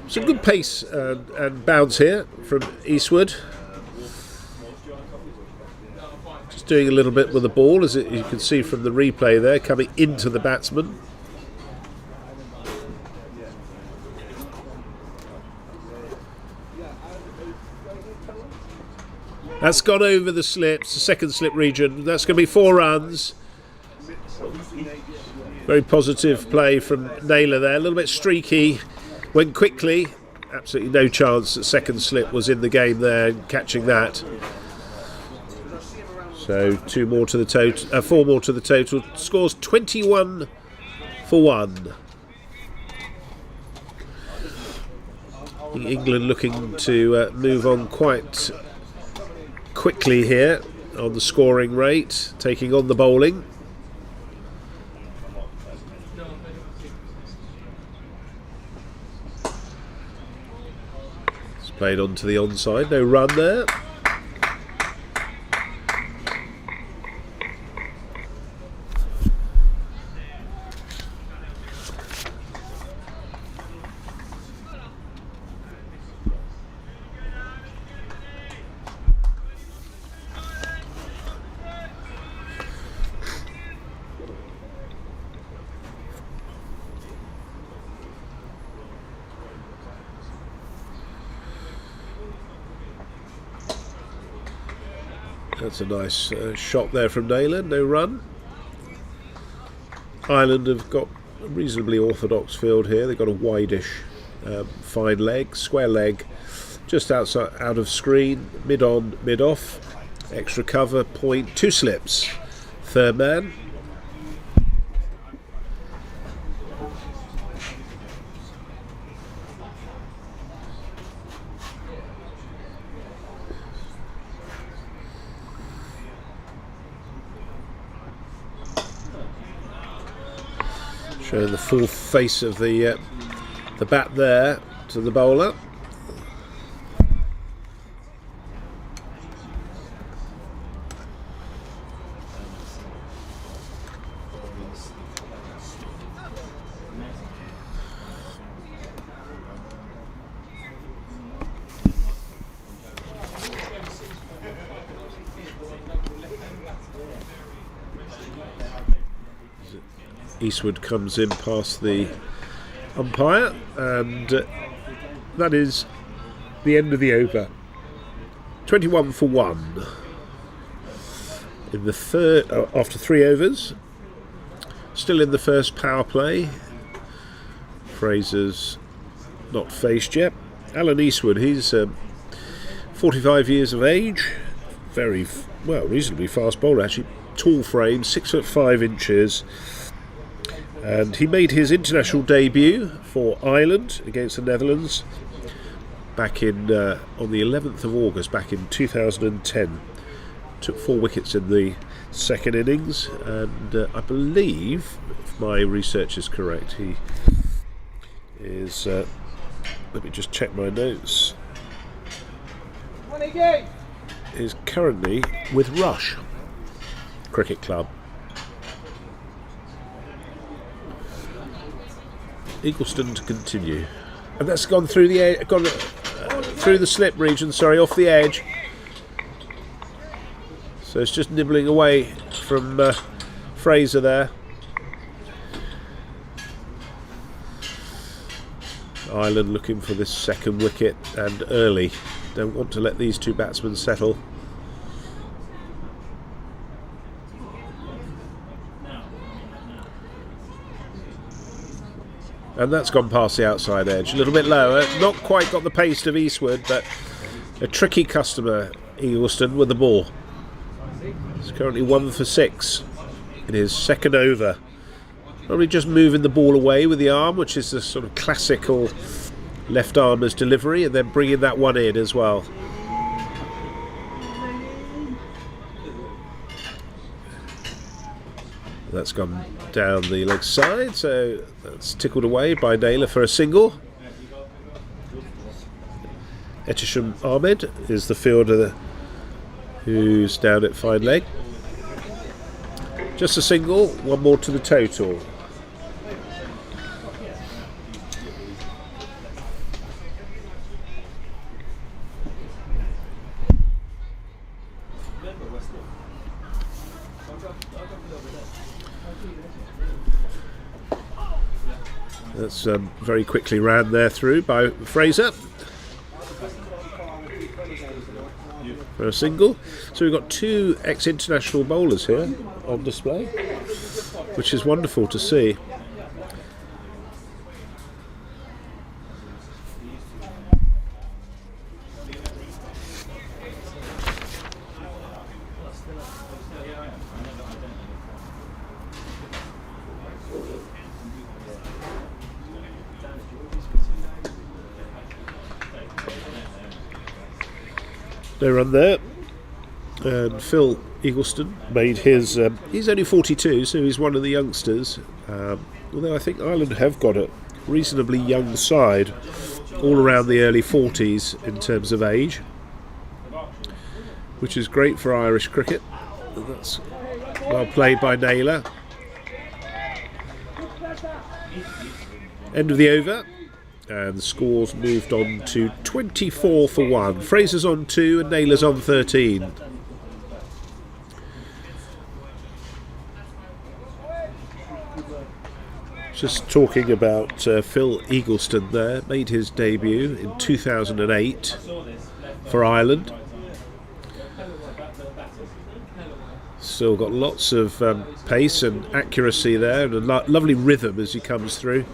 Some good pace and bounce here from Eastwood. Just doing a little bit with the ball, as you can see from the replay there, coming into the batsman. That's gone over the slips, the second slip region. That's going to be 4 runs. Very positive play from Naylor there. A little bit streaky. Went quickly. Absolutely no chance that second slip was in the game there, catching that. So 4 more to the total. Scores 21 for 1. England looking to move on quite quickly here on the scoring rate, taking on the bowling. Played on to the onside, no run there. That's a nice shot there from Naylor, no run. Ireland have got a reasonably orthodox field here. They've got a wideish fine leg, square leg, just outside, out of screen, mid on, mid off, extra cover, point, 2 slips, third man. Showing the full face of the bat there to the bowler. Eastwood comes in past the umpire, and that is the end of the over. 21 for 1 in the third, after 3 overs. Still in the first power play. Fraser's not faced yet. Alan Eastwood, he's 45 years of age, very reasonably fast bowler actually. Tall frame, 6'5" and he made his international debut for Ireland against the Netherlands back in on the 11th of August back in 2010. Took 4 wickets in the second innings, and I believe, if my research is correct, he is let me just check my notes, is currently with Rush Cricket Club. Eagleston to continue, and that's gone through the through the slip region. Sorry, off the edge. So it's just nibbling away from Fraser there. Ireland looking for this second wicket, and early. Don't want to let these 2 batsmen settle. And that's gone past the outside edge, a little bit lower. Not quite got the pace of Eastwood, but a tricky customer, Eagleston, with the ball. He's currently 1 for 6 in his second over. Probably just moving the ball away with the arm, which is the sort of classical left armer's delivery, and then bringing that one in as well. That's gone down the leg side, so that's tickled away by Naylor for a single. Etisham Ahmed is the fielder who's down at fine leg. Just a single, 1 more to the total. That's very quickly ran there through by Fraser for a single. So we've got 2 ex-international bowlers here on display, which is wonderful to see. No run there, and Phil Eagleston made his he's only 42, so he's one of the youngsters, although I think Ireland have got a reasonably young side all around the early 40s in terms of age, which is great for Irish cricket. That's well played by Naylor. End of the over, and the scores moved on to 24 for 1. Fraser's on 2 and Naylor's on 13. Just talking about Phil Eagleston there, made his debut in 2008 for Ireland. Still got lots of pace and accuracy there, and a lovely rhythm as he comes through.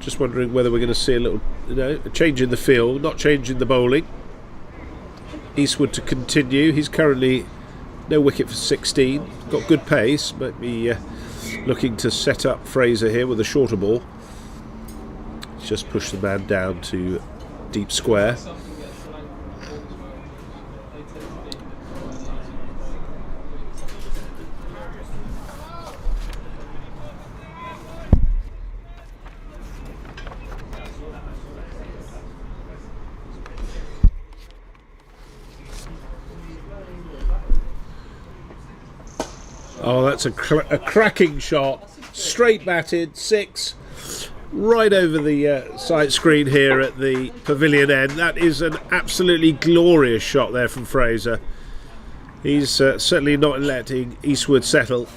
Just wondering whether we're going to see a little, a change in the field, not changing the bowling. Eastwood to continue. He's currently no wicket for 16. Got good pace. Might be looking to set up Fraser here with a shorter ball. Just push the man down to deep square. Oh, that's a cracking shot. Straight batted, 6. Right over the sight screen here at the pavilion end. That is an absolutely glorious shot there from Fraser. He's certainly not letting Eastwood settle.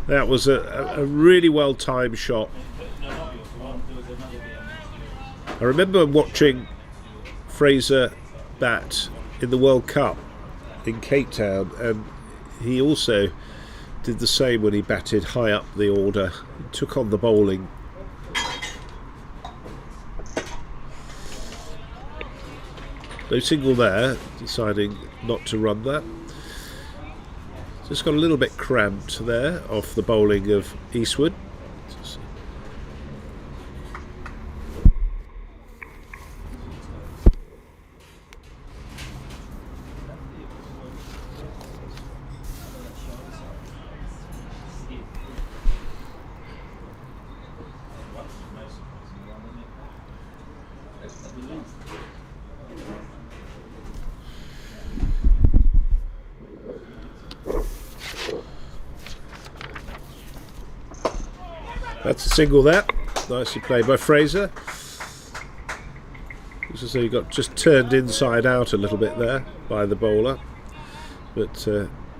That was a really well timed shot. I remember watching Fraser bat in the World Cup in Cape Town, and he also did the same when he batted high up the order. He took on the bowling. No single there, deciding not to run that. Just got a little bit cramped there off the bowling of Eastwood. That's a single there. Nicely played by Fraser. Looks as though he got just turned inside out a little bit there by the bowler, but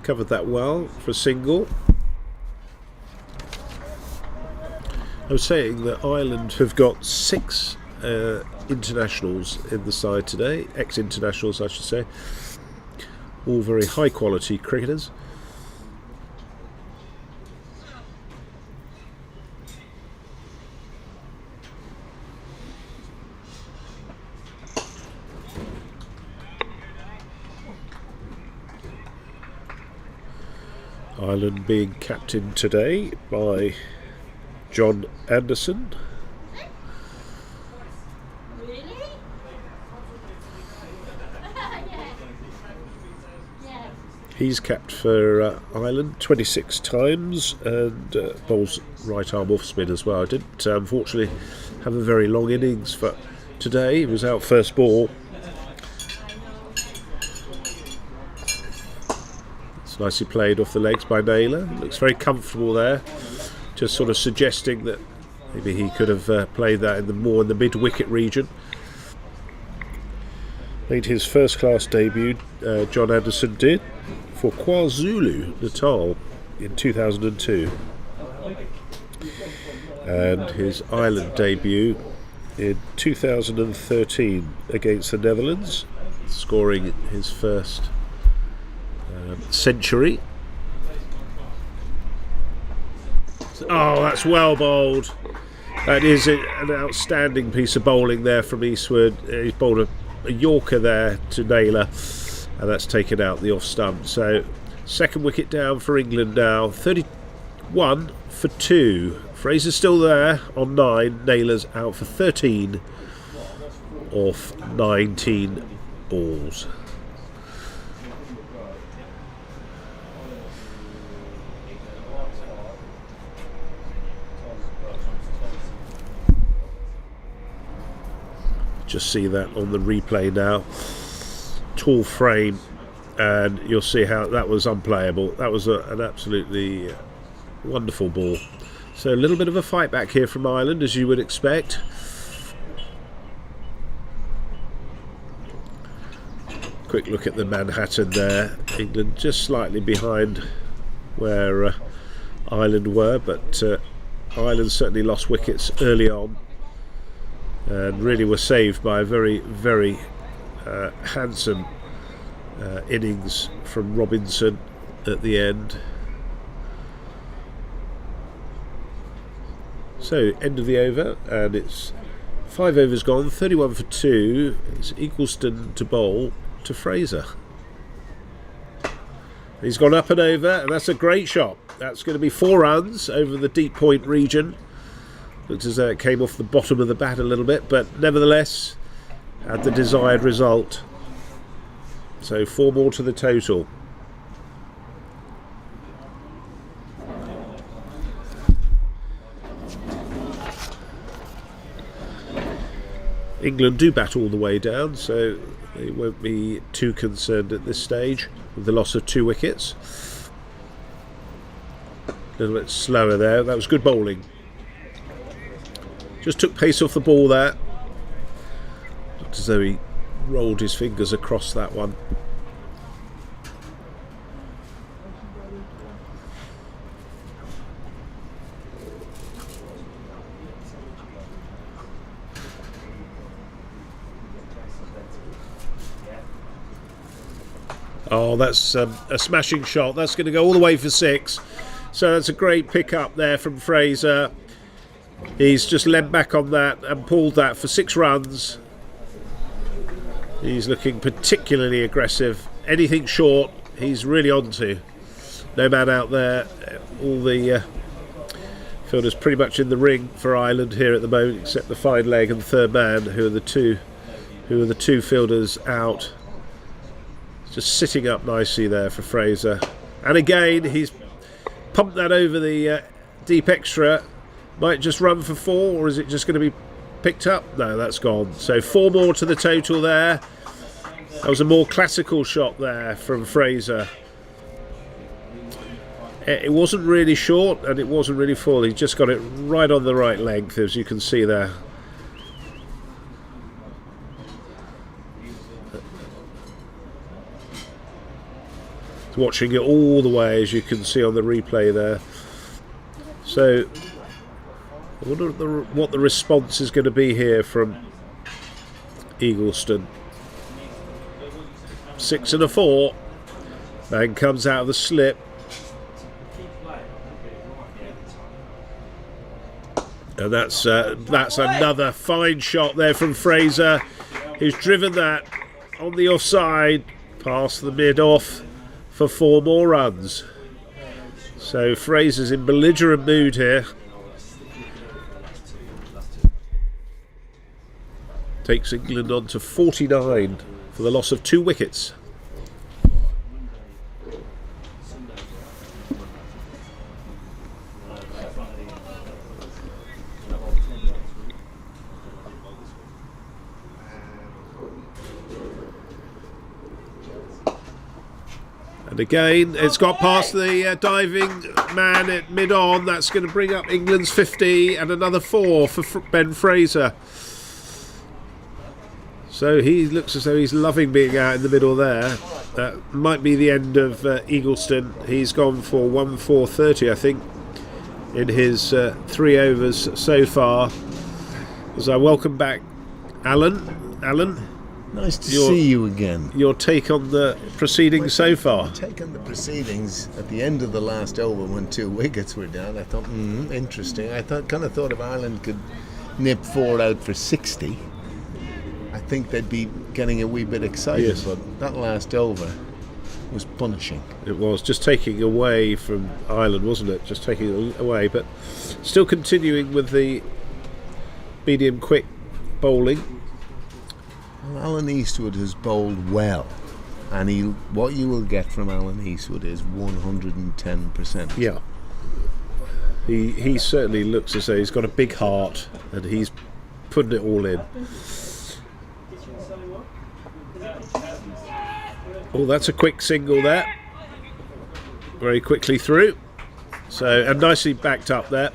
covered that well for a single. I was saying that Ireland have got 6 internationals in the side today, ex-internationals I should say, all very high quality cricketers. Ireland being captained today by John Anderson. He's capped for Ireland 26 times and bowls right arm off spin as well. I didn't unfortunately have a very long innings for today. He was out first ball. It's nicely played off the legs by Naylor. Looks very comfortable there. Just sort of suggesting that maybe he could have played that in the mid wicket region. Made his first class debut, John Anderson did, for KwaZulu-Natal in 2002. And his Ireland debut in 2013 against the Netherlands, scoring his first century. Oh, that's well bowled. That is an outstanding piece of bowling there from Eastwood. He's bowled a Yorker there to Naylor, and that's taken out the off stump. So second wicket down for England now. 31 for 2. Fraser's still there on 9. Naylor's out for 13 off 19 balls. just see that on the replay now. Tall frame, and you'll see how that was unplayable. That was an absolutely wonderful ball. So a little bit of a fight back here from Ireland, as you would expect. Quick look at the Manhattan there. England just slightly behind where Ireland were, but Ireland certainly lost wickets early on and really were saved by a very, very handsome innings from Robinson at the end. So end of the over, and it's 5 overs gone, 31 for 2. It's Eagleston to bowl to Fraser. He's gone up and over, and that's a great shot. That's going to be 4 runs over the deep point region. Looks as though it came off the bottom of the bat a little bit, but nevertheless had the desired result. So 4 more to the total. England do bat all the way down, so they won't be too concerned at this stage with the loss of 2 wickets. A little bit slower there. That was good bowling. Just took pace off the ball there. Looked as though he rolled his fingers across that one. Oh, that's a smashing shot. That's going to go all the way for 6. So that's a great pick up there from Fraser. He's just leant back on that and pulled that for 6 runs. He's looking particularly aggressive. Anything short, he's really onto. No man out there. All the fielders pretty much in the ring for Ireland here at the moment, except the fine leg and third man, who are the two fielders out. Just sitting up nicely there for Fraser. And again, he's pumped that over the deep extra. Might just run for 4, or is it just going to be picked up? No, that's gone. So 4 more to the total there. That was a more classical shot there from Fraser. It wasn't really short and it wasn't really full. He just got it right on the right length, as you can see there. Watching it all the way, as you can see on the replay there. So I wonder what the response is going to be here from Eagleston. 6 and a 4. Man comes out of the slip. And that's another fine shot there from Fraser, who's driven that on the offside past the mid-off for 4 more runs. So Fraser's in belligerent mood here. Takes England on to 49 for the loss of 2 wickets. And again, it's got past the diving man at mid-on. That's going to bring up England's 50 and another 4 for Ben Fraser. So he looks as though he's loving being out in the middle there. That might be the end of Eagleston. He's gone for 1-4-30, I think, in his 3 overs so far. As I welcome back Alan. Nice to see you again. Your take on the proceedings so far? Take on the proceedings at the end of the last over when 2 wickets were down. I thought, interesting. I kind of thought if Ireland could nip 4 out for 60, I think they'd be getting a wee bit excited. Yes. But that last over was punishing. It was just taking away from Ireland, wasn't it? Just taking it away, but still continuing with the medium quick bowling. Well, Alan Eastwood has bowled well, and what you will get from Alan Eastwood is 110%. Yeah, he certainly looks as though he's got a big heart, and he's putting it all in. Oh, that's a quick single there. Very quickly through. So, and nicely backed up there.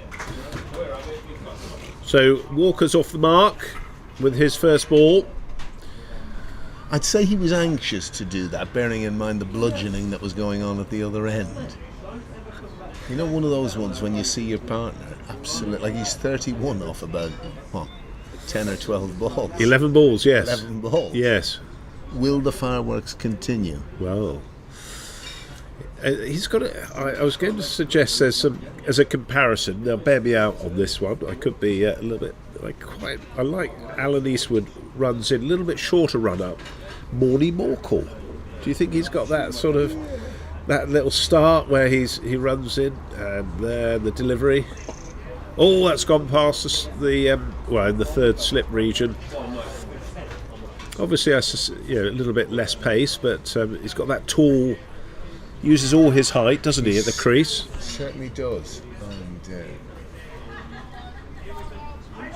So Walker's off the mark with his first ball. I'd say he was anxious to do that, bearing in mind the bludgeoning that was going on at the other end. You know, one of those ones when you see your partner, absolutely, like he's 31 off about, what, 10 or 12 balls? 11 balls, yes. 11 balls. Yes. Will the fireworks continue? Well, he's got. I was going to suggest there's some as a comparison. Now, bear me out on this one. I could be a little bit I like Alan Eastwood runs in a little bit shorter run up. Morny Morkel. Do you think he's got that sort of that little start where he runs in and there the delivery? Oh, that's gone past the in the third slip region. Obviously, a little bit less pace, but he's got that tall. Uses all his height, doesn't he, at the crease? Certainly does. And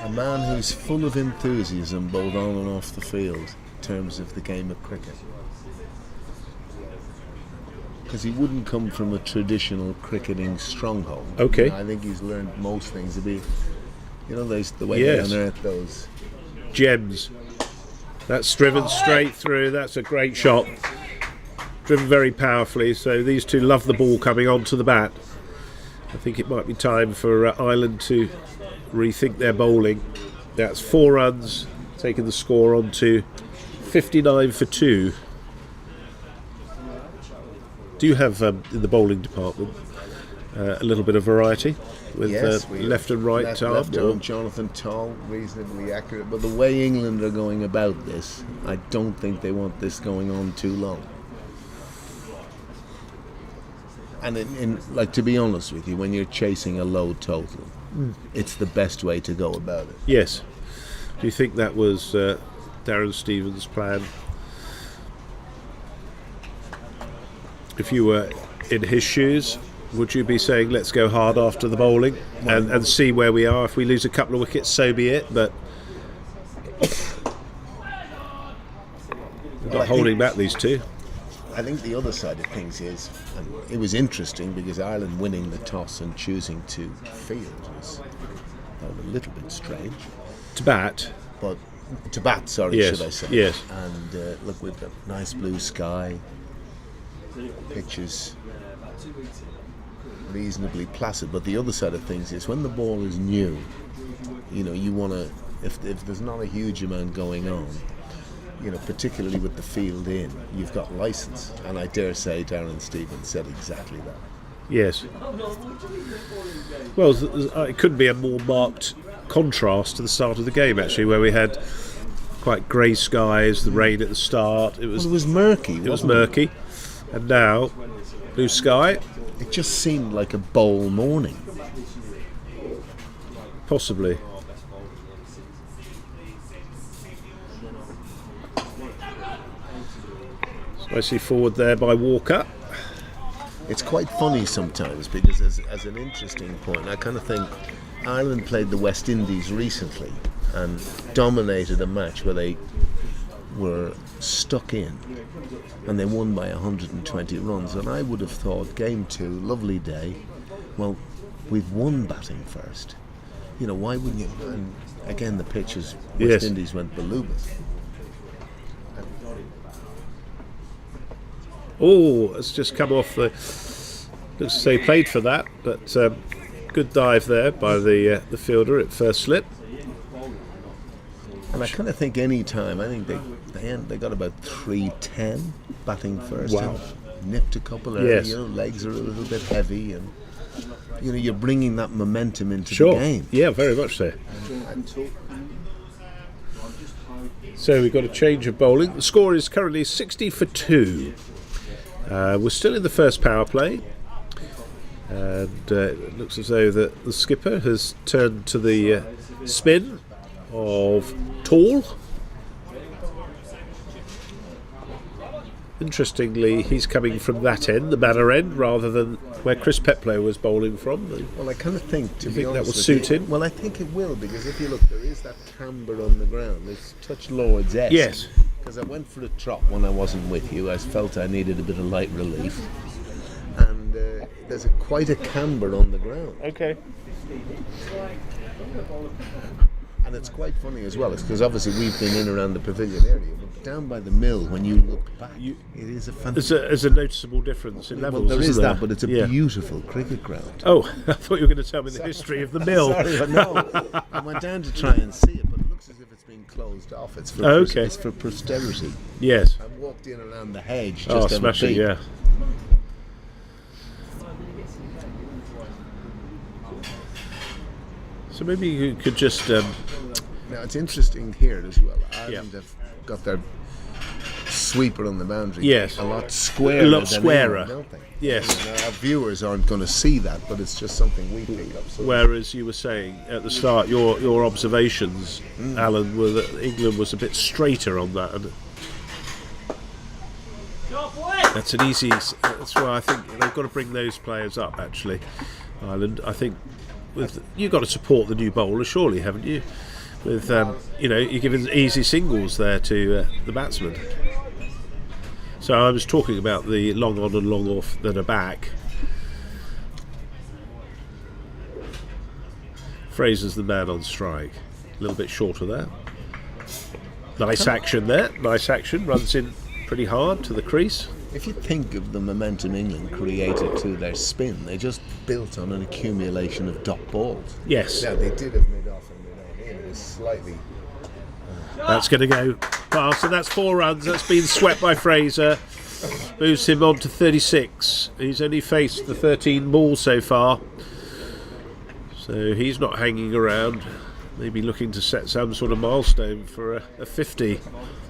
a man who's full of enthusiasm, both on and off the field, in terms of the game of cricket. Because he wouldn't come from a traditional cricketing stronghold. Okay. I think he's learned most things to be, the way Yes. they unearth those Gems. That's driven straight through. That's a great shot. Driven very powerfully. So these two love the ball coming onto the bat. I think it might be time for Ireland to rethink their bowling. That's 4 runs, taking the score on to 59 for 2. Do you have in the bowling department a little bit of variety with left and right arm? Left arm, Jonathan Tall, reasonably accurate. But the way England are going about this, I don't think they want this going on too long. And to be honest with you, when you're chasing a low total, it's the best way to go about it. Yes. Do you think that was Darren Stevens' plan? If you were in his shoes, would you be saying let's go hard after the bowling and see where we are? If we lose a couple of wickets, so be it. But we're not holding back these two. I think the other side of things is, and it was interesting because Ireland winning the toss and choosing to field was a little bit strange. To bat? But to bat, sorry, yes. Should I say. Yes. And look, we've got nice blue sky, pitches reasonably placid. But the other side of things is when the ball is new, you want to, if there's not a huge amount going on, particularly with the field in, you've got license. And I dare say Darren Stevens said exactly that. Yes. Well, it couldn't be a more marked contrast to the start of the game, actually, where we had quite grey skies, the rain at the start. It was murky. It was murky. And now, blue sky. It just seemed like a bowl morning. Possibly. Nicely forward there by Walker. It's quite funny sometimes because as an interesting point, I kind of think Ireland played the West Indies recently and dominated a match where they were stuck in and they won by 120 runs, and I would have thought game 2, lovely day, well, we've won batting first, why wouldn't you? And again, the pitches, West Indies went belugas. Oh, it's just come off the. Looks as though he played for that, but good dive there by the fielder at first slip. And I kind of think any time, I think they got about 310 batting first. Wow. Nipped a couple early, legs are a little bit heavy, and you're bringing that momentum into the game. Yeah, very much so. So we've got a change of bowling. The score is currently 60 for 2. We're still in the first power play, and it looks as though the skipper has turned to the spin of Tall. Interestingly, he's coming from that end, the manor end, rather than where Chris Peplow was bowling from. Well, I kind of think, to you be think honest that will with suit you, him? Well, I think it will, because if you look, there is that camber on the ground. It's touch Lord's-esque. Yes. Because I went for a trot when I wasn't with you. I felt I needed a bit of light relief. And there's quite a camber on the ground. Okay. And it's quite funny as well, because obviously we've been in around the pavilion area, but down by the mill, when you look back, it is a fantastic... There's a noticeable difference in levels, Well, there is isn't there? that, but it's a beautiful cricket ground. Oh, I thought you were going to tell me the history of the mill. Sorry, but no. I went down to try and see it, but it looks as if it's been closed off. It's for, it's for posterity. Yes. I walked in around the hedge just Oh, on smashing, a beat. yeah. So maybe you could just... Now, it's interesting here as well. Ireland have got their sweeper on the boundary. Yes. A lot squarer. Don't they? Yes. Now, our viewers aren't going to see that, but it's just something we pick up. So Whereas you were saying at the start, your observations, Alan, were that England was a bit straighter on that. And that's an easy... That's why I think they've got to bring those players up, actually, Ireland. I think you've got to support the new bowler, surely, haven't you? With you're giving easy singles there to the batsman. So I was talking about the long on and long off that are back. Fraser's the man on strike. A little bit short of that. Nice action there. Nice action. Runs in pretty hard to the crease. if you think of the momentum England created to their spin, they just built on an accumulation of dot balls. Yes. Yeah, they did have mid-off and mid-on in. It was slightly... That's going to go past, and that's 4 runs. That's been swept by Fraser. Moves him on to 36. He's only faced the 13 balls so far, so he's not hanging around. Maybe looking to set some sort of milestone for a 50.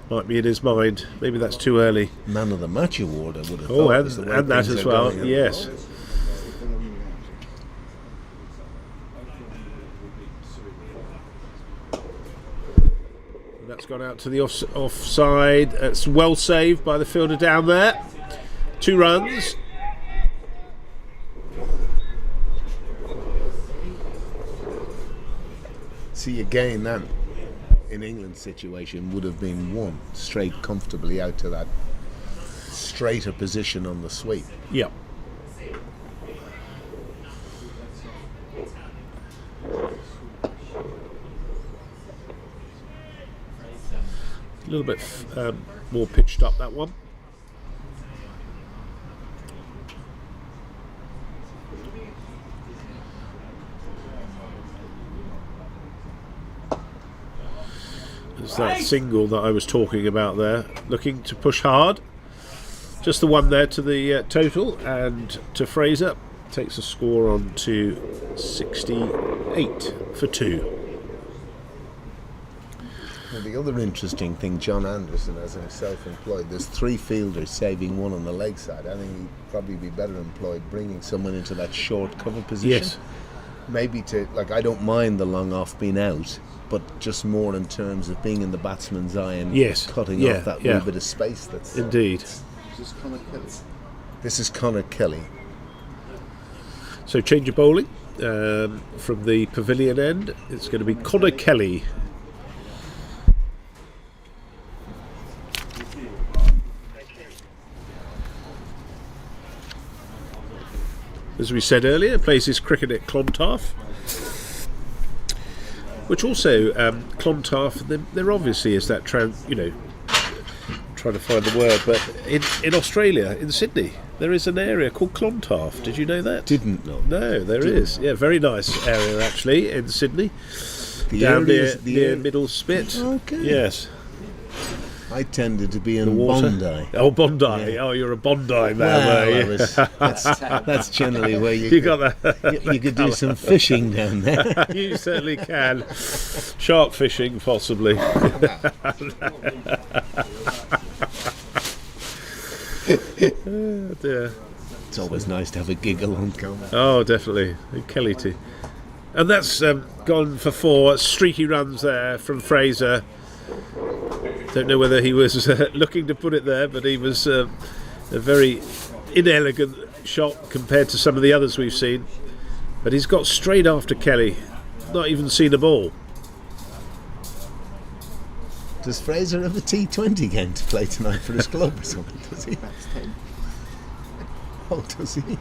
Might be in his mind. Maybe that's too early. Man of the Match award, I would have thought. Oh, and that things as are well. going. Yes. That's gone out to the offside. It's well saved by the fielder down there. 2 runs. See, again, that in England's situation would have been 1 straight comfortably out to that straighter position on the sweep. Yep. A little bit more pitched up, that one. It's that single that I was talking about there, looking to push hard. Just the one there to the total, and to Fraser takes a score on to 68 for 2. Well, the other interesting thing, John Anderson, as himself employed, there's 3 fielders saving 1 on the leg side. I think he'd probably be better employed bringing someone into that short cover position. Yes. Maybe to, like, I don't mind the long off being out, but just more in terms of being in the batsman's eye and cutting off that wee bit of space. That's indeed. Is this Connor Kelly? This is Connor Kelly. So change of bowling from the pavilion end. It's going to be Connor Kelly. As we said earlier, plays his cricket at Clontarf, which also Clontarf. There obviously is that trying to find the word, but in Australia, in Sydney, there is an area called Clontarf. Did you know that? Didn't know. No, there is. Yeah, very nice area actually in Sydney. Down near Middle Spit. Okay. Yes. I tended to be in water. Bondi. Oh, Bondi. Yeah. Oh, you're a Bondi man. Well, that's generally where you got that. You could do some fishing down there. You certainly can. Shark fishing, possibly. Oh, dear. It's always nice to have a giggle on camera. Oh, definitely. Kelly too. And that's gone for 4. Streaky runs there from Fraser. Don't know whether he was looking to put it there, but he was a very inelegant shot compared to some of the others we've seen. But he's got straight after Kelly, not even seen a ball. Does Fraser have a T20 game to play tonight for his club or something? Does he? Oh, does he?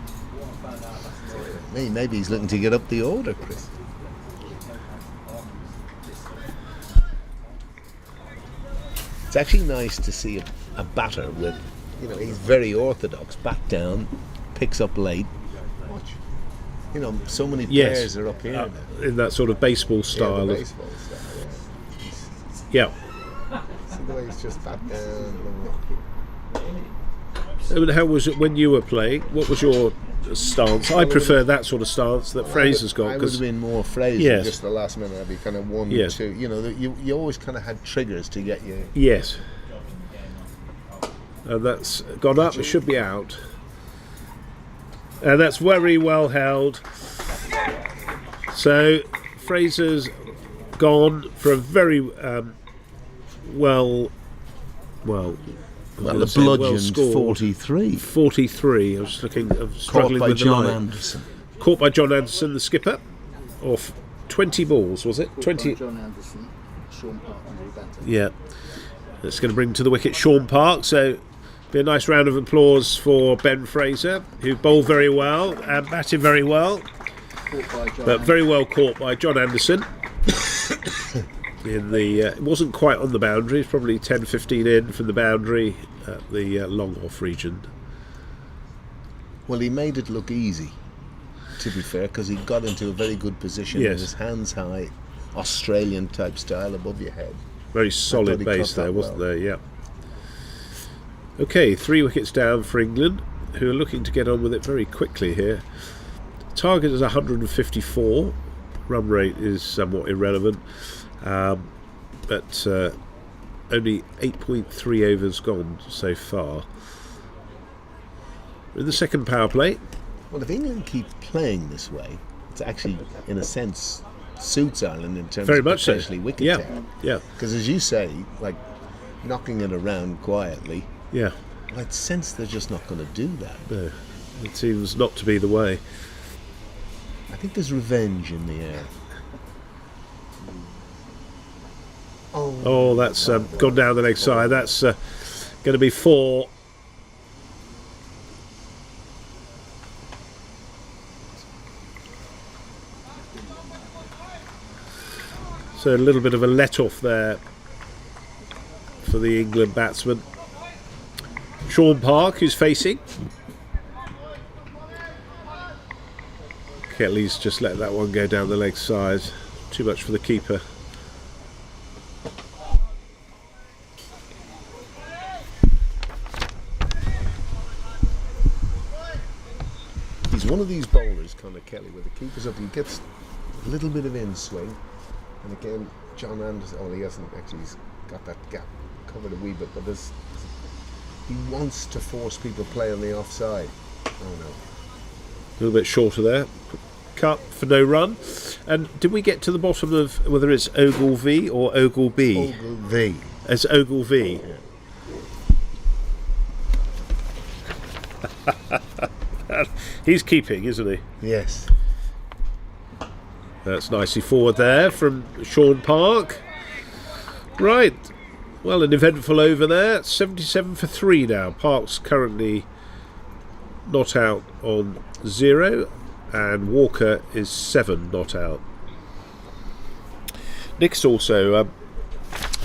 Maybe he's looking to get up the order, Chris. It's actually nice to see a batter with, he's very orthodox. Back down, picks up late. Watch. So many players are up here now. In that sort of baseball style. Yeah, baseball style, yeah. See the way he's just back down. How was it when you were playing? What was your stance? I prefer that sort of stance that Fraser's got. I would have been more Fraser. Yes. Just the last minute, I'd be kind of 1, 2. You always kind of had triggers to get you. Yes. And that's gone up. It should be out. And that's very well held. So Fraser's gone for a very well, a bludgeoned 43. 43. I was struggling with John Anderson. Caught by John Anderson, the skipper, off 20 balls, was it? 20. John Anderson, Sean Park, and batter. Yeah. That's going to bring to the wicket Sean Park. So, be a nice round of applause for Ben Fraser, who bowled very well and batted very well, but very well caught by John Anderson. It wasn't quite on the boundary, it's probably 10-15 in from the boundary at the long off region. Well, he made it look easy, to be fair, because he got into a very good position with his hands high, Australian type style above your head. Very solid base there, wasn't there? Yeah. Okay, 3 wickets down for England, who are looking to get on with it very quickly here. Target is 154. Run rate is somewhat irrelevant. But only 8.3 overs gone so far. In the second power play. Well, if England keep playing this way, it's actually, in a sense, suits Ireland in terms of potentially wicket taking. Yeah. Because as you say, like knocking it around quietly. Yeah. I sense they're just not going to do that. No, it seems not to be the way. I think there's revenge in the air. Oh, that's gone down the leg side. That's going to be 4. So a little bit of a let-off there for the England batsman. Sean Park, who's facing. Kelly's just let that one go down the leg side. Too much for the keeper. He's one of these bowlers, kind of Kelly, where the keeper's up, he gets a little bit of in swing, and again, John Anderson, he hasn't actually, he's got that gap covered a wee bit, but he wants to force people to play on the offside. Oh no. A little bit shorter there. Cut for no run. And did we get to the bottom of whether it's Ogilvy or Ogilby? Ogilvy. It's Ogilvy. Yeah. He's keeping, isn't he? Yes. That's nicely forward there from Sean Park. Right. Well, an eventful over there. 77 for 3 now. Park's currently not out on 0, and Walker is 7 not out. Nick's also, I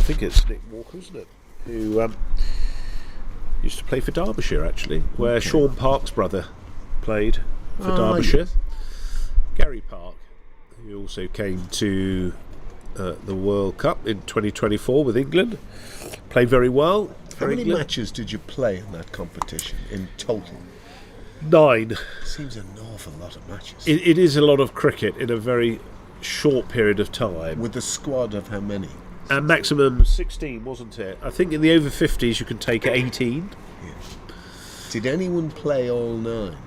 think it's Nick Walker, isn't it? Who used to play for Derbyshire, actually, where Sean Park's brother played for Derbyshire. Yes. Gary Park, who also came to the World Cup in 2024 with England, played very well. How many matches did you play in that competition in total? 9. Seems an awful lot of matches. It is a lot of cricket in a very short period of time. With a squad of how many? And maximum 16, wasn't it? I think in the over 50s you can take 18. Yeah. Did anyone play all 9?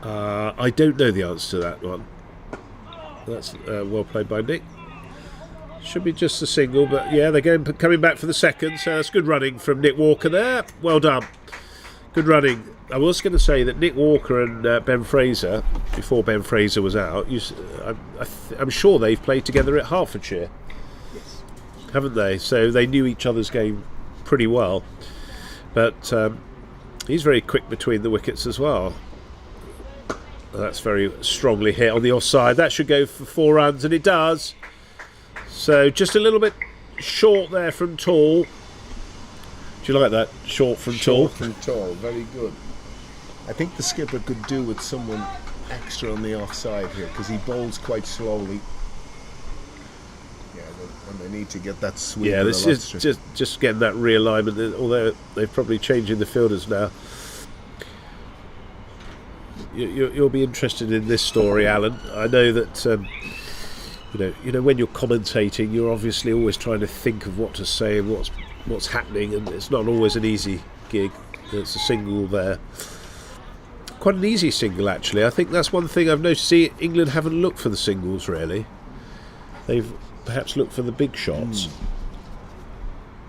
I don't know the answer to that one. That's well played by Nick. Should be just a single, but yeah, they're coming back for the second, so that's good running from Nick Walker there. Well done. Good running. I was going to say that Nick Walker and Ben Fraser, before Ben Fraser was out, I'm sure they've played together at Hertfordshire. Yes. Haven't they? So they knew each other's game pretty well. But he's very quick between the wickets as well. That's very strongly hit on the offside. That should go for 4 runs, and it does. So just a little bit short there from Tall. Do you like that? Short from Tall? Short from Tall, very good. I think the skipper could do with someone extra on the offside here, because he bowls quite slowly. Yeah, and they need to get that sweep. Yeah, this is just getting that realignment, although they're probably changing the fielders now. You'll be interested in this story, Alan. I know that you know when you're commentating, you're obviously always trying to think of what to say and what's happening, and it's not always an easy gig. It's a single there, quite an easy single actually. I think that's one thing I've noticed. See, England haven't looked for the singles really. They've perhaps looked for the big shots.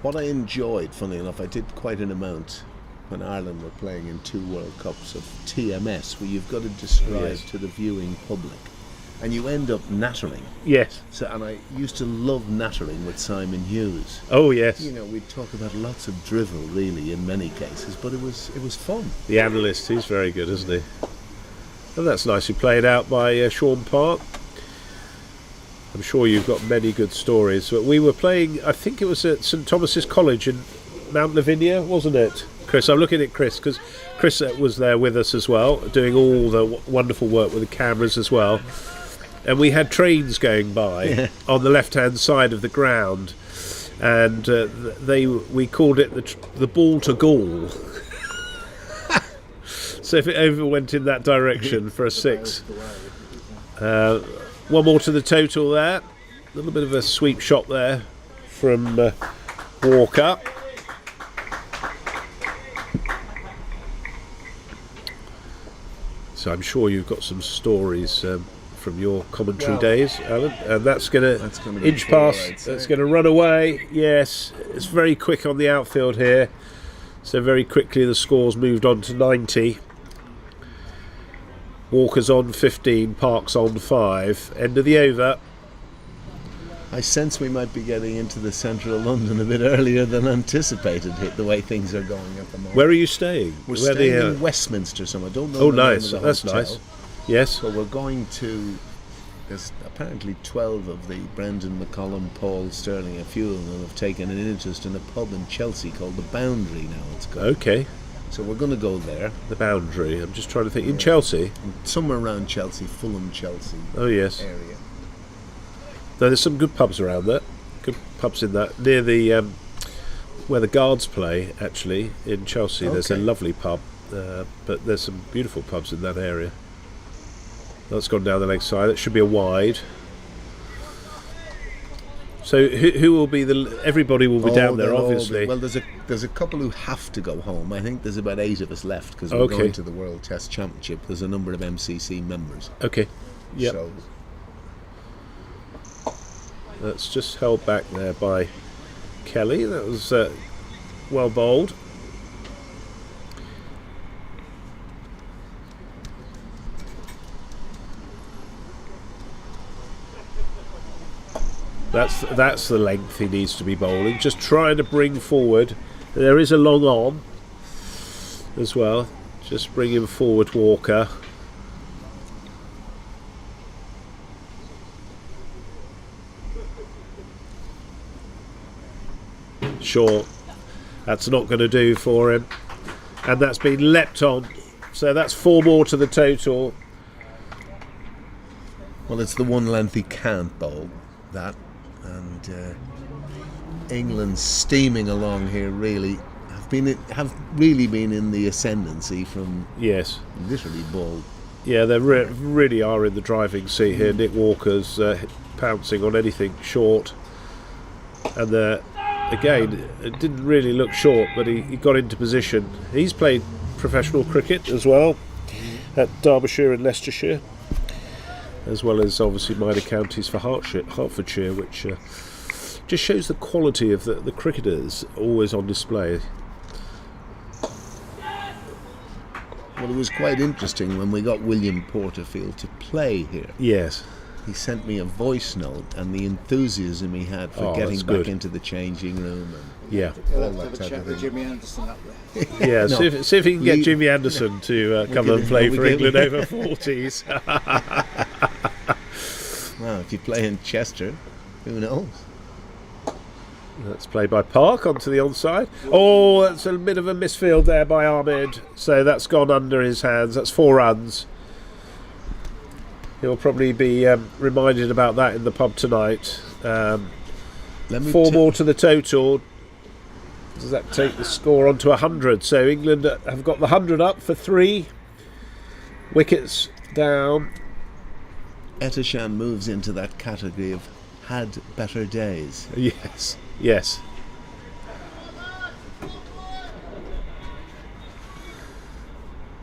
What I enjoyed, funnily enough, I did quite an amount when Ireland were playing in 2 World Cups of TMS, where you've got to describe to the viewing public, and you end up nattering. Yes. So, and I used to love nattering with Simon Hughes. Oh yes. You know, we'd talk about lots of drivel, really, in many cases, but it was fun. The analyst, he's very good, isn't he? And that's nicely played out by Sean Park. I'm sure you've got many good stories. But we were playing, I think it was at St Thomas's College in Mount Lavinia, wasn't it, Chris? I'm looking at Chris because Chris was there with us as well, doing all the wonderful work with the cameras as well. And we had trains going by on the left-hand side of the ground, and we called it the ball to gall. So if it ever went in that direction for a 6. One more to the total there. A little bit of a sweep shot there from Walker. So I'm sure you've got some stories from your commentary days, Alan, and that's going to inch past. That's going to run away. Yes, it's very quick on the outfield here. So very quickly the score's moved on to 90. Walker's on 15, Park's on 5. End of the over. I sense we might be getting into the centre of London a bit earlier than anticipated, the way things are going at the moment. Where are you staying? We're staying in Westminster, so I don't know. Oh, nice. That's nice. Yes. But we're going to. There's apparently 12 of the Brendan, McCollum, Paul, Sterling, a few of them have taken an interest in a pub in Chelsea called The Boundary now, it's called. Okay. So we're going to go there. The Boundary. I'm just trying to think. In Chelsea? Somewhere around Chelsea, Fulham, Chelsea. Oh, yes. Area. No, there's some good pubs around there. Good pubs in that. Near the where the Guards play, actually, in Chelsea. Okay. There's a lovely pub. But there's some beautiful pubs in that area. That's gone down the leg side. That should be a wide. So who will be everybody will be down there, obviously. Well, there's a couple who have to go home. I think there's about 8 of us left because we're going to the World Test Championship. There's a number of MCC members. Okay. Yeah. So that's just held back there by Kelly. That was well bowled. That's the length he needs to be bowling. Just trying to bring forward. There is a long on as well. Just bring him forward, Walker. Sure, that's not going to do for him, and that's been leapt on. So that's 4 more to the total. Well, it's the one length he can't bowl. That. And England steaming along here really have really been in the ascendancy from literally ball. Yeah, they really are in the driving seat here. Nick Walker's pouncing on anything short, and again it didn't really look short, but he got into position. He's played professional cricket as well at Derbyshire and Leicestershire, as well as obviously minor counties for Hertfordshire, which just shows the quality of the cricketers always on display. Well, it was quite interesting when we got William Porterfield to play here. Yes. He sent me a voice note, and the enthusiasm he had for getting back good. into the changing room. And Yeah. We'll have a chat with Jimmy Anderson up there. Yeah, No. see if he can get Jimmy Anderson to come and play for England over 40s. Well, if you play in Chester, who knows? That's played by Park onto the onside. Oh, that's a bit of a misfield there by Ahmed. So that's gone under his hands. That's 4 runs. He'll probably be reminded about that in the pub tonight. 4 more to the total. Does that take the score on to 100? So England have got the 100 up for 3. Wickets down. Eteshan moves into that category of had better days. Yes, yes.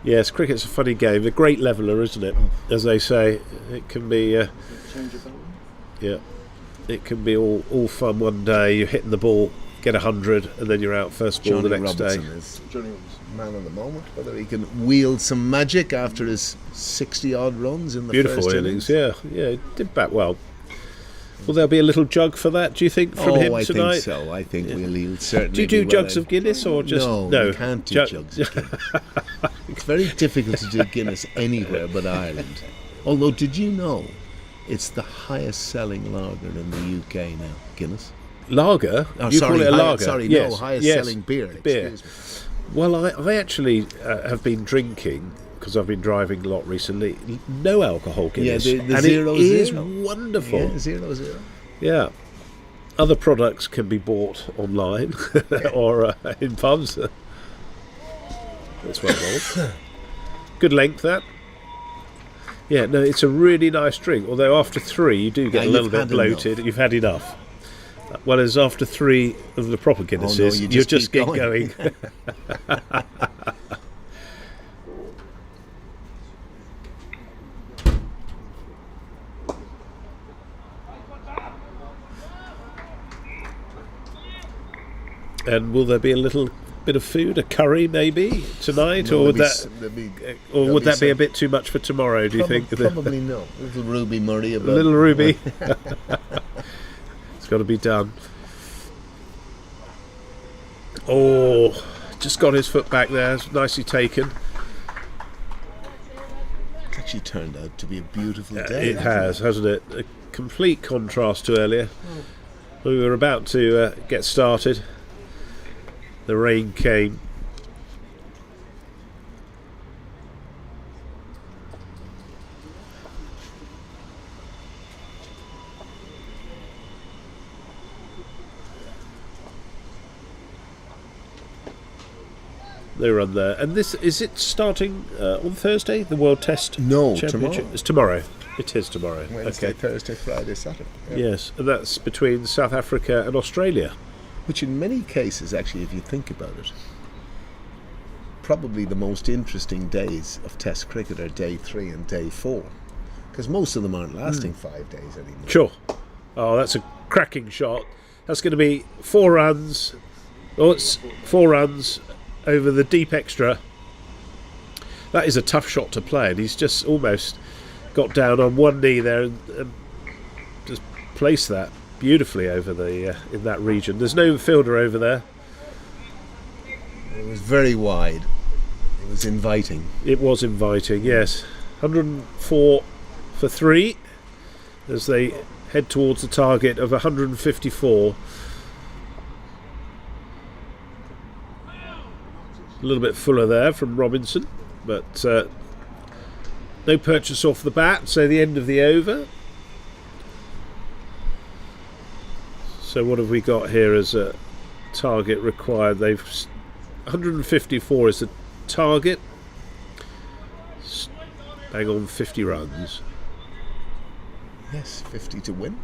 Yes, cricket's a funny game. A great leveller, isn't it? As they say, it can be. Yeah, it can be all fun one day. You're hitting the ball, get 100, and then you're out first ball Johnny the next Robertson day. is man of the moment. Whether he can wield some magic after his 60-odd runs in the Beautiful first innings. Yeah, he did bat well. Will there be a little jug for that, do you think, from him I tonight? think so. I think he'll certainly. Do you do be jugs well of Guinness or just no? You can't do jugs of Guinness. It's very difficult to do Guinness anywhere but Ireland. Although, did you know it's the highest-selling lager in the UK now? Guinness. Lager? Oh, You sorry, call it a lager? no, highest-selling beer. Excuse me. Well, I actually have been drinking, because I've been driving a lot recently, no alcohol Guinness. Yeah, the and 0-0. it is wonderful. Yeah, 0-0. Yeah. Other products can be bought online or in pubs. That's well old. Good length, that. Yeah, no, it's a really nice drink. Although after 3, you do get a little bit bloated. You've had enough. Whereas after 3 of the proper Guinnesses, you you just just keep get going. And will there be a little bit of food, a curry maybe tonight, or would that be a bit too much for tomorrow? Do you think? Probably no. Little Ruby Murray. A little Ruby. It's got to be done. Oh, just got his foot back there. It's nicely taken. It's actually turned out to be a beautiful day. It has, hasn't it? A complete contrast to earlier. We were about to get started. The rain came. They run there, and this is it starting on Thursday. The World Test No, Championship. tomorrow. It's tomorrow. It is tomorrow. Wednesday, Okay. Thursday, Friday, Saturday. Yeah. Yes, and that's between South Africa and Australia. Which in many cases, actually, if you think about it, probably the most interesting days of Test cricket are day 3 and day 4. Because most of them aren't lasting 5 days anymore. Sure. Oh, that's a cracking shot. That's going to be 4 runs. Oh, it's 4 runs over the deep extra. That is a tough shot to play, and he's just almost got down on one knee there and just placed that beautifully over the in that region. There's no fielder over there. It was very wide. It was inviting. It was inviting, yes. 104 for 3 as they head towards the target of 154. A little bit fuller there from Robinson, but no purchase off the bat, so the end of the over. So what have we got here as a target required? 154 is the target. Bang on 50 runs. Yes, 50 to win.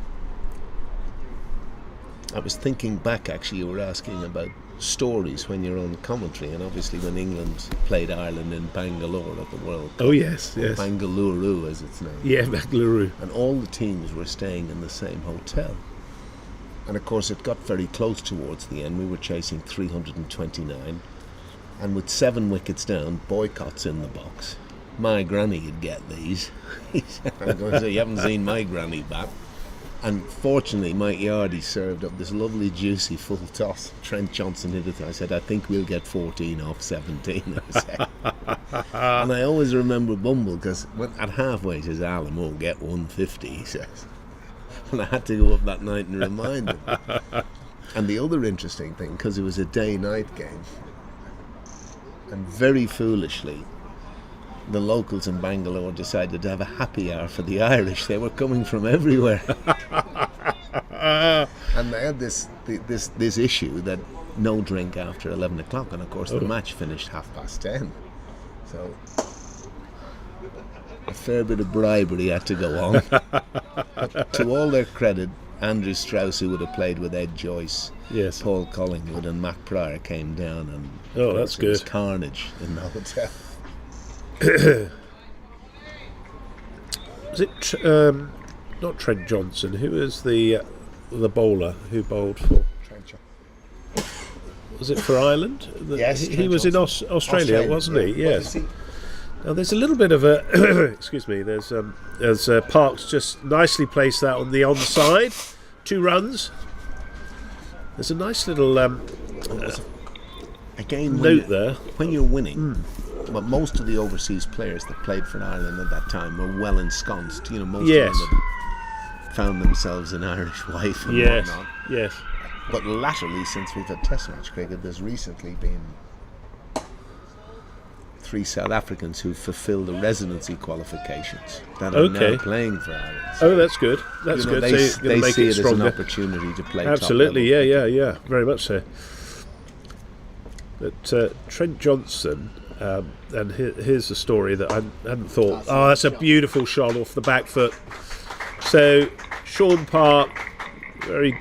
I was thinking back, actually, you were asking about stories when you're on commentary, and obviously when England played Ireland in Bangalore at the World Cup. Oh yes, yes. Bangalore as it's known. Yeah, Bangalore. And all the teams were staying in the same hotel. And of course it got very close towards the end. We were chasing 329, and with 7 wickets down, boycotts in the box. My granny would get these. I'm going to say, you haven't seen my granny bat. And fortunately, Mike Yardy served up this lovely, juicy full toss. Trent Johnson hit it. I said, I think we'll get 14 off 17. I said. And I always remember Bumble, because at halfway, he says, Alan won't get 150, he says. And I had to go up that night and remind him. And the other interesting thing, because it was a day-night game, and very foolishly, the locals in Bangalore decided to have a happy hour for the Irish. They were coming from everywhere. And they had this issue that no drink after 11 o'clock, and of course the match finished 10:30. So a fair bit of bribery had to go on. But to all their credit, Andrew Strauss, who would have played with Ed Joyce, Yes. Paul Collingwood and Mac Pryor, came down, and That's it was good. carnage in the hotel. Was it not Trent Johnson? Who was the bowler who bowled for? Was it for Ireland? Yes, he Trent was in Johnson. Australia, wasn't he? Yeah. Yes. Now there's a little bit of a excuse me. There's Parks just nicely placed that on the onside, 2 runs. There's a nice little Again, note there. When you're winning, but most of the overseas players that played for Ireland at that time were well ensconced. You know, most Yes. of them had found themselves an Irish wife and Yes. whatnot. Yes. But latterly, since we've had Test match cricket, there's recently been 3 South Africans who fulfilled the residency qualifications that are now playing for Ireland. Oh, that's good. That's good. They, So you're gonna they make see it it as an stronger. opportunity to play Absolutely, top level. yeah, very much so. But Trent Johnson, and here's the story that I hadn't thought. That's a beautiful shot off the back foot. So Sean Park very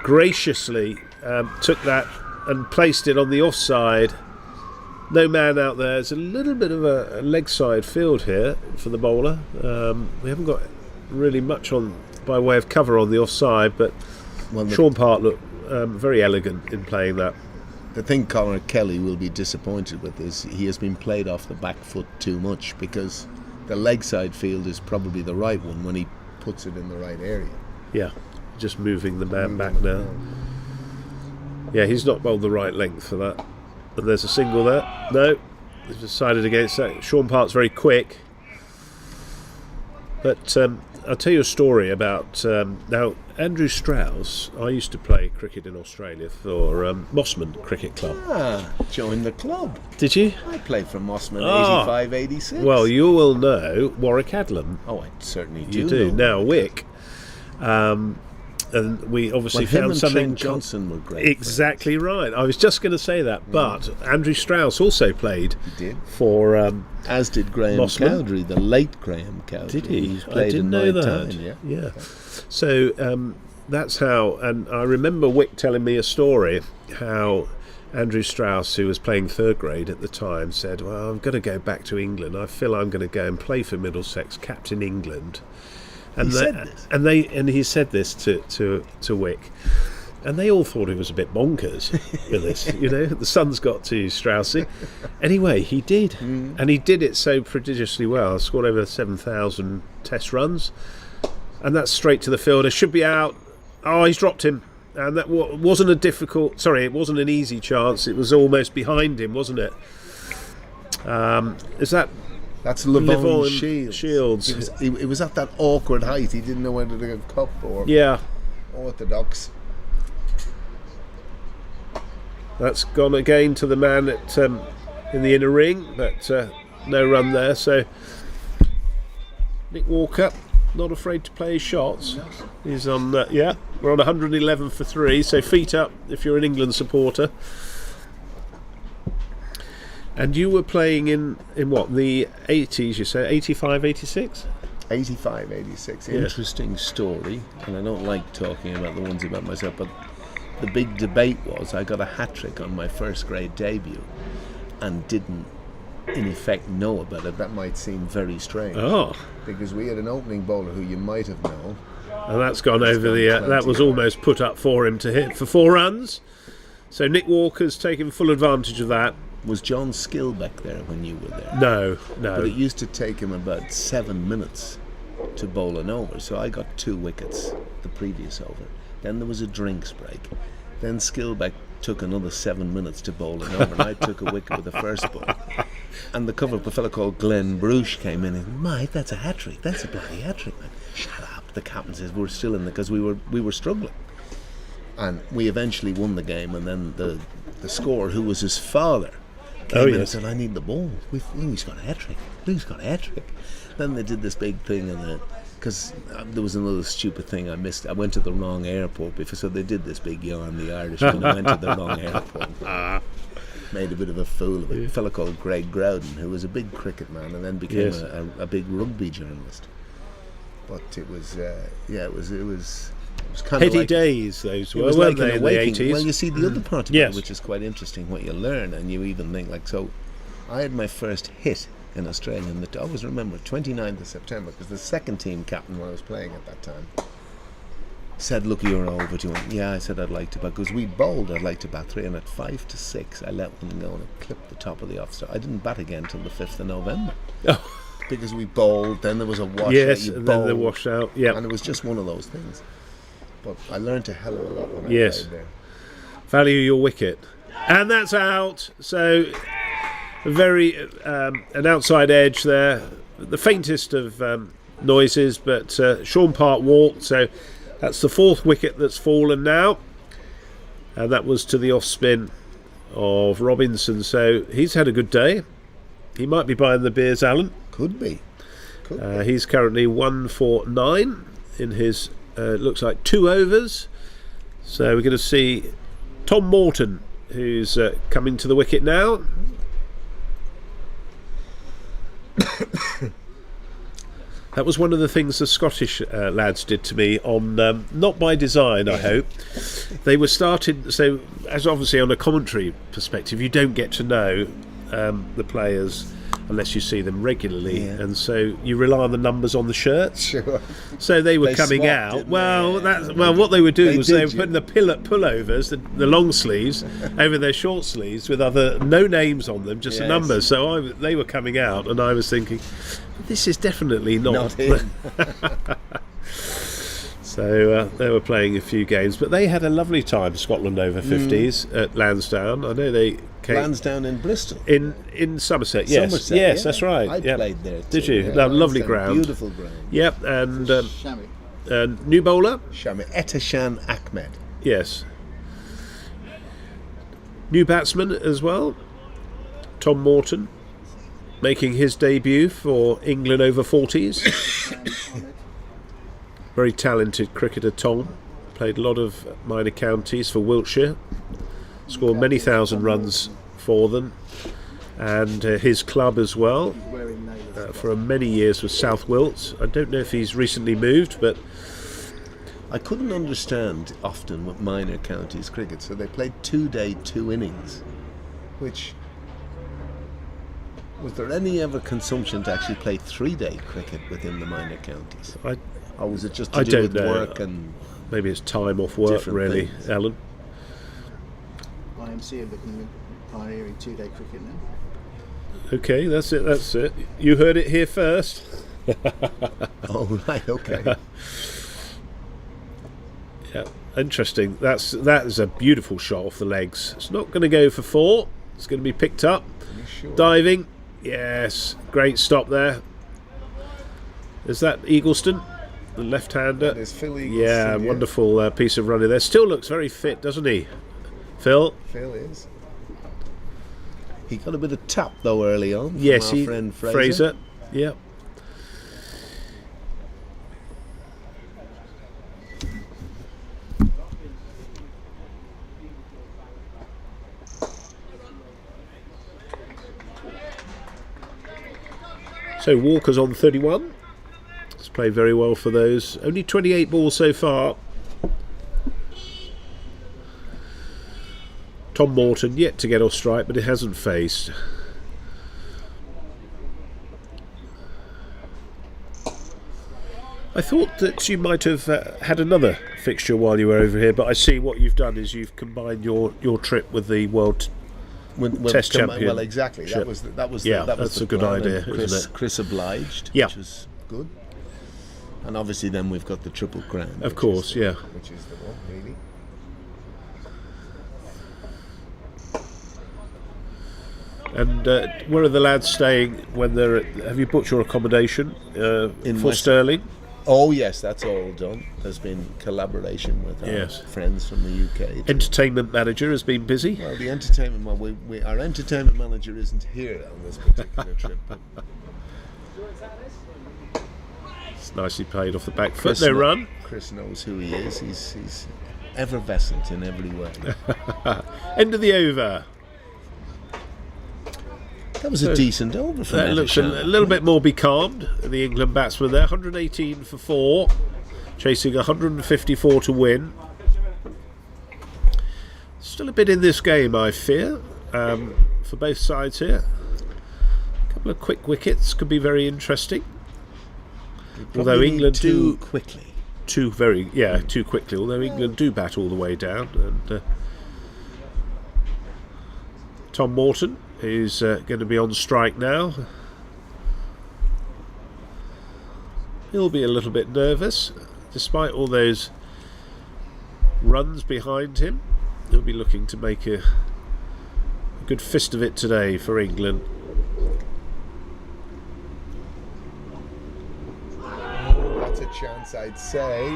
graciously took that and placed it on the offside. No man out there. It's a little bit of a leg side field here for the bowler. We haven't got really much on by way of cover on the offside, but Sean Park looked very elegant in playing that. The thing Conor Kelly will be disappointed with is he has been played off the back foot too much, because the leg side field is probably the right one when he puts it in the right area. Yeah, just moving the man back now. Yeah, he's not bowled the right length for that. And there's a single there. No, he's decided against that. Sean Park's very quick. But I'll tell you a story about now Andrew Strauss. I used to play cricket in Australia for Mossman Cricket Club. Joined the club. Did you? I played for Mossman 85, 86. Well, you will know Warwick Adlam. Oh, I certainly do. You do. know. Now Wick. And we obviously him found and something. Trent Johnson were great. Exactly right. I was just going to say that, but Andrew Strauss also played. He did. For as did Graham Mossman. Cowdery, the late Graham Cowdery. Did he? He's played I didn't in know my that. time, Yeah. So that's how. And I remember Wick telling me a story how Andrew Strauss, who was playing 3rd grade at the time, said, "Well, I'm going to go back to England. I feel I'm going to go and play for Middlesex, captain England." And He said this? And he said this to Wick, and they all thought he was a bit bonkers with this. You know, the sun's got to Straussy. Anyway, he did, and he did it so prodigiously well. Scored over 7,000 Test runs, and that's straight to the fielder. Should be out. Oh, he's dropped him, and that wasn't a difficult. Sorry, it wasn't an easy chance. It was almost behind him, wasn't it? Is that? That's Levon Shields. It was at that awkward height. He didn't know whether to go cup or orthodox. That's gone again to the man at in the inner ring, but no run there. So Nick Walker, not afraid to play his shots. He's on. We're on 111 for 3. So feet up if you're an England supporter. And you were playing in what, the 80s, you say, 85, 86? 85, 86. Interesting story, and I don't like talking about the ones about myself, but the big debate was I got a hat-trick on my 1st grade debut and didn't, in effect, know about it. That might seem very strange. Oh. Because we had an opening bowler who you might have known, And that's gone over the. That was almost put up for him to hit for 4 runs. So Nick Walker's taken full advantage of that. Was John Skillbeck there when you were there? No. But it used to take him about 7 minutes to bowl an over. So I got 2 wickets the previous over. Then there was a drinks break. Then Skillbeck took another 7 minutes to bowl an over, and I took a wicket with the first ball. And the cover up, a fellow called Glenn Bruce came in and, Mike, that's a hat-trick. That's a bloody hat-trick, man. Shut up. The captain says we're still in there because we were struggling. And we eventually won the game, and then the scorer, who was his father, came in and said, I need the ball. Louis got a hat-trick. Louis got a hat-trick. Then they did this big thing, and because there was another stupid thing I missed. I went to the wrong airport before, so they did this big yarn, the Irish, when I went to the wrong airport. Made a bit of a fool of it. A fellow called Greg Growden, who was a big cricket man and then became a big rugby journalist. But it was kind of heady like, days, those were, weren't like they, in the 80s? Well, you see, the other part of it, which is quite interesting, what you learn, and you even think, like, so I had my first hit in Australia, and I always remember 29th of September, because the second team captain when I was playing at that time said, look, you're over. Do you want? Yeah, I said I'd like to bat, because we bowled, I'd like to bat 3, and at 5 to 6 I let one go and it clipped the top of the off star. I didn't bat again till the 5th of November. Because we bowled, then there was a washout. Yes, and then the washout. Yeah, and it was just one of those things. But I learned a hell of a lot when I played there. Value your wicket, and that's out. So very an outside edge there, the faintest of noises, but Sean Park walked. So that's the 4th wicket that's fallen now, and that was to the off spin of Robinson. So he's had a good day. He might be buying the beers, Alan. Could be. He's currently 1 for 9 in his looks like 2 overs. So we're going to see Tom Morton, who's coming to the wicket now. That was one of the things the Scottish lads did to me on not by design, I hope. They were started, so as obviously on a commentary perspective, you don't get to know the players unless you see them regularly, and so you rely on the numbers on the shirts. Sure. So they were coming swapped, out. What they were doing was they were putting the pullovers, the long sleeves, over their short sleeves with no names on them, just the numbers. So they were coming out, and I was thinking, this is definitely not him. So they were playing a few games, but they had a lovely time, Scotland over 50s at Lansdowne. I know they came... Lansdowne in Bristol? In Somerset, yes. Somerset, yes, that's right. I played there too. Did you? Lovely ground. Beautiful ground. Yep, and new bowler? Shami Etashan Ahmed. Yes. New batsman as well, Tom Morton, making his debut for England over 40s. Very talented cricketer, Tom. Played a lot of minor counties for Wiltshire. Scored many thousand runs for them. And his club as well. For many years was South Wilts. I don't know if he's recently moved, but... I couldn't understand often with minor counties cricket. So they played 2-day, 2 innings. Which... Was there any ever consumption to actually play 3-day cricket within the minor counties? Or was it just to do with work and maybe it's time off work, really, things? Alan? YMCA are looking at pioneering 2-day cricket now. Okay, that's it. You heard it here first. Oh, right, okay. Yeah, interesting. That is a beautiful shot off the legs. It's not going to go for 4. It's going to be picked up. Are you sure? Diving. Yes, great stop there. Is that Eagleston? The left-hander. That is Phil Eagleston. Yeah, wonderful piece of running there. Still looks very fit, doesn't he, Phil? Phil is. He got a bit of tap though early on. Yes, our friend Fraser. Yeah. So Walker's on 31. He's played very well for those. Only 28 balls so far. Tom Morton yet to get off strike, but it hasn't faced. I thought that you might have had another fixture while you were over here, but I see what you've done is you've combined your trip with the World Test Champion. Well, exactly. That was that's a good idea, isn't it? Chris obliged, Yeah. which was good. And obviously, then we've got the Triple Crown. Of course, yeah. Which is the one, really. And where are the lads staying when they're at, have you booked your accommodation for Stirling? Oh yes, that's all done. There's been collaboration with our friends from the UK. Entertainment manager has been busy. Well, the entertainment, our entertainment manager isn't here on this particular trip. It's nicely played off the back foot. They run. Chris knows who he is. He's effervescent in every way. End of the over. That was a decent over for That looks a little bit more becalmed, the England batsman there. 118 for 4, chasing 154 to win. Still a bit in this game, I fear, for both sides here. A couple of quick wickets could be very interesting. Although England too quickly. Too quickly. Although England do bat all the way down. And Tom Morton, who's going to be on strike now. He'll be a little bit nervous, despite all those runs behind him. He'll be looking to make a good fist of it today for England. That's a chance, I'd say.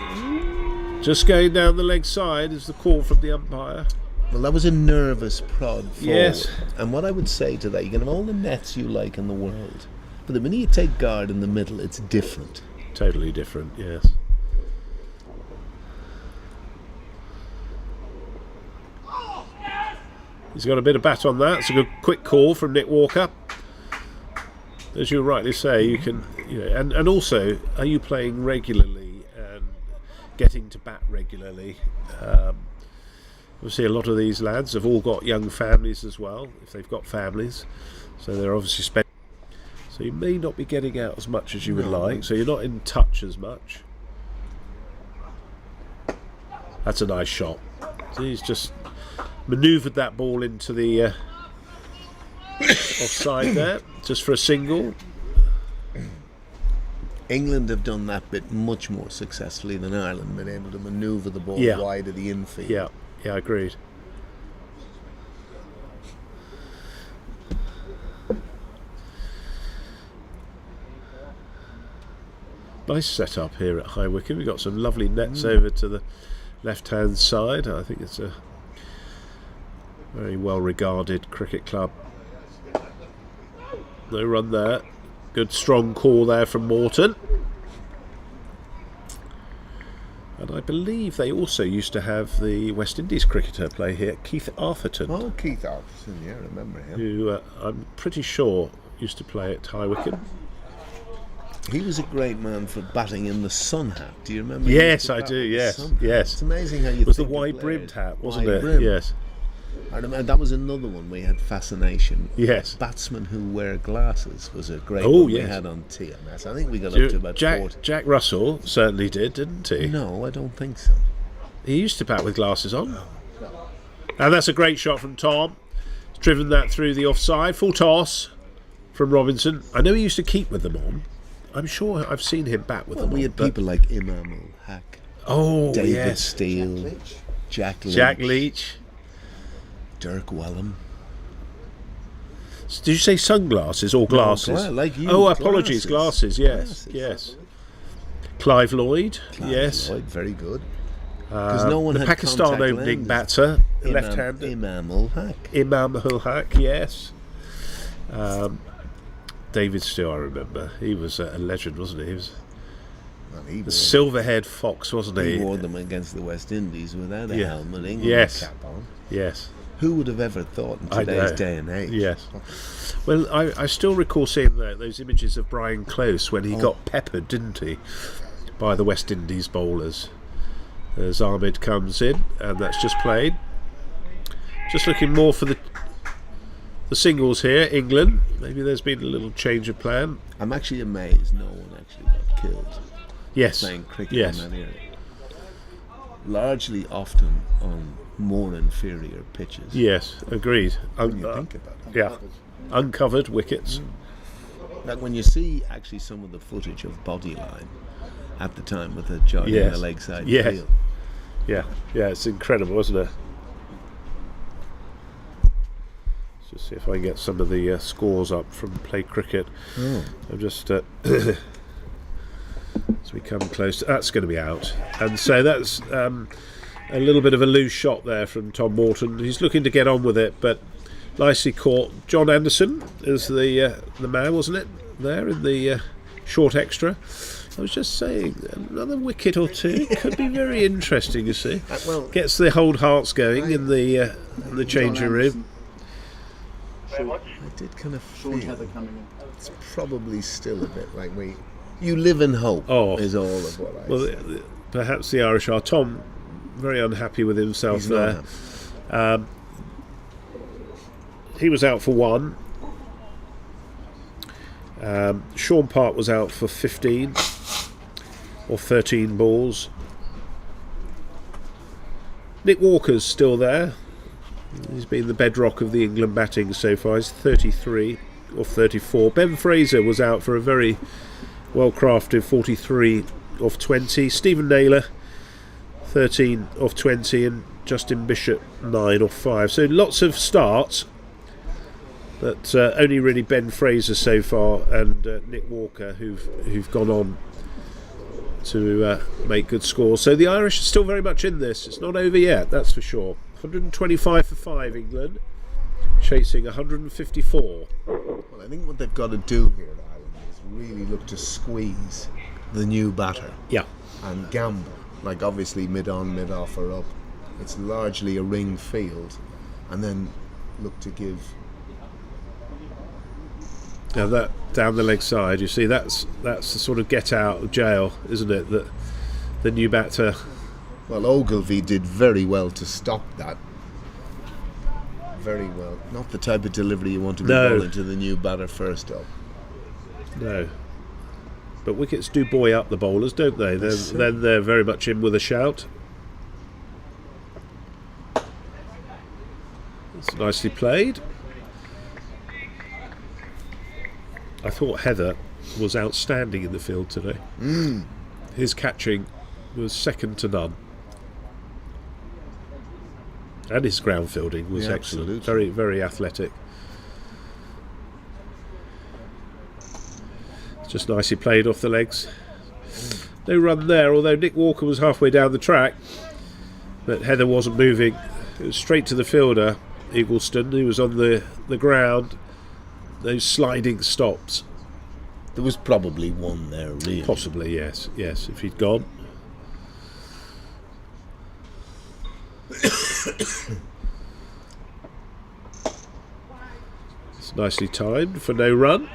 Just going down the leg side is the call from the umpire. Well, that was a nervous prod forward. Yes. And what I would say to that, you can have all the nets you like in the world, but the minute you take guard in the middle, it's different. Totally different, yes. He's got a bit of bat on that. It's a good quick call from Nick Walker. As you rightly say, you can, and also, are you playing regularly and getting to bat regularly? Obviously, a lot of these lads have all got young families as well, if they've got families. So they're obviously spending. So you may not be getting out as much as you would like. So you're not in touch as much. That's a nice shot. So he's just manoeuvred that ball into the offside there, just for a single. England have done that bit much more successfully than Ireland, been able to manoeuvre the ball wide of the infield. Yeah, agreed. Nice setup here at High Wycombe. We've got some lovely nets over to the left-hand side. I think it's a very well-regarded cricket club. No run there. Good strong call there from Morton. And I believe they also used to have the West Indies cricketer play here, Keith Arthurton. Oh, Keith Arthurton, yeah, I remember him. Who I'm pretty sure used to play at High Wycombe. He was a great man for batting in the sun hat. Do you remember? Yes, I do. Yes. It's amazing how you. It was the think of wide-brimmed players. hat, wasn't Wide it? brim. Yes. I remember that was another one we had fascination. Yes. Batsmen who wear glasses was a great Oh, one we yes. had on TMS. I think we got up to about 40. Jack Russell certainly did, didn't he? No, I don't think so. He used to bat with glasses on. And that's a great shot from Tom. He's driven that through the offside. Full toss from Robinson. I know he used to keep with them on. I'm sure I've seen him bat with them We on. had people like Imam Ul-Haq, Oh, David yes. Steele, Jack Leach. Dirk Wellham. Did you say sunglasses or glasses? like you, Oh, apologies, glasses. Yes, Glasses. yes. Clive Lloyd. Yes. Lloyd, very good. Because no one the had Pakistan contact opening lenses. batter, left-hander. Imam Ul-Haq. Imam Ul-Haq, yes. David Steele, I remember. He was a legend, wasn't he? He was the silver-haired fox, wasn't he? He wore them against the West Indies without a helmet, England Yes. cap on. Yes. Who would have ever thought in I today's know. day and age? Yes. Well, I still recall seeing those images of Brian Close when he got peppered, didn't he, by the West Indies bowlers. As Ahmed comes in, and that's just played. Just looking more for the singles here, England. Maybe there's been a little change of plan. I'm actually amazed no one actually got killed. Yes. playing cricket Yes. in that era. Largely often on more inferior pitches. Yes, agreed. When you think about it. Yeah, uncovered wickets. Like when you see actually some of the footage of Bodyline at the time with the joining Yes. the leg side Yes. field. Yeah, it's incredible, isn't it? Let's just see if I can get some of the scores up from Play Cricket. I'm just as we come close. That's going to be out, and so that's a little bit of a loose shot there from Tom Morton. He's looking to get on with it, but nicely caught. John Anderson is the man, wasn't it? There in the short extra. I was just saying, another wicket or two could be very interesting. You see, Well, gets the whole hearts going in the changing room. Very much. I did kind of Sean feel Heather coming in. it's probably still a bit like you live in hope is all of what I Well, say. perhaps the Irish are. Tom, very unhappy with himself He's there. not happy. He was out for 1. Sean Park was out for 15 or 13 balls. Nick Walker's still there. He's been the bedrock of the England batting so far. He's 33 or 34. Ben Fraser was out for a very well-crafted 43 off 20. Stephen Naylor 13 off 20, and Justin Bishop 9 off 5. So lots of starts, but only really Ben Fraser so far and Nick Walker who've gone on to make good scores. So the Irish are still very much in this. It's not over yet, that's for sure. 125 for 5 England, chasing 154. Well, I think what they've got to do here at Ireland is really look to squeeze the new batter Yeah. and gamble. Like obviously mid-on, mid-off or up. It's largely a ring field, and then look to give. Now that down the leg side, you see that's the sort of get out of jail, isn't it? That the new batter. Well, Ogilvy did very well to stop that. Very well. Not the type of delivery you want to be bowling to the new batter first up. No. But wickets do buoy up the bowlers, don't they? Then they're very much in with a shout. It's nicely played. I thought Heather was outstanding in the field today. His catching was second to none. And his ground fielding was Yeah, excellent. absolutely. Very, very athletic. Just nicely played off the legs. No run there, although Nick Walker was halfway down the track. But Heather wasn't moving. It was straight to the fielder, Eagleston, who was on the ground. Those sliding stops. There was probably one there, really. Possibly, yes, if he'd gone. It's nicely timed for no run.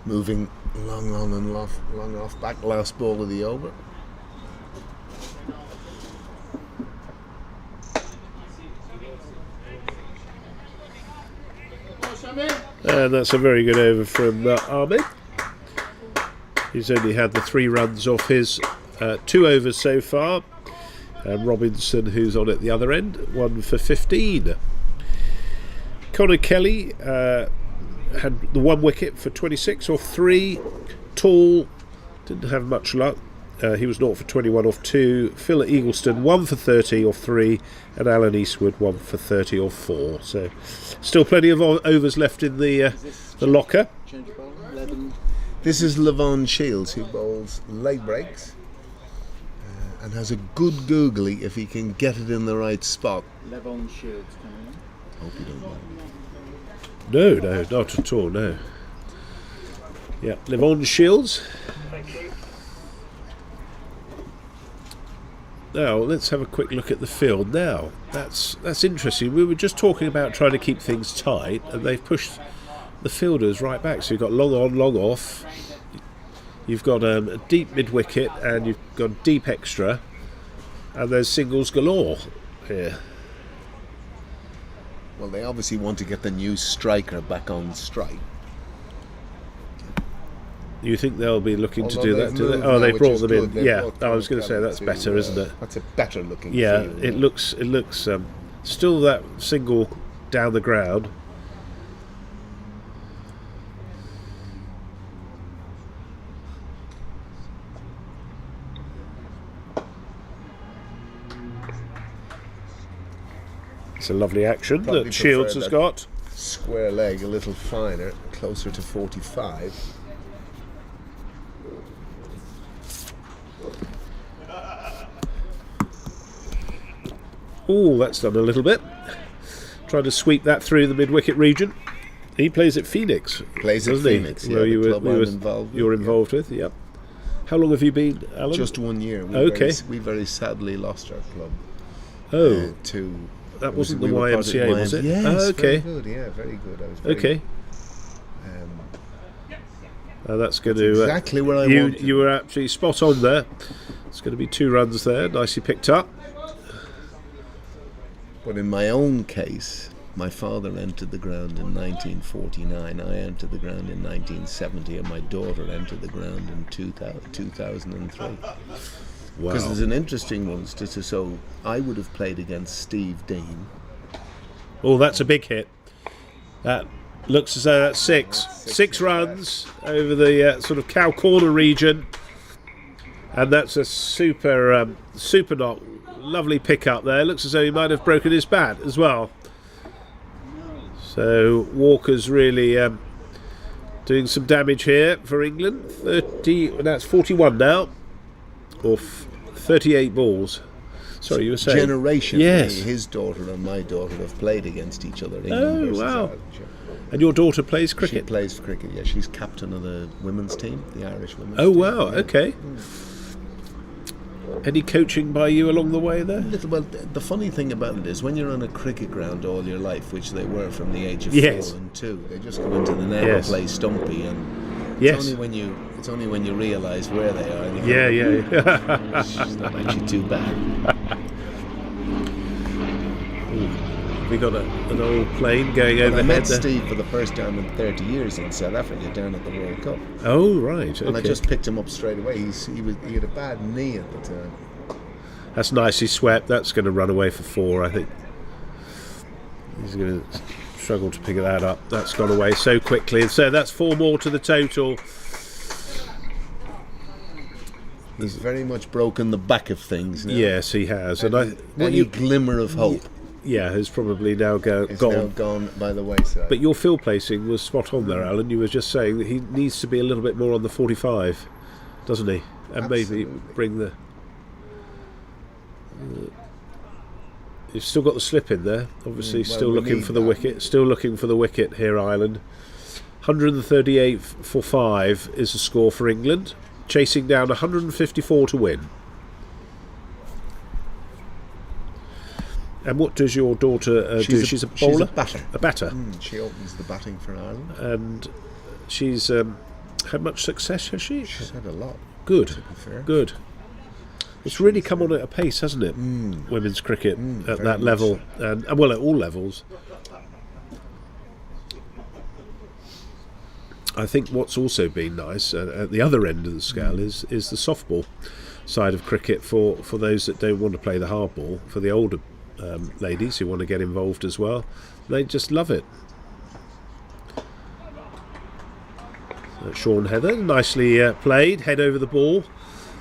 Moving long on and long off back, last ball of the over. And that's a very good over from Ahmed. He's only had the 3 runs off his 2 overs so far. And Robinson, who's on at the other end, 1 for 15. Conor Kelly had the 1 wicket for 26 off 3. Tall, didn't have much luck. He was 0 for 21 off 2. Phil Eagleston 1 for 30 off 3, and Alan Eastwood 1 for 30 off 4. So still plenty of overs left in the locker. Change of bowler, 11. This is Levon Shields, who bowls leg breaks and has a good googly if he can get it in the right spot. Levon Shields coming in. Hope you don't mind. No, not at all, no. Yeah, Levon Shields. Thank you. Now let's have a quick look at the field. Now that's interesting. We were just talking about trying to keep things tight, and they've pushed the fielders right back. So you've got long on, long off. You've got a deep mid wicket, and you've got deep extra. And there's singles galore here. Well, they obviously want to get the new striker back on strike. You think they'll be looking to Although do they've that? Do they? moved Oh, now, they which brought is them good. in. They've Yeah, brought I was going to say Kelly that's to, better, isn't it? That's a better looking Yeah, field. it looks still that single down the ground. It's a lovely action Probably that Shields prefer has that. got. Square leg, a little finer, closer to 45. Oh, that's done a little bit. Trying to sweep that through the mid-wicket region. He plays at Phoenix. Plays at doesn't he? Phoenix, Where yeah, you the were, club you I'm were involved with, you're yeah. involved with. Yep. How long have you been, Alan? Just 1 year. Okay. We very sadly lost our club Oh, to. that wasn't the we were part of YMCA, was it? Yes, Oh, okay. very good. Yeah, very good. I was very, Okay. That's going That's to exactly where I you wanted. you were actually spot on there. It's going to be 2 runs there, nicely picked up. But in my own case, my father entered the ground in 1949. I entered the ground in 1970, and my daughter entered the ground in 2003. Wow. Because there's an interesting one. So I would have played against Steve Dean. Oh, that's a big hit. That looks as though that's 6. 6 runs over the sort of cow corner region, and that's a super knock. Lovely pick up there. Looks as though he might have broken his bat as well. So Walker's really doing some damage here for England. 30. That's 41 now, or 38 balls. Sorry, you were saying Generation. Yes. His daughter and my daughter have played against each other. England Oh, versus wow. Ireland. And your daughter plays She cricket. plays for cricket. Yeah, she's captain of the women's team, the Irish women's Oh team. wow. Yeah. Okay. Any coaching by you along the way there? Well, the funny thing about it is when you're on a cricket ground all your life, which they were from the age of Yes. 4 and 2, they just go into the net Yes. and play stumpy, and Yes. it's only when you realise where they are. And you Yeah, go, yeah. It's not actually too bad. We got an old plane going But I overhead met there. Steve for the first time in 30 years in South Africa down at the World Cup, Oh right. Okay. and I just picked him up straight away. He had a bad knee at the time. That's nicely swept. That's going to run away for 4, I think. He's going to struggle to pick that up. That's gone away so quickly. So that's 4 more to the total. He's very much broken the back of things now. Yes, he has. And Any glimmer of hope has probably now is gone. now gone by the wayside. But your field placing was spot on there, Alan. You were just saying that he needs to be a little bit more on the 45, doesn't he? And Absolutely. maybe bring the. You've still got the slip in there. Obviously, well, still we looking need for the that. wicket. Still looking for the wicket here, Ireland. 138 for 5 is the score for England, chasing down 154 to win. And what does your daughter do? She's a bowler? She's a batter. A batter. She opens the batting for Ireland. And she's had much success, has she? She's had a lot. Good, To be fair. good. It's really come on at a pace, hasn't it? Women's cricket at very that much level, and well, at all levels. I think what's also been nice at the other end of the scale is the softball side of cricket for those that don't want to play the hardball, for the older ladies who want to get involved as well. They just love it. Sean Heather, nicely played, head over the ball.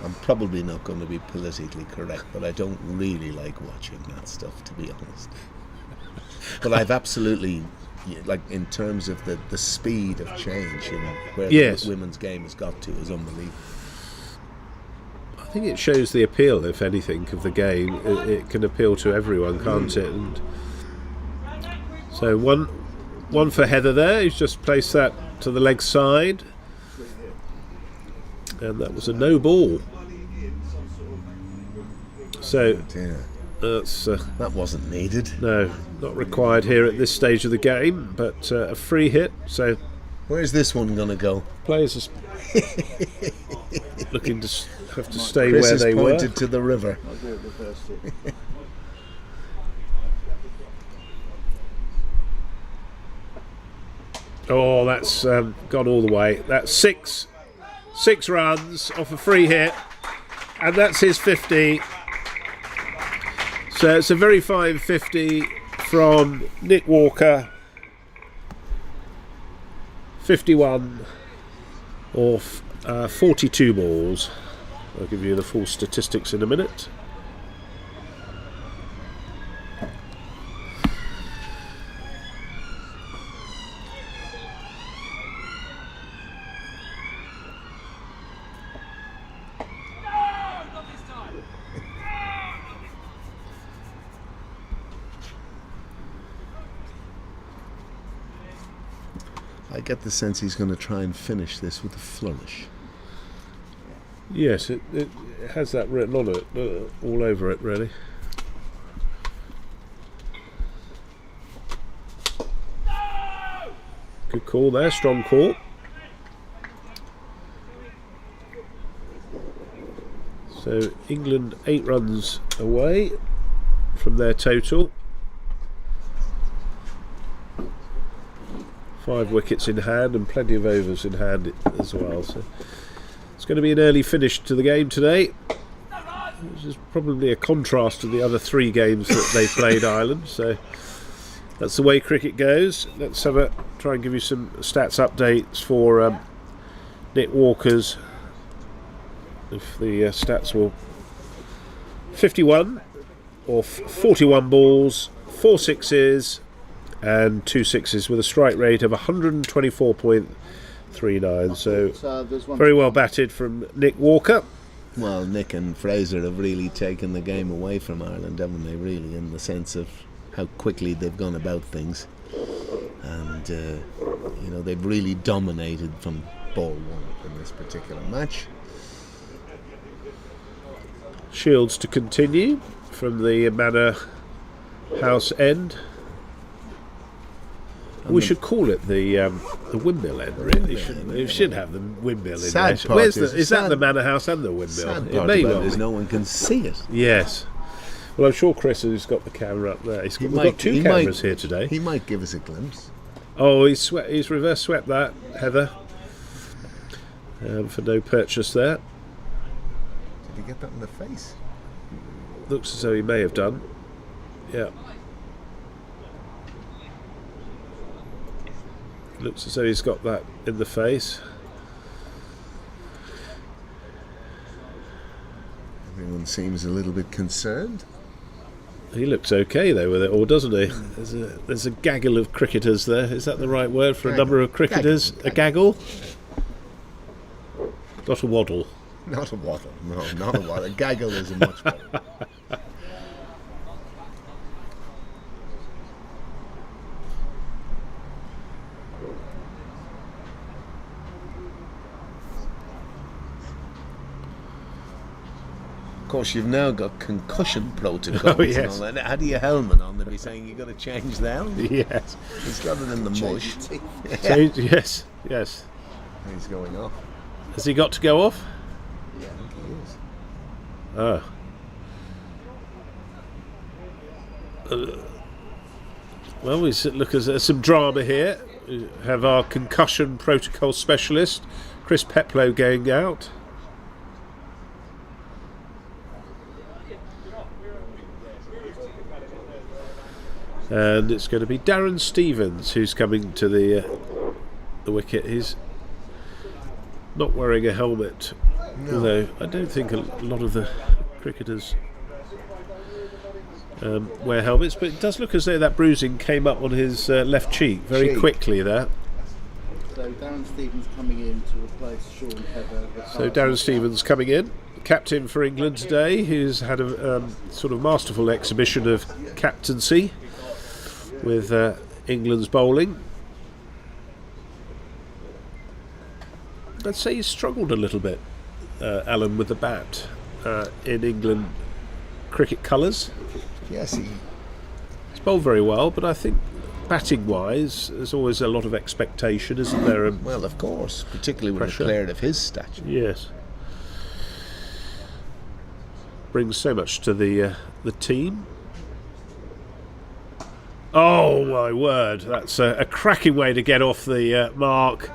I'm probably not going to be politically correct, but I don't really like watching that stuff, to be honest. But I've absolutely, like, in terms of the speed of change and where Yes. the women's game has got to is unbelievable. I think it shows the appeal, if anything, of the game. It can appeal to everyone, can't it? And so one for Heather there, who's just placed that to the leg side, and that was a no ball. So Yeah, that's that wasn't needed. no, not required here at this stage of the game, but a free hit. So Where's this one going to go? Players are looking to have to stay Chris where has they were. pointed to the river. I'll do it reverse it. Oh, that's gone all the way. That's six runs off a free hit, and that's his 50. So it's a very fine 50 from Nick Walker. 51 off 42 balls. I'll give you the full statistics in a minute. I get the sense he's going to try and finish this with a flourish. Yes, it has that written on it, all over it, really. Good call there, strong call. So England 8 runs away from their total. 5 wickets in hand and plenty of overs in hand as well. So it's going to be an early finish to the game today, which is probably a contrast to the other 3 games that they played Ireland. So that's the way cricket goes. Let's try and give you some stats updates for Nick Walker's. If the stats will, 51 off 41 balls, 4 sixes and 2 sixes with a strike rate of 124.39. So very well batted from Nick Walker. Well, Nick and Fraser have really taken the game away from Ireland, haven't they, really, in the sense of how quickly they've gone about things. And, they've really dominated from ball 1 in this particular match. Shields to continue from the Manor House end. We should call it the windmill end, really. We should have the windmill in there. Is that the Manor House and the windmill? Sad part about it is no one can see it. Yes. Well, I'm sure Chris has got the camera up there. We've got 2 cameras here today. He might give us a glimpse. Oh, he's reverse swept that, Heather. For no purchase there. Did he get that in the face? Looks as though he may have done. Yeah. Looks as though he's got that in the face. Everyone seems a little bit concerned. He looks okay though with it all, doesn't he? There's a gaggle of cricketers there. Is that the right word for a number of cricketers? A gaggle? Not a waddle. Not a waddle. No, not a waddle. A gaggle is a much better. Of course, you've now got concussion protocols. Oh, yes. And all that. Had your helmet on, they'd be saying you've got to change that. Yes. He's got it in the mush. Yes. He's going off. Has he got to go off? Yeah, I think he is. Well, we look at some drama here. We have our concussion protocol specialist, Chris Peplow, going out. And it's going to be Darren Stevens who's coming to the wicket. He's not wearing a helmet, although I don't think a lot of the cricketers wear helmets, but it does look as though that bruising came up on his left cheek very quickly there. So Darren Stevens coming in to replace Sean Heather. So Darren Stevens coming in, captain for England today, who's had a sort of masterful exhibition of captaincy with England's bowling. I'd say he's struggled a little bit, Alan, with the bat in England cricket colours. Yes, He's bowled very well, but I think batting wise, there's always a lot of expectation, isn't there? Well, of course, particularly with Pressure. a player of his stature. Yes. Brings so much to the team. Oh my word, that's a cracking way to get off the mark.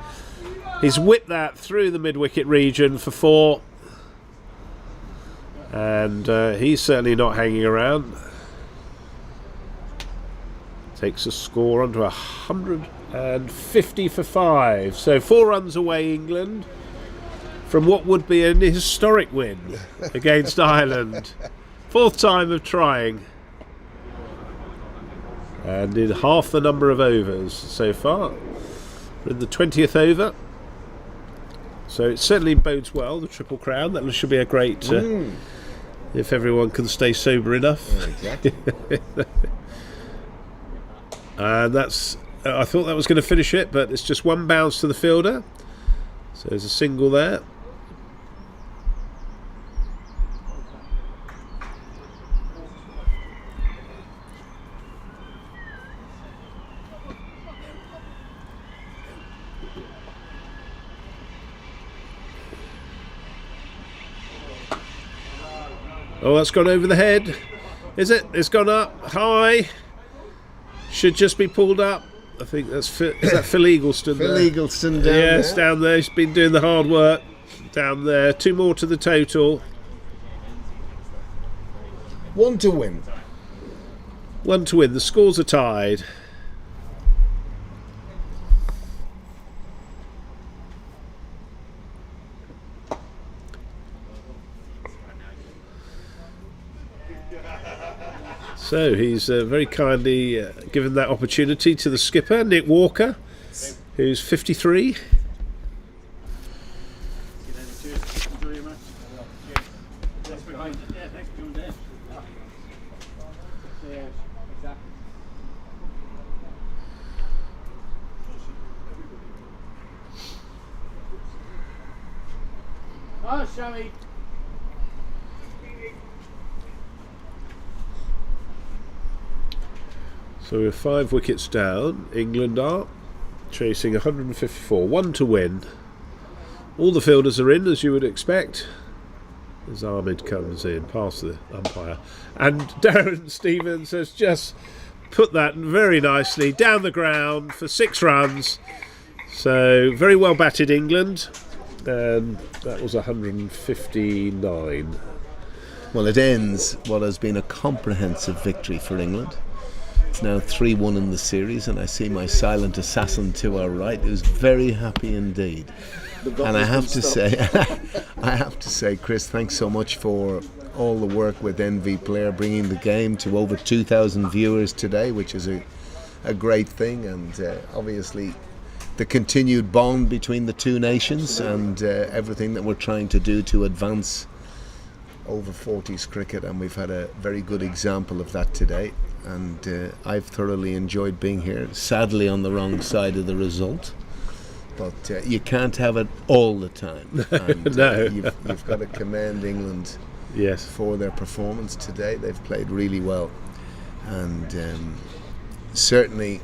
He's whipped that through the mid-wicket region for 4. And he's certainly not hanging around. Takes a score onto 150 for 5. So 4 runs away, England, from what would be an historic win against Ireland. 4th time of trying. And in half the number of overs so far. We're in the 20th over. So it certainly bodes well, the Triple Crown. That should be a great... if everyone can stay sober enough. Yeah, exactly. And that's... I thought that was going to finish it, but it's just 1 bounce to the fielder. So there's a single there. Oh, that's gone over the head. Is it? It's gone up high. Should just be pulled up. I think that's is that Phil Eagleston Phil there? Eagleston down Yes, there. down there. He's been doing the hard work down there. 2 more to the total. 1 to win. 1 to win. The scores are tied. So he's very kindly given that opportunity to the skipper, Nick Walker, who's 53. Oh, Sammy. So we're 5 wickets down. England are chasing 154. 1 to win. All the fielders are in, as you would expect. As Ahmed comes in past the umpire. And Darren Stevens has just put that very nicely down the ground for 6 runs. So very well batted, England. And that was 159. Well, it ends what has been a comprehensive victory for England. It's now 3-1 in the series, and I see my silent assassin to our right, who's very happy indeed. And I have to say, Chris, thanks so much for all the work with NV Player, bringing the game to over 2,000 viewers today, which is a great thing, and obviously the continued bond between the two nations and everything that we're trying to do to advance over 40s cricket, and we've had a very good example of that today. And I've thoroughly enjoyed being here, sadly on the wrong side of the result, but you can't have it all the time. And, No. You've got to commend England Yes. for their performance today. They've played really well, and certainly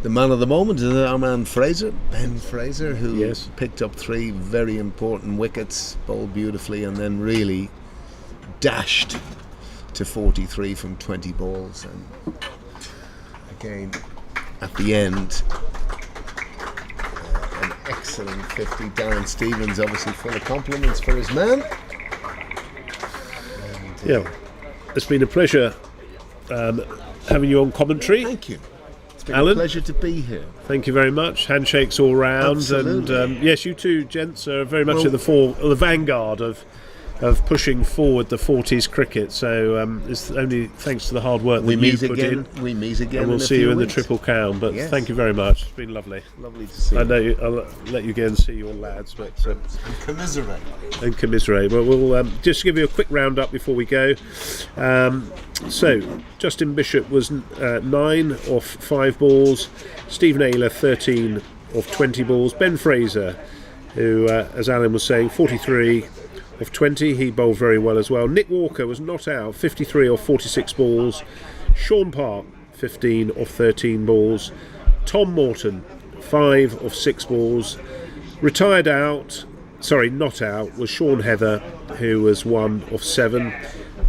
the man of the moment is our man Fraser, Ben Fraser, who Yes. picked up 3 very important wickets, bowled beautifully, and then really dashed to 43 from 20 balls. And again, at the end, an excellent 50. Darren Stevens obviously full of compliments for his man. And, Yeah. It's been a pleasure having you on commentary. thank you. It's been Alan? a pleasure to be here. Thank you very much. Handshakes all round. Absolutely. And yes, you two gents are very much Well- at the vanguard of pushing forward the 40s cricket. So it's only thanks to the hard work that We you meet put again. in. We meet again. And we'll in a see you few in the weeks. Triple Crown. But Yes. thank you very much. It's been lovely. Lovely to see you. I know I'll let you go and see your lads, but And commiserate. and commiserate. Well, we'll just give you a quick roundup before we go. So Justin Bishop was 9 off 5 balls. Stephen Ayler 13 off 20 balls. Ben Fraser, who, as Alan was saying, 43 off 20. He bowled very well as well. Nick Walker was not out, 53 off 46 balls. Sean Park, 15 of 13 balls. Tom Morton, 5 of 6 balls. Retired out, sorry, not out, was Sean Heather, who was 1 of 7.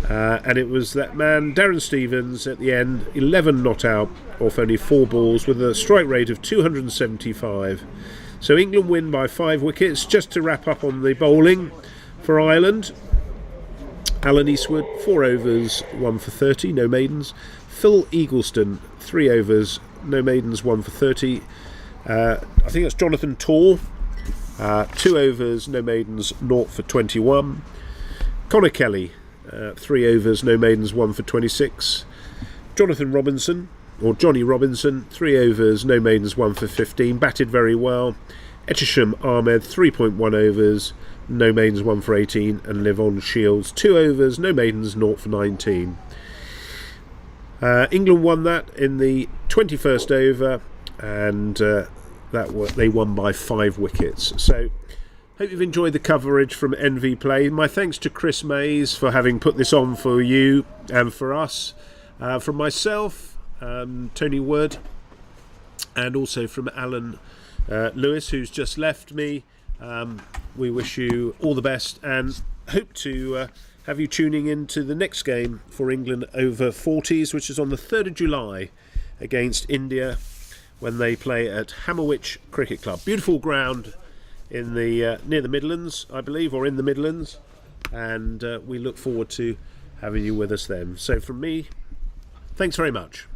And it was that man, Darren Stevens, at the end, 11 not out off only 4 balls with a strike rate of 275. So England win by 5 wickets. Just to wrap up on the bowling for Ireland, Alan Eastwood, 4 overs, 1 for 30, no maidens. Phil Eagleston, 3 overs, no maidens, 1 for 30. I think that's Jonathan Torr, 2 overs, no maidens, 0 for 21. Connor Kelly, 3 overs, no maidens, 1 for 26. Jonathan Robinson, or Johnny Robinson, 3 overs, no maidens, 1 for 15. Batted very well. Etchisham Ahmed, 3.1 overs, no maidens, 1 for 18. And Livon Shields, 2 overs, no maidens, 0 for 19. England won that in the 21st over, and they won by 5 wickets. So hope you've enjoyed the coverage from NV Play. My thanks to Chris Mays for having put this on for you and for us. From myself, Tony Wood, and also from Alan Lewis, who's just left me. We wish you all the best and hope to have you tuning in to the next game for England over 40s, which is on the 3rd of July against India when they play at Hammerwich Cricket Club. Beautiful ground in the near the Midlands, I believe, or in the Midlands, and we look forward to having you with us then. So from me, thanks very much.